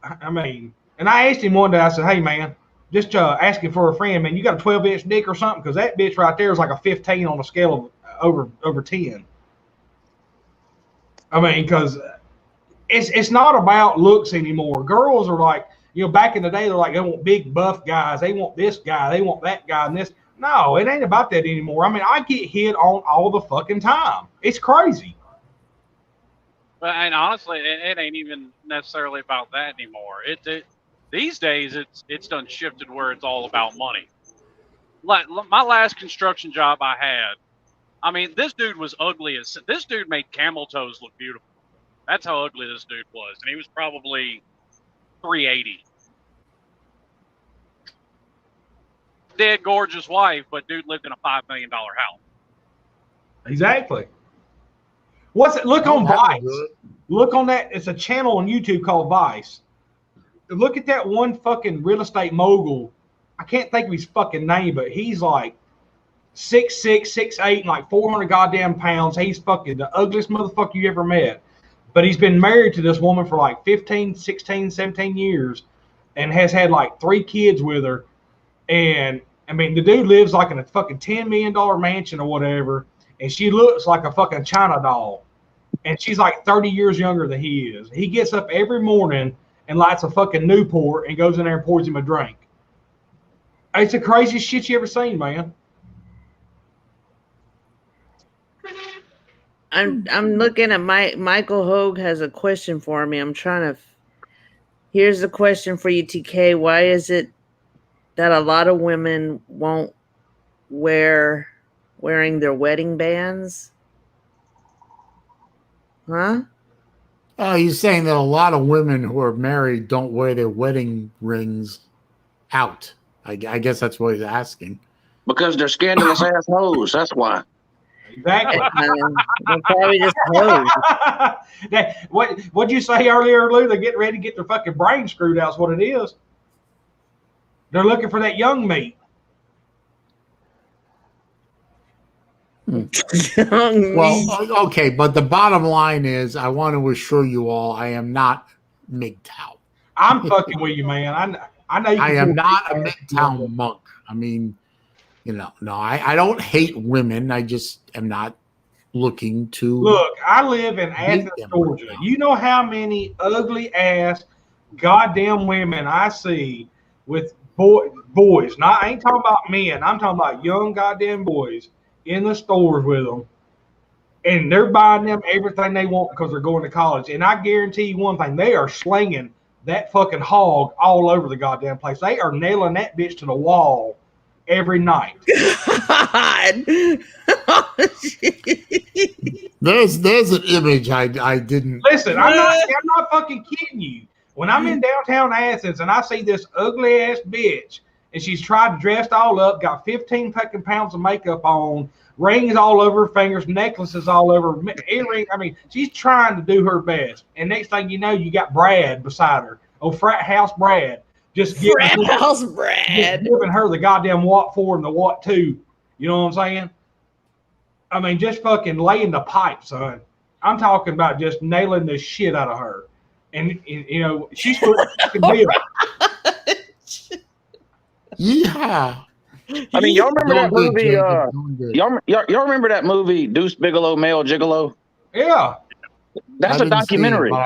and I asked him one day, I said, hey, man, just asking for a friend, man, you got a 12-inch dick or something? Because that bitch right there is like a 15 on a scale of over 10. I mean, because it's not about looks anymore. Girls are like, back in the day, they're like, they want big buff guys. They want this guy. They want that guy and this. No, it ain't about that anymore. I mean, I get hit on all the fucking time. It's crazy. And honestly, it ain't even necessarily about that anymore. These days, it's done shifted where it's all about money. Like my last construction job I had, this dude was ugly as this dude made camel toes look beautiful. That's how ugly this dude was, and he was probably 380. Dead gorgeous wife, but dude lived in a $5 million house. Exactly. What's it? Look on Vice. Look on that. It's a channel on YouTube called Vice. Look at that one fucking real estate mogul. I can't think of his fucking name, but he's like 6'6", 6'8", and like 400 goddamn pounds. He's fucking the ugliest motherfucker you ever met. But he's been married to this woman for like 15, 16, 17 years and has had like 3 kids with her. And the dude lives like in a fucking $10 million mansion or whatever. And she looks like a fucking China doll. And she's like 30 years younger than he is. He gets up every morning and lights a fucking Newport and goes in there and pours him a drink. It's the craziest shit you ever seen, man. I'm looking at Michael Hogue has a question for me. I'm trying to. Here's the question for you, TK. Why is it that a lot of women won't wearing their wedding bands? Huh? Oh, he's saying that a lot of women who are married don't wear their wedding rings out. I guess that's what he's asking. Because they're scandalous ass hoes. That's why. Exactly. They're probably just hoes. What'd you say earlier, Lou? They're getting ready to get their fucking brain screwed out. Is what it is. They're looking for that young meat. Well, okay, but the bottom line is, I want to assure you all, I am not MGTOW. I'm fucking with you, man. I know. I am not a MGTOW monk. I mean, no, I don't hate women. I just am not looking to. Look, I live in Athens, Georgia. You know how many ugly ass goddamn women I see with boys. I ain't talking about men. I'm talking about young goddamn boys in the stores with them. And they're buying them everything they want because they're going to college. And I guarantee you one thing, they are slinging that fucking hog all over the goddamn place. They are nailing that bitch to the wall every night. God. There's an image I didn't Listen. I'm not fucking kidding you. When I'm in downtown Athens and I see this ugly ass bitch and she's tried to dress all up, got 15 fucking pounds of makeup on, rings all over her fingers, necklaces all over her, earrings. I mean, she's trying to do her best. And next thing you know, you got Brad beside her. Oh, frat house Brad. Just giving her the goddamn what for and the what to. You know what I'm saying? I mean, just fucking laying the pipe, son. I'm talking about just nailing the shit out of her. And you know, she's fucking deal. Yeah. I mean, y'all remember that movie? Y'all remember that movie, Deuce Bigelow, Male Gigolo? Yeah. That's a documentary. But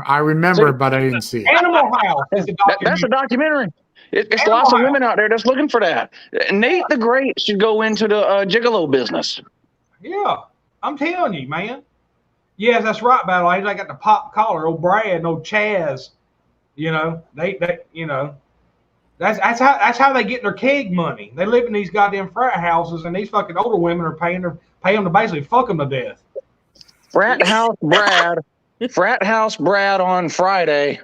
I remember, but I didn't see it. Animal House is a documentary. That's a documentary. It's lots of women out there that's looking for that. Nate the Great should go into the gigolo business. Yeah, I'm telling you, man. Yes, that's right, Battle Angel. I got the pop collar, old Brad, and old Chaz. You know, they you know, that's how they get their keg money. They live in these goddamn frat houses, and these fucking older women are paying them to basically fuck them to death. Frat House Brad on Friday,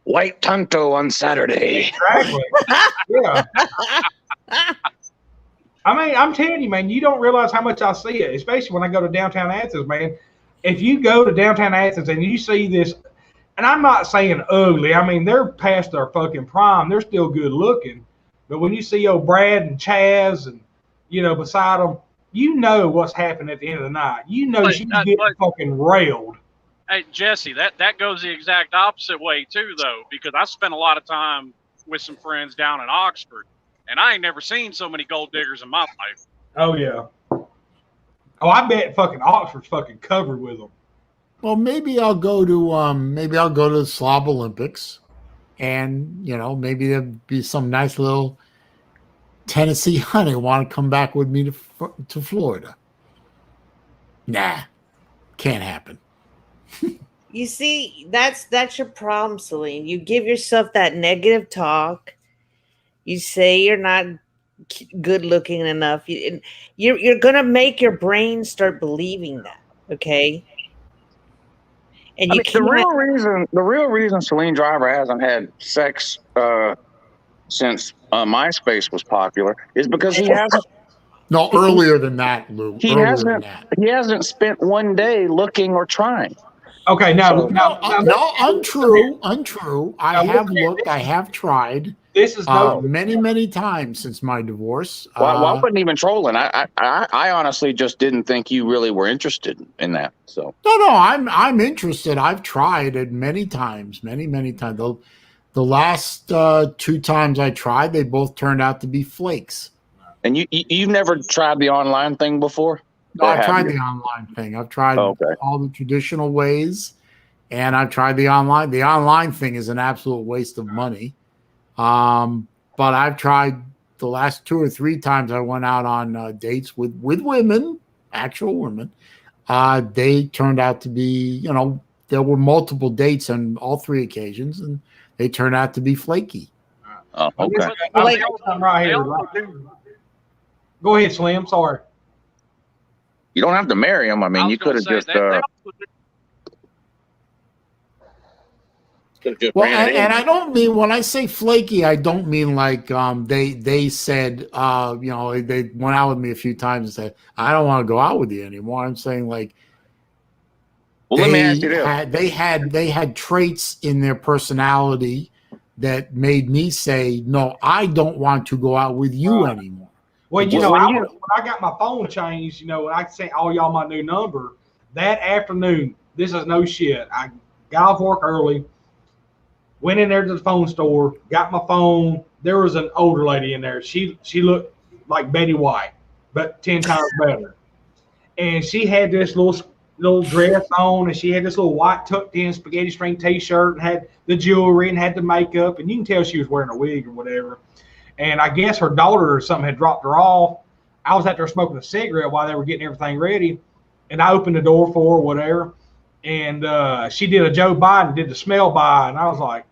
White Tonto on Saturday. Exactly. Yeah. I mean, I'm telling you, man, you don't realize how much I see it, especially when I go to downtown Athens, man. If you go to downtown Athens and you see this, and I'm not saying ugly, I mean, they're past their fucking prime. They're still good looking. But when you see old Brad and Chaz and, you know, beside them, you know what's happening at the end of the night. You know she's getting fucking railed. Hey, Jesse, that goes the exact opposite way, too, though, because I spent a lot of time with some friends down in Oxford, and I ain't never seen so many gold diggers in my life. Oh, yeah. Oh, I bet fucking Oxford's fucking covered with them. Well, maybe I'll go to the Slob Olympics, and you know, maybe there'll be some nice little Tennessee honey want to come back with me to Florida. Nah, can't happen. You see, that's your problem, Saleen. You give yourself that negative talk. You say you're not good looking enough. You're gonna make your brain start believing that. Okay. And you the real reason SaleenDriver hasn't had sex since MySpace was popular is because he hasn't. No, earlier than that, Lou. He hasn't spent one day looking or trying. Okay, no, untrue. I have looked. I have tried. This is many times since my divorce. Well, I wasn't even trolling. I honestly just didn't think you really were interested in that. So no, I'm interested. I've tried it many times, many times. The last 2 times I tried, they both turned out to be flakes. And you've never tried the online thing before? No, I've tried the online thing. I've tried all the traditional ways, and I've tried the online. The online thing is an absolute waste of money. But I've tried the last 2 or 3 times I went out on dates with women, actual women. They turned out to be, you know, there were multiple dates on all 3 occasions, and they turned out to be flaky. Oh, okay. Right here. Go ahead, Slim. Sorry. You don't have to marry him. I mean, you could have just. Well, and I don't mean, when I say flaky, I don't mean like they said, you know, they went out with me a few times and said, I don't want to go out with you anymore. I'm saying, like, well, let me ask you this. They had traits in their personality that made me say, no, I don't want to go out with you anymore. Well, you know, when I got my phone changed, you know, and I sent all y'all my new number that afternoon. This is no shit. I got off work early, went in there to the phone store, got my phone. There was an older lady in there. She looked like Betty White, but 10 times better. And she had this little dress on, and she had this little white tucked in spaghetti string t-shirt, and had the jewelry and had the makeup, and you can tell she was wearing a wig or whatever. And I guess her daughter or something had dropped her off. I was out there smoking a cigarette while they were getting everything ready, and I opened the door for her, whatever. And she did a Joe Biden, did the smell by, and I was like,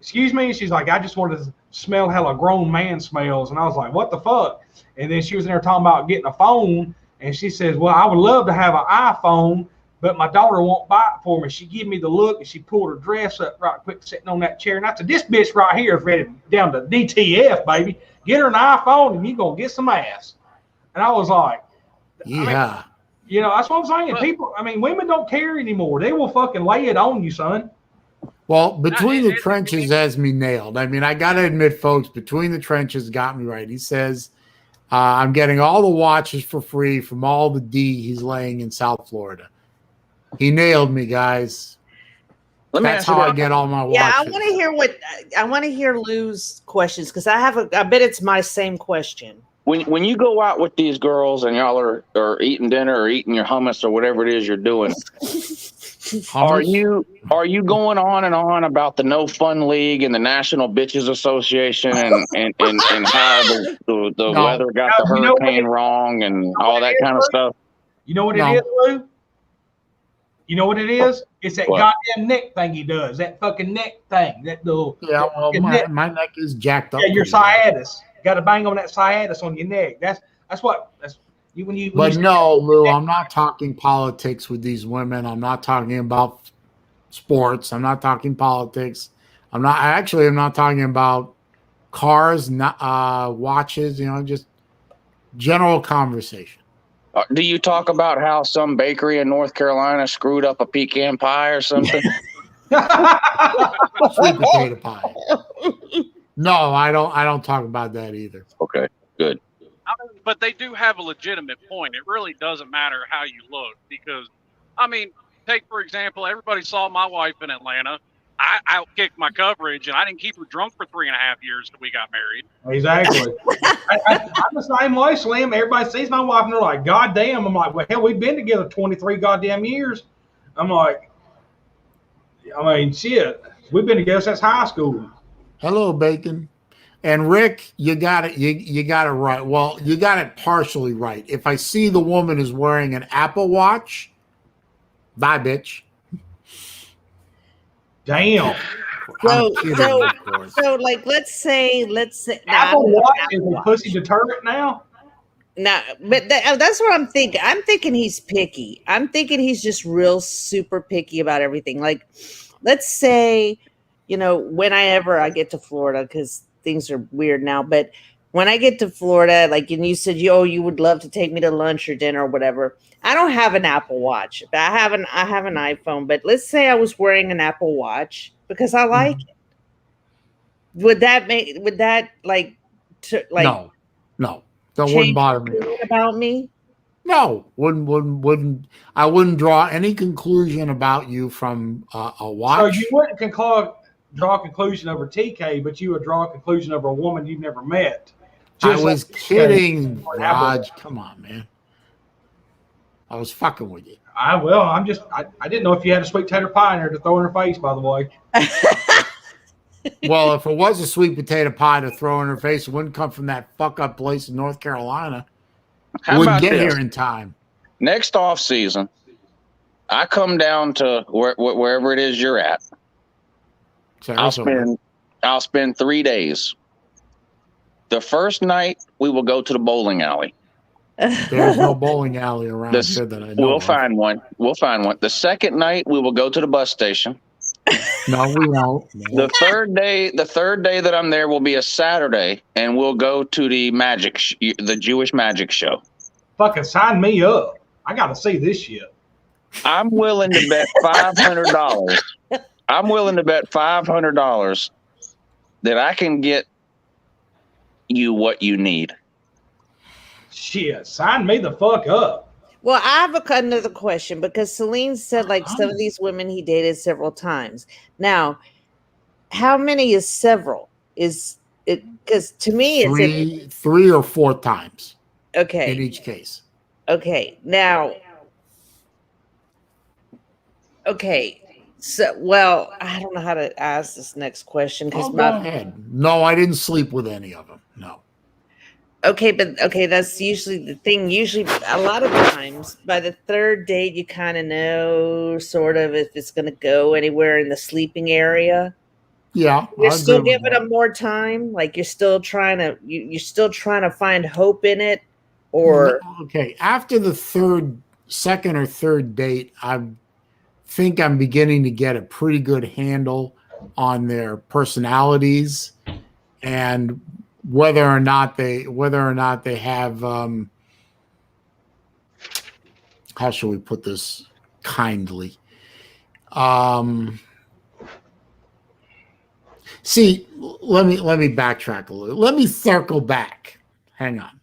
excuse me? She's like, I just wanted to smell how a grown man smells. And I was like, what the fuck? And then she was in there talking about getting a phone, and she says, well, I would love to have an iPhone, but my daughter won't buy it for me. She gave me the look, and she pulled her dress up right quick, sitting on that chair. And I said, this bitch right here is ready down to DTF, baby. Get her an iPhone, and you're going to get some ass. And I was like, yeah. I mean, you know, that's what I'm saying. People, I mean, women don't care anymore. They will fucking lay it on you, son. Well, Between the Trenches has me nailed. I mean, I got to admit, folks, Between the Trenches got me right. He says, I'm getting all the watches for free from all the D he's laying in South Florida. He nailed me, guys. That's how I get all my watches. Yeah, I want to hear Lou's questions, because I bet it's my same question. When you go out with these girls and y'all are eating dinner or eating your hummus or whatever it is you're doing, are you going on and on about the No Fun League and the National Bitches Association and how the weather got the hurricane wrong and all that kind of stuff? You know what it is, Lou? You know what it is? It's that goddamn neck thing he does. That fucking neck thing. That little. Yeah, well, my neck is jacked up. Yeah, your sciatus. Got to bang on that sciatus on your neck. That's you when you. But no, Lou, I'm not talking politics with these women. I'm not talking about sports. I'm not talking politics. I'm not talking about cars, watches. You know, just general conversation. Do you talk about how some bakery in North Carolina screwed up a pecan pie or something? Sweet potato pie. No, I don't talk about that either. Okay, good. But they do have a legitimate point. It really doesn't matter how you look, because, I mean, take, for example, everybody saw my wife in Atlanta. I outkicked my coverage, and I didn't keep her drunk for 3.5 years till we got married. Exactly. I'm the same way, Slim. Everybody sees my wife, and they're like, God damn. I'm like, well, hell, we've been together 23 goddamn years. I'm like, I mean, shit. We've been together since high school. Hello, Bacon. And Rick, you got it. You got it right. Well, you got it partially right. If I see the woman is wearing an Apple Watch, bye, bitch. Damn. So, like, let's say, Apple Watch is a pussy deterrent now. No, but that's what I'm thinking. I'm thinking he's picky. I'm thinking he's just real super picky about everything. Like, let's say, you know, whenever I get to Florida, because things are weird now, but when I get to Florida, like, and you said, you would love to take me to lunch or dinner or whatever. I don't have an Apple Watch. I have an iPhone, but let's say I was wearing an Apple Watch because I like it. Would that No. That wouldn't bother me. About me? No, wouldn't. I wouldn't draw any conclusion about you from a watch. So you wouldn't draw a conclusion over TK, but you would draw a conclusion over a woman you've never met. I was kidding, Raj. Come on, man. I was fucking with you. I didn't know if you had a sweet tater pie in there to throw in her face, by the way. Well, if it was a sweet potato pie to throw in her face, it wouldn't come from that fuck up place in North Carolina. It wouldn't get here in time. Next off season, I come down to wherever it is you're at. I'll I'll spend 3 days. The first night, we will go to the bowling alley. There's no bowling alley around here that I know We'll of. find one. We'll find one. The second night, we will go to the bus station. No, we won't. The third day that I'm there will be a Saturday, and we'll go to the the Jewish magic show. Fucking sign me up. I got to see this shit. I'm willing to bet $500. I'm willing to bet $500 that I can get you what you need. Shit, sign me the fuck up. Well, I have another question because Saleen said like some of these women he dated several times. Now, how many is several? Is it because to me it's three or four times. Okay. In each case. Okay. Now. Okay. So, well, I don't know how to ask this next question because go ahead. No, I didn't sleep with any of them. No. Okay, but that's usually the thing. Usually, a lot of times, by the third date, you kind of know sort of if it's going to go anywhere in the sleeping area. Yeah, you're still giving them more time. Like you're still trying to find hope in it, or okay. After the second or third date, I think I'm beginning to get a pretty good handle on their personalities and whether or not they have how shall we put this kindly? See, let me backtrack a little. Let me circle back. Hang on.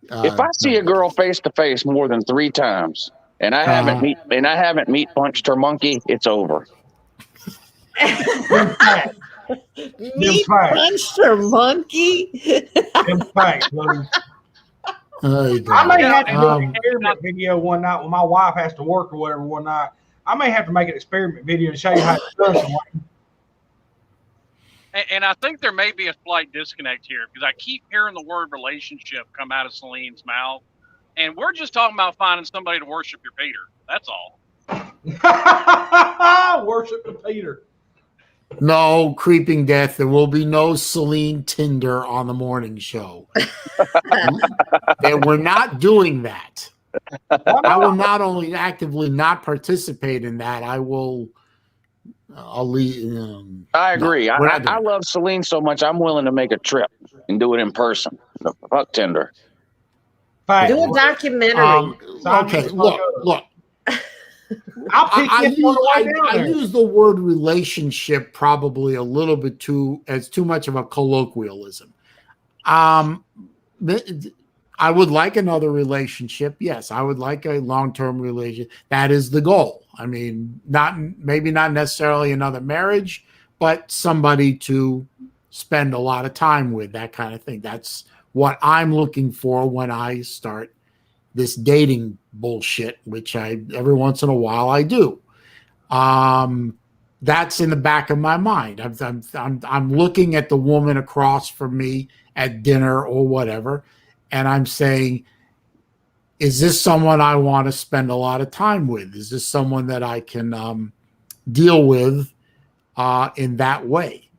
If I see a girl face to face more than 3 times and I haven't meat punched her monkey, it's over. Meat punched her monkey. In fact, I may have to do an experiment video one night when my wife has to work or whatever one night. I may have to make an experiment video and show you how it's done. And I think there may be a slight disconnect here because I keep hearing the word relationship come out of Saleen's mouth. And we're just talking about finding somebody to worship your Peter. That's all. Worship the Peter. No, creeping death. There will be no Saleen Tinder on the morning show. We're not doing that. I will not only actively not participate in that, I'll leave. I agree. I love Saleen so much, I'm willing to make a trip and do it in person. Fuck Tinder. Do a documentary. Okay, look. I use the word relationship probably a little bit too much of a colloquialism. I would like another relationship. Yes, I would like a long-term relationship. That is the goal. I mean, maybe not necessarily another marriage, but somebody to spend a lot of time with, that kind of thing. That's what I'm looking for when I start this dating bullshit, which every once in a while I do. That's in the back of my mind. I'm looking at the woman across from me at dinner or whatever, and I'm saying, is this someone I want to spend a lot of time with? Is this someone that I can deal with in that way?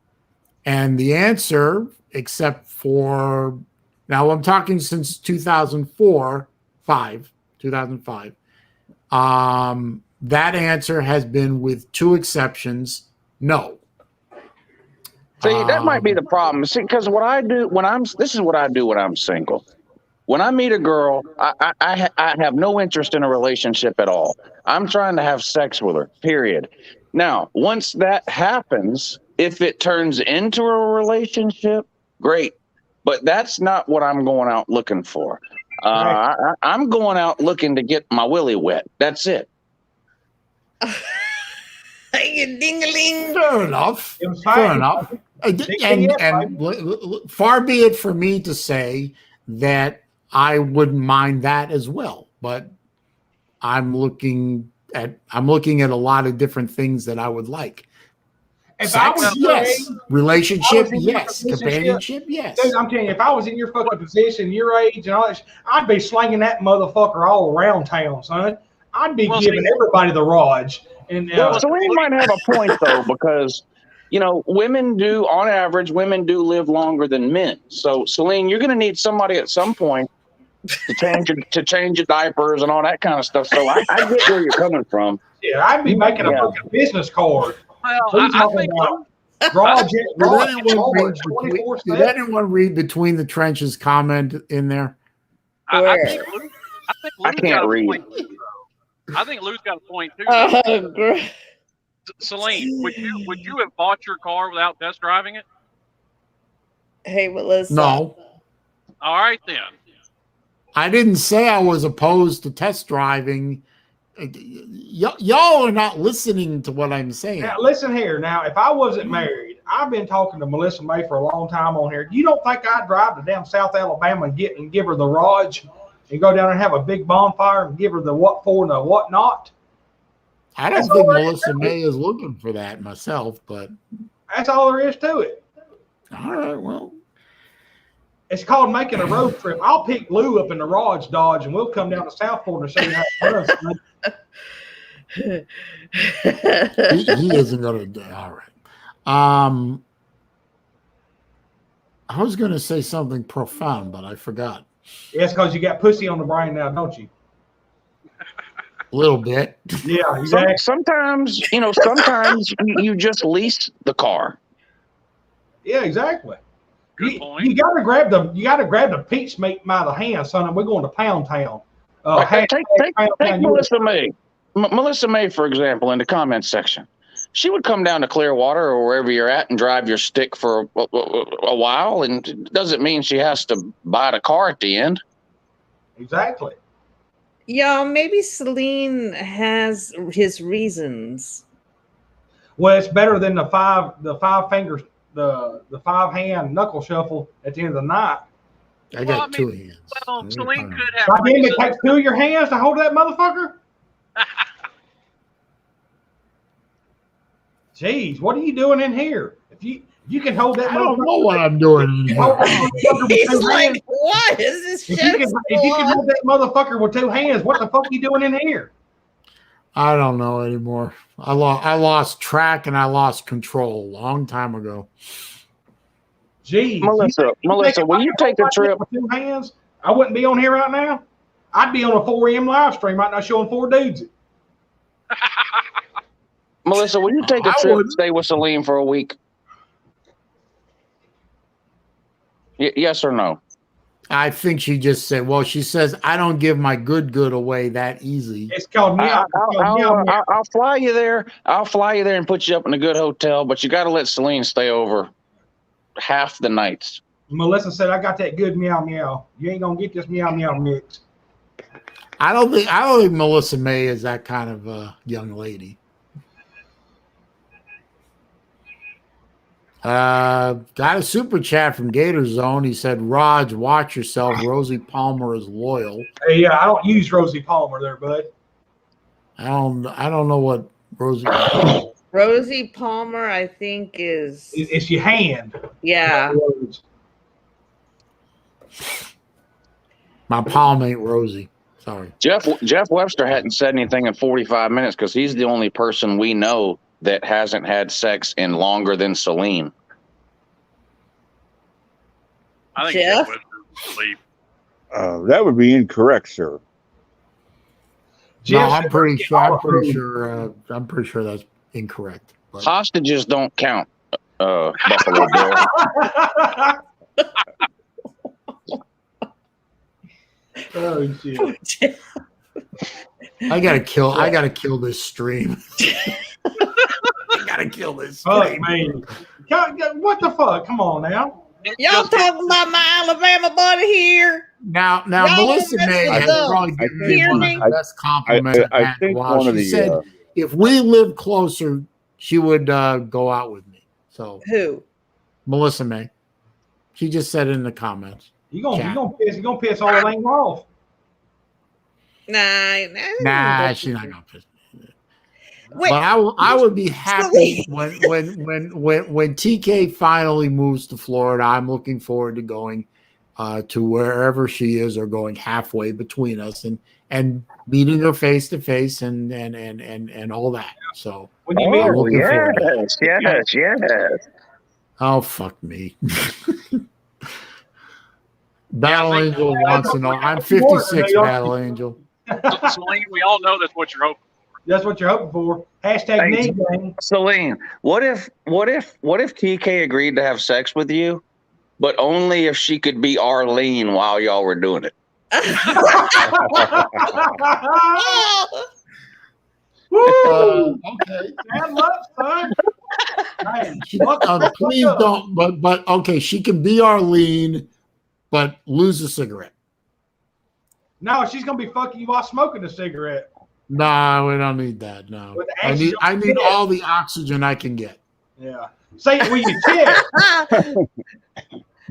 And the answer, except for now, I'm talking since 2005. That answer has been, with 2 exceptions, no. See, that might be the problem. See, because what I do this is what I do when I'm single. When I meet a girl, I have no interest in a relationship at all. I'm trying to have sex with her, period. Now, once that happens, if it turns into a relationship, great. But that's not what I'm going out looking for. I'm going out looking to get my willy wet. That's it. Ding-a-ling. Fair enough. Fair enough. And far be it for me to say that I wouldn't mind that as well. But I'm looking at a lot of different things that I would like. Sex, yes. Relationship, yes. Companionship, yes. Dude, I'm telling you, if I was in your fucking position, your age, and all that, I'd be slanging that motherfucker all around town, son. I'd be giving everybody the Raj. And Saleen might have a point though, because women do, on average, live longer than men. So, Saleen, you're going to need somebody at some point to change your diapers and all that kind of stuff. So I get where you're coming from. Yeah, I'd be making a fucking business card. Well, What are you I talking think about? Raw Did anyone read between the trenches comment in there? I think Lou's can't got a read. point. I think Lou's got a point too. Great. Celine, would you have bought your car without test driving it? Hey, Melissa. No. All right then. I didn't say I was opposed to test driving. Y'all are not listening to what I'm saying. Now, listen here. Now, if I wasn't married, I've been talking to Melissa May for a long time on here. You don't think I'd drive to damn South Alabama and give her the Raj and go down there and have a big bonfire and give her the what for and the what not? I don't think Melissa May is looking for that myself, but that's all there is to it. All right, well. It's called making a road trip. I'll pick Lou up in the Raj Dodge and we'll come down to Southport and show you how it does. he isn't going to do. All right. I was going to say something profound, but I forgot. Yes, because you got pussy on the brain now, don't you? A little bit. Yeah, exactly. Sometimes you just lease the car. Yeah, exactly. Good point. You gotta grab the peach meat by the hand, son, and we're going to Pound Town. Take Melissa May. Melissa May, for example, in the comments section. She would come down to Clearwater or wherever you're at and drive your stick for a while, and it doesn't mean she has to buy the car at the end. Exactly. Yeah, maybe Saleen has his reasons. Well, it's better than the five fingers, the 5-hand knuckle shuffle at the end of the night. I got 2 hands. Well, Celine could have. God damn, it takes 2 of your hands to hold that motherfucker. Jeez, what are you doing in here? If you can hold that, I don't know what I'm doing. He's like, what is this shit? If you can hold that motherfucker with 2 hands, what the fuck are you doing in here? I don't know anymore. I lost track and I lost control a long time ago. Jeez, Melissa, will you take a trip with 2 hands? I wouldn't be on here right now. I'd be on a 4 a.m. live stream right now showing 4 dudes. Melissa, will you take a trip and stay with Saleen for a week? Yes or no? I think she just said, well, she says, I don't give my good away that easy. It's called meow. I'll fly you there. I'll fly you there and put you up in a good hotel, but you got to let Saleen stay over half the nights. Melissa said, I got that good meow meow. You ain't going to get this meow meow mix. I don't think Melissa May is that kind of young lady. Got a super chat from Gator Zone. He said, Raj, watch yourself. Rosie Palmer is loyal. Hey, yeah, I don't use Rosie Palmer there, bud. I don't know what Rosie Palmer, I think, is it's your hand. Yeah. My palm ain't Rosie. Sorry. Jeff Webster hadn't said anything in 45 minutes because he's the only person we know that hasn't had sex in longer than Saleen. I think Jeff Webster sleep. That would be incorrect, sir. No, I'm pretty sure that's incorrect. But. Hostages don't count, Buffalo Bill. Oh shit! I gotta kill this stream. I gotta kill this stream. Oh man, what the fuck? Come on now. Y'all talking about my Alabama buddy here? Now, Melissa May has probably given me one of the best compliments I've had in a while. She said, if we live closer, she would go out with me. So who? Melissa May. She just said it in the comments. You gonna piss all the anger off. Nah, she's not gonna piss me. Wait, but I would be happy when TK finally moves to Florida. I'm looking forward to going to wherever she is, or going halfway between us, and meeting her face to face and all that. So When you meet her. Looking for it. yes. Oh, fuck me. Battle Angel wants to know. I'm 56, Battle Angel. Saleen, we all know that's what you're hoping for. That's what you're hoping for. Hashtag knee gang. Saleen, what if TK agreed to have sex with you, but only if she could be Arlene while y'all were doing it? Woo! Okay. Bad luck, son. Hey, Please don't. But okay, she can be Arlene, but lose a cigarette. No, she's gonna be fucking you while smoking a cigarette. No, we don't need that. No, With the I action need on all the oxygen I can get. Yeah. Say it with your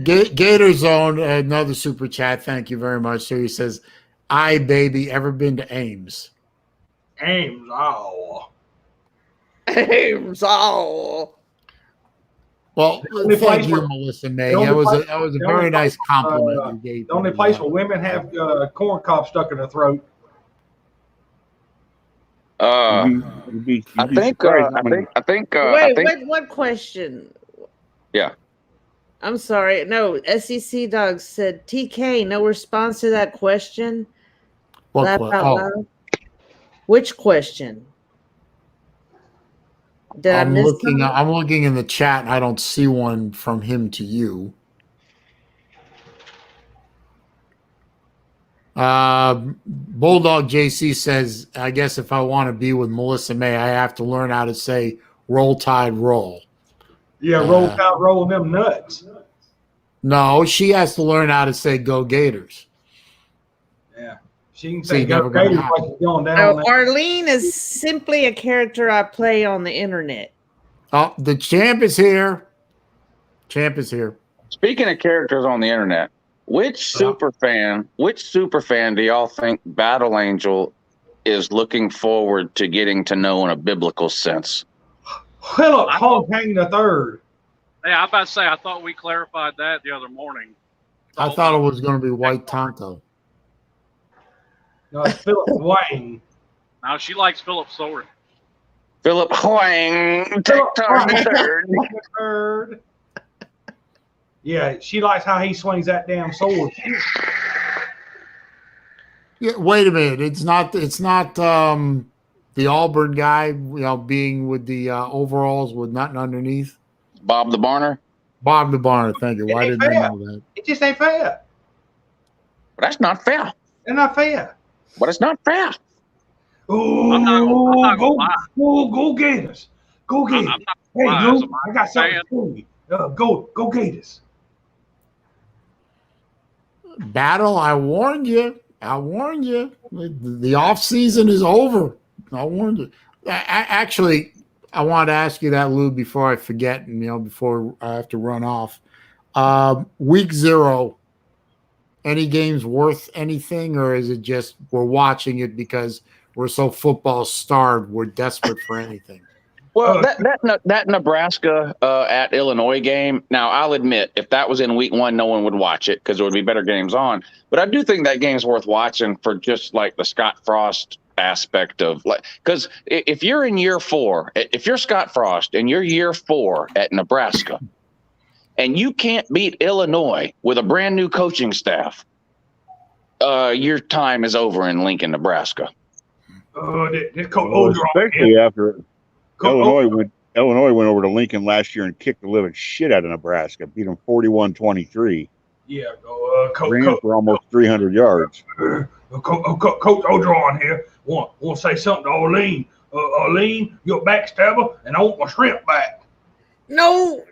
chest. Gator Zone, another super chat. Thank you very much. So he says, "I baby, ever been to Ames?" Ames, oh. Ames, oh. Well, only thank place you, where- Melissa May. the only That was place- a the very only nice place, compliment you gave. The only me. place where women have corn cob stuck in their throat. You'd be I think. surprised how many- Wait, what question? Yeah. I'm sorry. No, SEC Dogs said TK. No response to that question. What Laugh que- out oh. loud. Which question? Did I I'm miss looking. something? I'm looking in the chat, and I don't see one from him to you. Bulldog JC says, "I guess if I want to be with Melissa May, I have to learn how to say roll tide roll." Yeah, roll out, rolling them nuts. No, she has to learn how to say "Go Gators." Yeah, she can See, say go never gonna Gators happen. like it's going down. No, there. Arlene is simply a character I play on the internet. Oh, the champ is here. Champ is here. Speaking of characters on the internet, which super fan do y'all think Battle Angel is looking forward to getting to know in a biblical sense? Philip Hong-Kang the third. Hey, I was about to say, I thought we clarified that the other morning. I thought it was going to be White Tonto. No, it's Philip Wang. Now she likes Philip Sword. Philip Huang, TikTok the third. Yeah, she likes how he swings that damn sword. Yeah, wait a minute. It's not the Auburn guy, being with the overalls with nothing underneath. Bob the Barner. Bob the Barner. Thank you. Why didn't I know that? It just ain't fair. But that's not fair. It's not fair. But it's not fair. Ooh, I'm not gonna lie. Go Gators. Go Gators. I'm not Hey, gonna lie, as Drew, a I got something for you. Go Gators. Battle, I warned you. The off season is over. I warned you. Actually, I wanted to ask you that, Lou, before I forget, and before I have to run off. Week 0, any games worth anything, or is it just we're watching it because we're so football starved, we're desperate for anything? Well, that Nebraska at Illinois game, now I'll admit, if that was in week 1, no one would watch it because there would be better games on. But I do think that game's worth watching for just like the Scott Frost aspect of because if you're in year 4, if you're Scott Frost and you're year 4 at Nebraska and you can't beat Illinois with a brand new coaching staff, your time is over in Lincoln, Nebraska. This coach especially after Illinois went over to Lincoln last year and kicked the living shit out of Nebraska, beat them 41-23. Yeah, ran for almost 300 yards. Coach Odron here. Want to say something to Arlene? Arlene, you're a backstabber, and I want my shrimp back. No,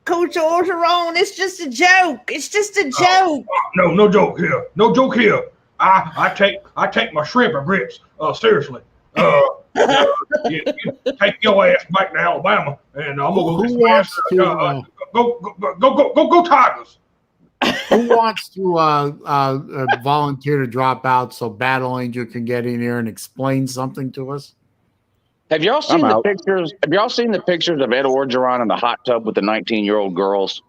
Coach Orteron. It's just a joke. It's just a joke. No joke here. No joke here. I take my shrimp and grits seriously. You take your ass back to Alabama, and I'm gonna go get some ass. Go Tigers. Who wants to volunteer to drop out so Battle Angel can get in here and explain something to us? Have y'all seen the pictures? Have y'all seen the pictures of Ed Orgeron in the hot tub with the 19-year-old girls?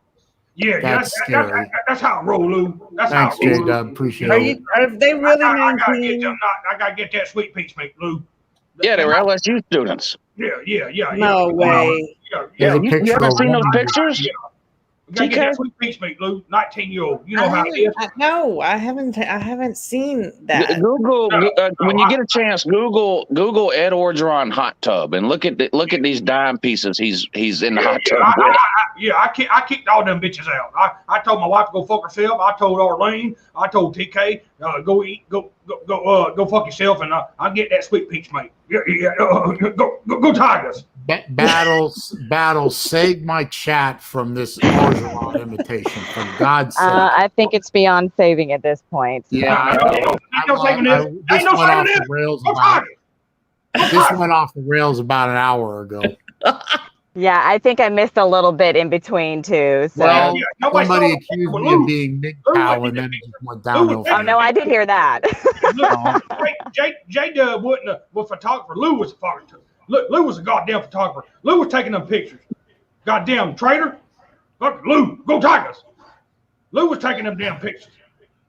Yeah, that's scary. That's how I roll, Lou. That's Thanks, how I roll. J-Dub. Appreciate it. Are they really I gotta 19? get that sweet peach meat, Lou. Yeah, they were LSU students. Yeah. No way. Yeah. There's a You picture haven't of seen those one. pictures? Yeah. We gotta get TK? that sweet peach meat, Lou. 19-year-old. You know I how it is. no, I haven't seen that. Google when you get a chance. Google Ed Orgeron hot tub and look at these dime pieces. He's in the hot tub with. I kicked all them bitches out. I told my wife to go fuck herself. I told Arlene. I told TK, go fuck yourself, and I'll get that sweet peach mate. Go Tigers. Battle, save my chat from this Orgeron imitation, for God's sake. I think it's beyond saving at this point. Yeah, Ain't no saving this. this Ain't no went saving off this. the rails Go about Tigers. this went off the rails about an hour ago. Yeah, I think I missed a little bit in between too. So. Well, nobody somebody saw it. accused Well, me of Lou- being Nick Lou Cow, went and then to- it just went downhill. Lou- Oh no, I did hear that. J Dub wasn't a photographer. Lou was a photographer. Lou was a goddamn photographer. Lou was taking them pictures. Goddamn traitor. Look, Lou, go Tigers. Lou was taking them damn pictures.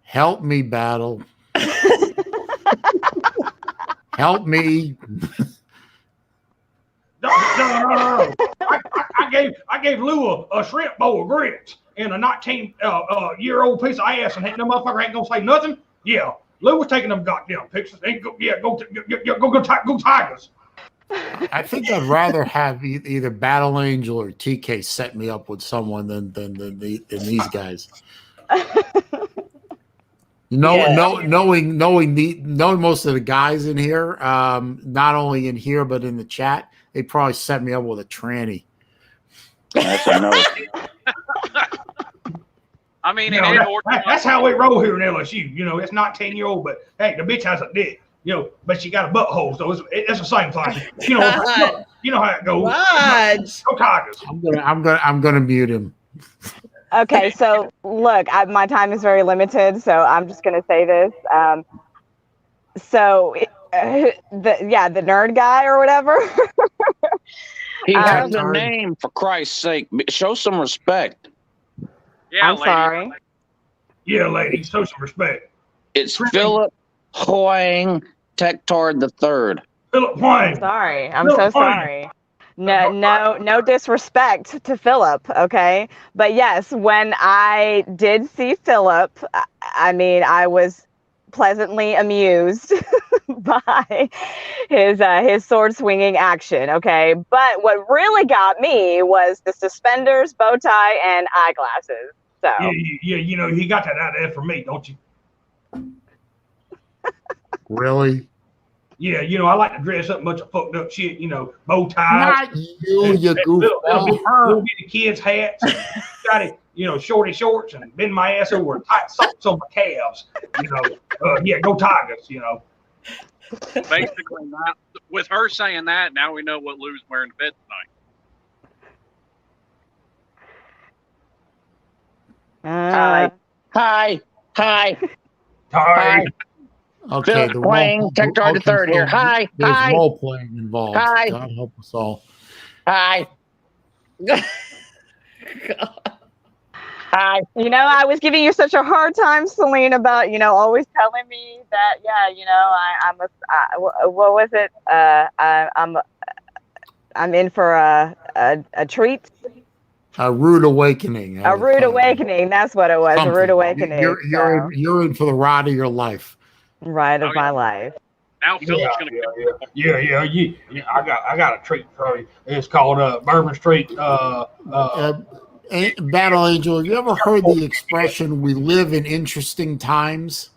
Help me, Battle. Help me. No. I gave Lou a shrimp bowl of grits and a 19-year-old piece of ass, and that motherfucker ain't gonna say nothing. Yeah, Lou was taking them goddamn pictures. And go Tigers. I think I'd rather have either Battle Angel or TK set me up with someone than these guys. Knowing most of the guys in here, not only in here but in the chat, they probably set me up with a tranny. That's a no. I mean, that's how we roll here in LSU. You know, it's 19-year-old, but hey, the bitch has a dick. You know, but she got a butthole, so it's the same thing. You know how it goes. Go Tigers. I'm gonna mute him. Okay, so look, my time is very limited, so I'm just going to say this. The nerd guy or whatever. He has a name, for Christ's sake. Show some respect. Yeah, I'm sorry. Yeah, lady, show some respect. It's Philip Huang Tectard III. Philip Huang. Sorry, I'm so sorry. No disrespect to Philip, okay? But yes, when I did see Philip, I mean, I was pleasantly amused by his sword swinging action, okay? But what really got me was the suspenders, bow tie, and eyeglasses. So yeah, you know, he got that out of there for me, don't you? Really? Yeah, you know, I like to dress up a bunch of fucked up shit, you know, bow ties. Not you goofball. Little bitty kids' hats, got it, you know, shorty shorts, and bend my ass over tight socks on my calves. You know, yeah, go Tigers, you know. Basically, now, with her saying that, now we know what Lou's wearing to bed tonight. Hi. Okay, Philip Huang Tectard III here. Hi. There's role playing involved. Hi. God help us all. Hi. Hi. you know, I was giving you such a hard time, Saleen, about, you know, always telling me that, yeah, you know, what was it? I'm in for a treat. A rude awakening. A rude awakening. That's what it was. Something. A rude awakening. You're in for the ride of your life. Ride of my life. Now Philip's gonna Yeah. I got a treat for you. It's called Bourbon Street. Battle Angel, you ever heard the expression "we live in interesting times"?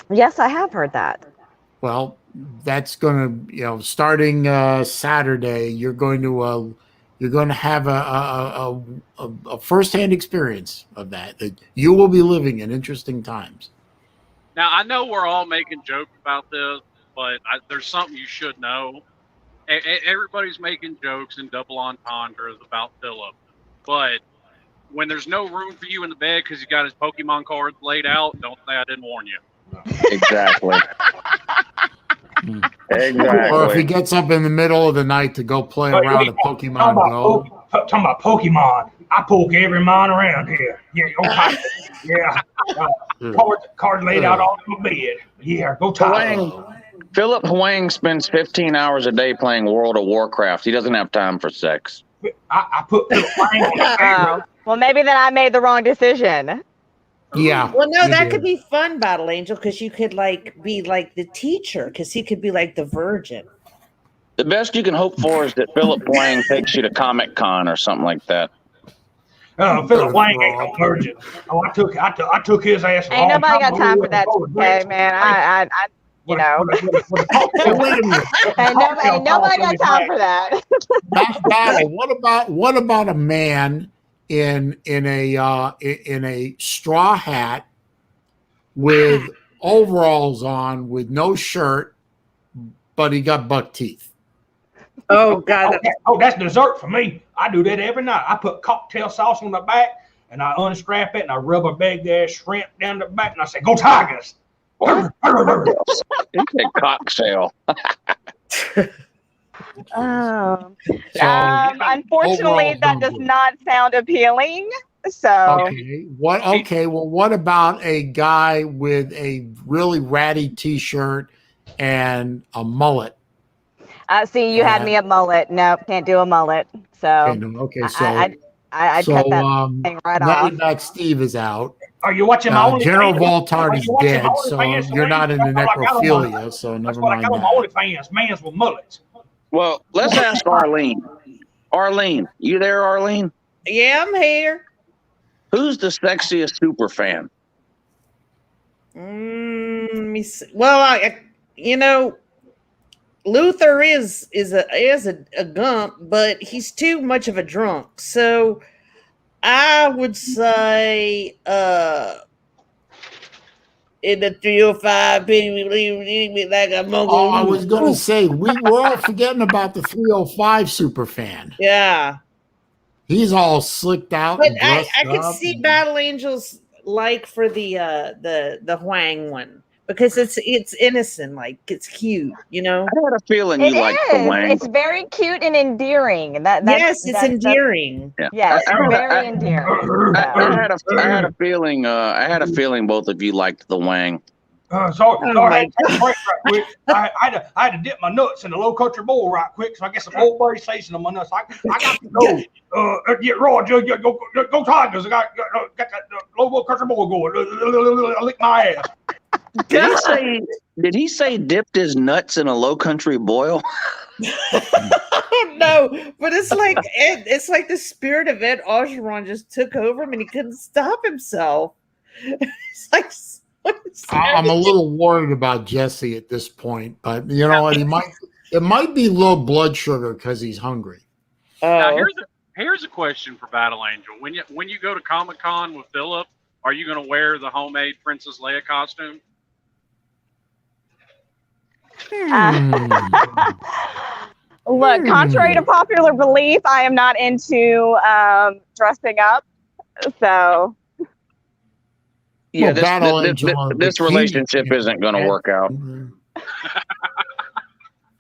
Yes, I have heard that. Well, that's going to, you know, starting Saturday, you're going to have a firsthand experience of that. That you will be living in interesting times. Now, I know we're all making jokes about this, but there's something you should know. Everybody's making jokes and double entendres about Philip, but when there's no room for you in the bed because he's got his Pokemon cards laid out, don't say I didn't warn you. Exactly. Exactly. Or if he gets up in the middle of the night to go play around at Pokemon Go. Talking about Pokemon, I poke every mine around here. Yeah, card laid out on my bed. Yeah, go Tigers. Philip Huang spends 15 hours a day playing World of Warcraft. He doesn't have time for sex. I put Philip Wang on the Oh, well, maybe then I made the wrong decision. Yeah. Well, no, you that did. could be fun, Battle Angel, because you could like be like the teacher, because he could be like the virgin. The best you can hope for is that Philip Huang takes you to Comic Con or something like that. Philip Wang ain't no virgin. Oh, I took his ass. A Ain't long nobody got ago. time for that, okay, man. I you know. Hey, wait a minute. Ain't nobody got time for that. Battle. What about a man in a straw hat with overalls on, with no shirt, but he got buck teeth? Oh God! That's dessert for me. I do that every night. I put cocktail sauce on the back, and I unstrap it, and I rub a big ass shrimp down the back, and I say, "Go Tigers!" He said cocktail. Unfortunately, that does not sound appealing. So Okay. Well, what about a guy with a really ratty T-shirt and a mullet? see, you had me at mullet. Nope, can't do a mullet. So I cut that thing right off. Nutmeg Steve is out. Are you watching my OnlyFans? General Voltard is dead, so OnlyFans, you're not into That's what I got on necrophilia, so That's never what I mind got on that. my OnlyFans. Mans with mullets. Well, let's ask Arlene. Arlene, you there, Arlene? Yeah, I'm here. Who's the sexiest super fan? Well, Luther is a gump, but he's too much of a drunk. So I would say in the 305 like a mogul. Oh, I was going to say, we're all forgetting about the 305 super fan. Yeah. He's all slicked out. But and I dressed could up see and- Battle Angels like for the Huang one, because it's innocent, like it's cute, you know. I had a feeling It you liked the is. Wang. It's very cute and endearing. Yes, it's endearing. Yes, very endearing. I had a feeling. I had a feeling both of you liked the Wang. Sorry, right quick. I had to dip my nuts in the low country bowl right quick, so I get some old birdie station on my nuts. I got to go. Get raw, go Tigers! I got that low country bowl going. Lick my ass. Did he say dipped his nuts in a low country boil? No, but it's like the spirit of Ed Ogeron just took over him and he couldn't stop himself. It's like I'm a little worried about Jesse at this point, but you know what? It might be low blood sugar because he's hungry. Now here's a question for Battle Angel. When you go to Comic-Con with Philip, are you going to wear the homemade Princess Leia costume? Look, contrary to popular belief, I am not into dressing up. So Yeah, Battle this Angel, relationship isn't going to work out.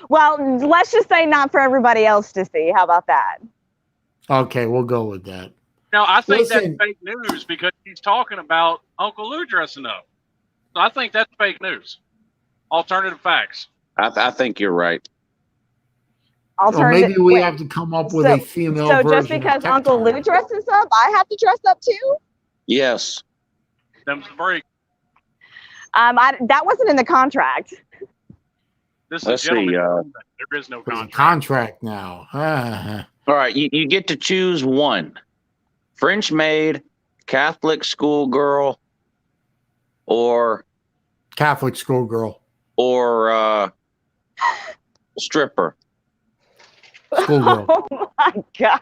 well, let's just say not for everybody else to see. How about that? Okay, we'll go with that. No, I think Listen. that's fake news because he's talking about Uncle Lou dressing up. So I think that's fake news. Alternative facts. I think you're right. Or maybe we have to come up with a female So version. just because Uncle Lou dresses up, I have to dress up too? Yes. Them's the break. That wasn't in the contract. This Let's is see. there is no There's a contract. contract now. All right, you get to choose one: French maid, Catholic schoolgirl, or Catholic schoolgirl, or stripper. schoolgirl. Oh my God.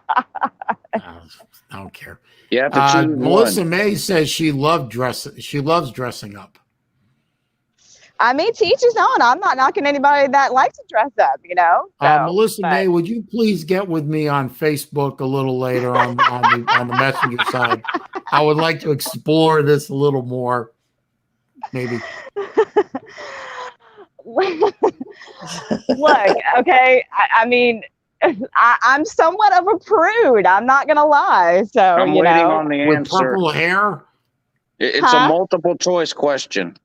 I don't care. You have to choose Melissa one. May says she loves dressing up. I mean, teach his own. I'm not knocking anybody that likes to dress up, you know. So, Melissa but- May, would you please get with me on Facebook a little later on the messenger side? I would like to explore this a little more. Maybe. Look, okay. I mean, I'm somewhat of a prude. I'm not gonna lie. So I'm you waiting know, on the With answer. purple hair? It's a multiple choice question.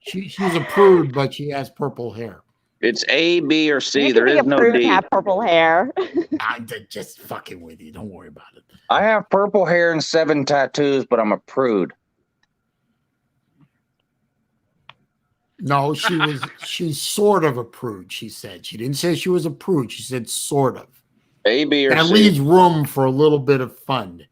She's a prude, but she has purple hair. It's A, B, or C. You There can is be no approved D. to have purple hair. I'm just fucking with you. Don't worry about it. I have purple hair and 7 tattoos, but I'm a prude. No, she's sort of a prude, she said. She didn't say she was a prude. She said sort of. A, B, or That C. leaves room for a little bit of fun.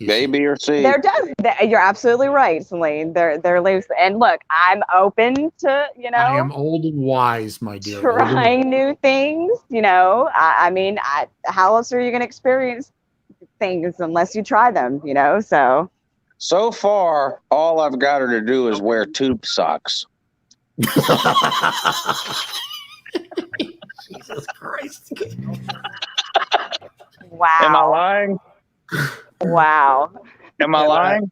A, B, or C. There does. You're absolutely right, Saleen. There lives. And look, I'm open to, I am old and wise, my dear. trying new things. I mean, how else are you going to experience things unless you try them? So far, all I've got her to do is wear tube socks. Jesus Christ. Wow. Am I lying? Wow. Am I lying?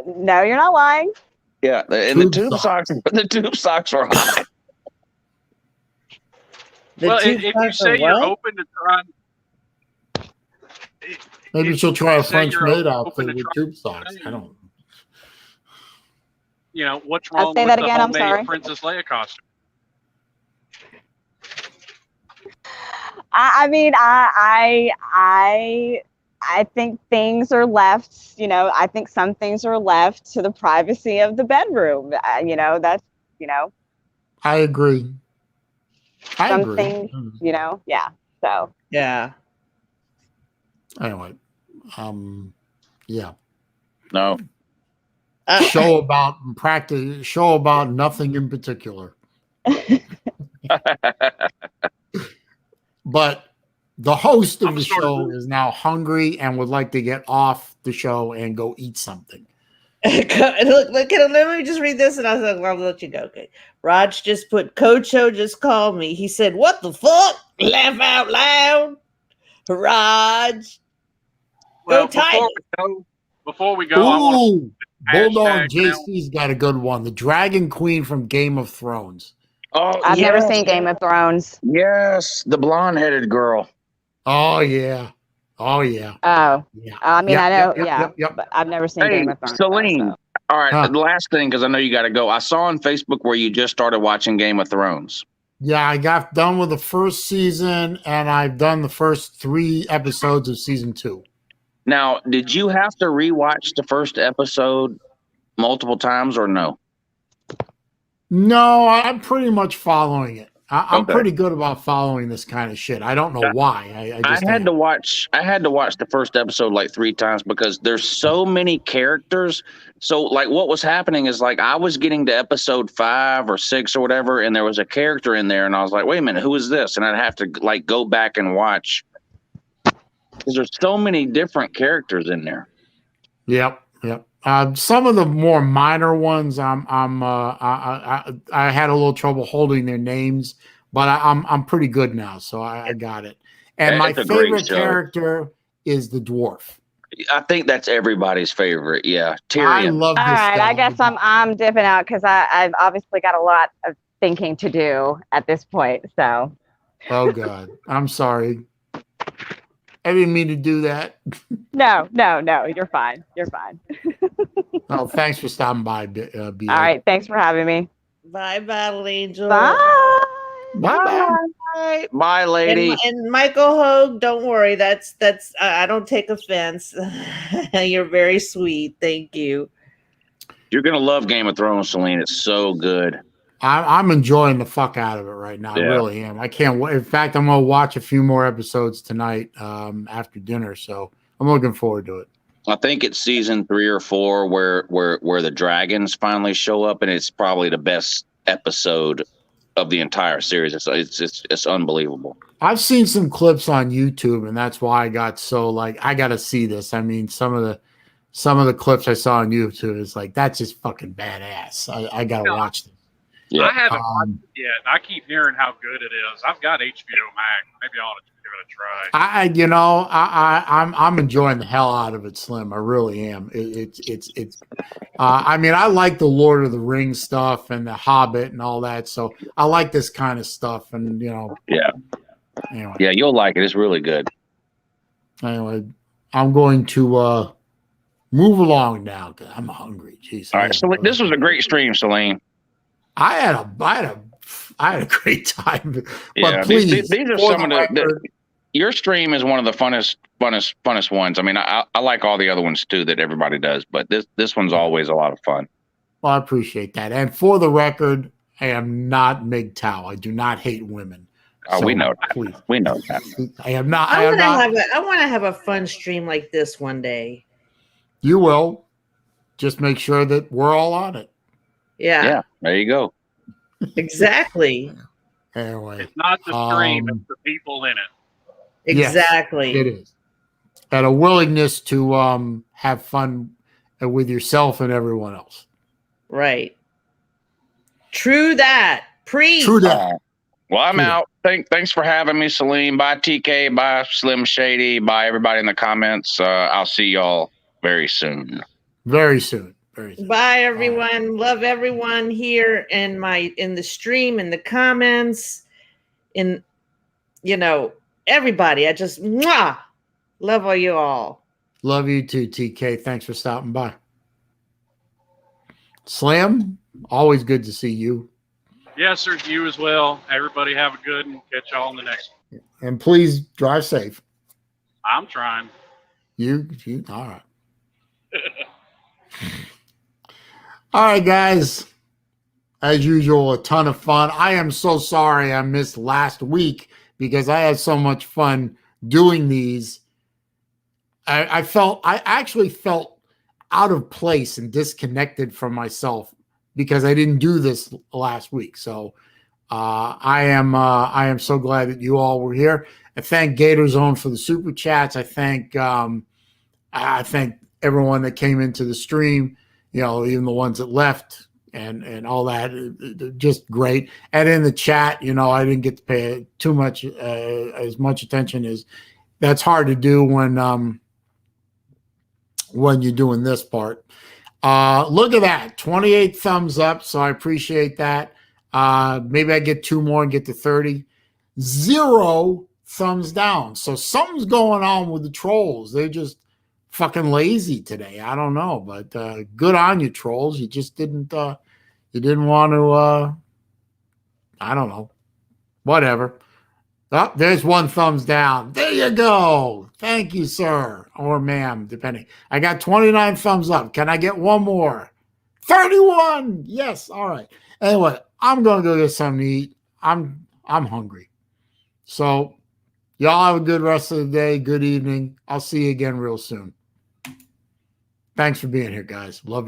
No, you're not lying. Yeah, and the tube socks are hot. Well, if you say you're open to trying, Maybe she'll try a say French you're maid open outfit to with try- tube socks. I don't. What's I'll wrong say with that the again, I'm homemade sorry. Princess Leia costume? I mean, I think things are left. I think some things are left to the privacy of the bedroom. That's. I agree. I Some agree. things, yeah. So Yeah. Anyway, yeah. No. Show about nothing in particular. But the host of the show is now hungry and would like to get off the show and go eat something. Look at him. Let me just read this and I'll let you go. Okay. Raj just put, Coach O just called me. He said, "What the fuck?" Laugh out loud. Raj. Well, Go Tigers. before we go, I want Ooh, Bulldog hashtag JC's got a good one. The Dragon Queen from Game of Thrones. Oh, I've never yes. seen Game of Thrones. Yes, the blonde-headed girl. Oh yeah. Oh yeah. Oh, Yeah. I mean, Yep, I know, yep, yep. but I've never seen Hey, Game of Thrones. Saleen. So. All right, Huh. the last thing, because I know you got to go. I saw on Facebook where you just started watching Game of Thrones. Yeah, I got done with the first season and I've done the first 3 episodes of season 2. Now, did you have to rewatch the first episode multiple times or no? No, I'm pretty much following it. I'm Okay. pretty good about following this kind of shit. I don't know why. I just I had am. to watch the first episode like 3 times because there's so many characters. So like what was happening is like I was getting to episode 5 or 6 or whatever, and there was a character in there, and I was like, wait a minute, who is this? And I'd have to like go back and watch because there's so many different characters in there. Yep. Some of the more minor ones, I had a little trouble holding their names, but I'm pretty good now, so I got it. And my It's a great favorite show. character is the dwarf. I think that's everybody's favorite. Yeah, I Tyrion. love this All right, guy. I guess I'm dipping out because I've obviously got a lot of thinking to do at this point. So. Oh God, I'm sorry. I didn't mean to do that. No, you're fine. You're fine. Oh, thanks for stopping by, BA. All right, thanks for having me. Bye, Battle Angel. Bye. Bye. Bye, lady. And Michael Hogue, don't worry. That's I don't take offense. You're very sweet. Thank you. You're gonna love Game of Thrones, Saleen. It's so good. I'm enjoying the fuck out of it right now. Yeah. I really am. I can't wait. In fact, I'm going to watch a few more episodes tonight after dinner. So I'm looking forward to it. I think it's season 3 or 4 where the dragons finally show up, and it's probably the best episode of the entire series. It's unbelievable. I've seen some clips on YouTube, and that's why I got so like I got to see this. I mean, some of the clips I saw on YouTube is like that's just fucking badass. I got to watch this. Yeah. I haven't watched it yet. I keep hearing how good it is. I've got HBO Max. Maybe I ought to give it a try. I'm enjoying the hell out of it, Slim. I really am. It's. I mean, I like the Lord of the Rings stuff and the Hobbit and all that. So I like this kind of stuff, and Yeah. Anyway. Yeah, you'll like it. It's really good. Anyway, I'm going to move along now, 'cause I'm hungry. Jeez. All right. So this was a great stream, Saleen. I had a great time. But Yeah, please, these are some of the your stream is one of the funnest ones. I mean, I like all the other ones too that everybody does, but this one's always a lot of fun. Well, I appreciate that. And for the record, I am not MGTOW. I do not hate women. Oh, So, we know that. please. We know that. I am not. I want to have a fun stream like this one day. You will. Just make sure that we're all on it. Yeah. Yeah. There you go. Exactly. Anyway. It's not the stream, it's the people in it. Exactly. Yes, it is. And a willingness to have fun with yourself and everyone else. Right. True that. True that. Well, I'm out. Thanks for having me, Saleen. Bye, TK. Bye, Slim Shady. Bye, everybody in the comments. I'll see y'all very soon. Very soon. Very soon. Bye, everyone. Love everyone here in the stream, in the comments, in everybody. I just love all you all. Love you too, TK. Thanks for stopping by. Slim, always good to see you. Yes, sir. You as well. Everybody have a good and catch y'all on the next one. And please drive safe. I'm trying. You all right. All right, guys. As usual, a ton of fun. I am so sorry I missed last week because I had so much fun doing these. I actually felt out of place and disconnected from myself because I didn't do this last week. So I am so glad that you all were here. I thank Gator Zone for the super chats. I thank everyone that came into the stream, even the ones that left and all that. Just great. And in the chat, I didn't get to pay too much as much attention as that's hard to do when you're doing this part. Look at that, 28 thumbs up. So I appreciate that. Maybe I get 2 more and get to 30. 0 thumbs down. So something's going on with the trolls. They're just fucking lazy today. I don't know, but good on you, trolls. You just didn't want to I don't know. Whatever. Oh, there's 1 thumbs down. There you go. Thank you, sir. Or ma'am, depending. I got 29 thumbs up. Can I get 1 more? 31. Yes. All right. Anyway, I'm going to go get something to eat. I'm hungry. So y'all have a good rest of the day. Good evening. I'll see you again real soon. Thanks for being here, guys. Love you.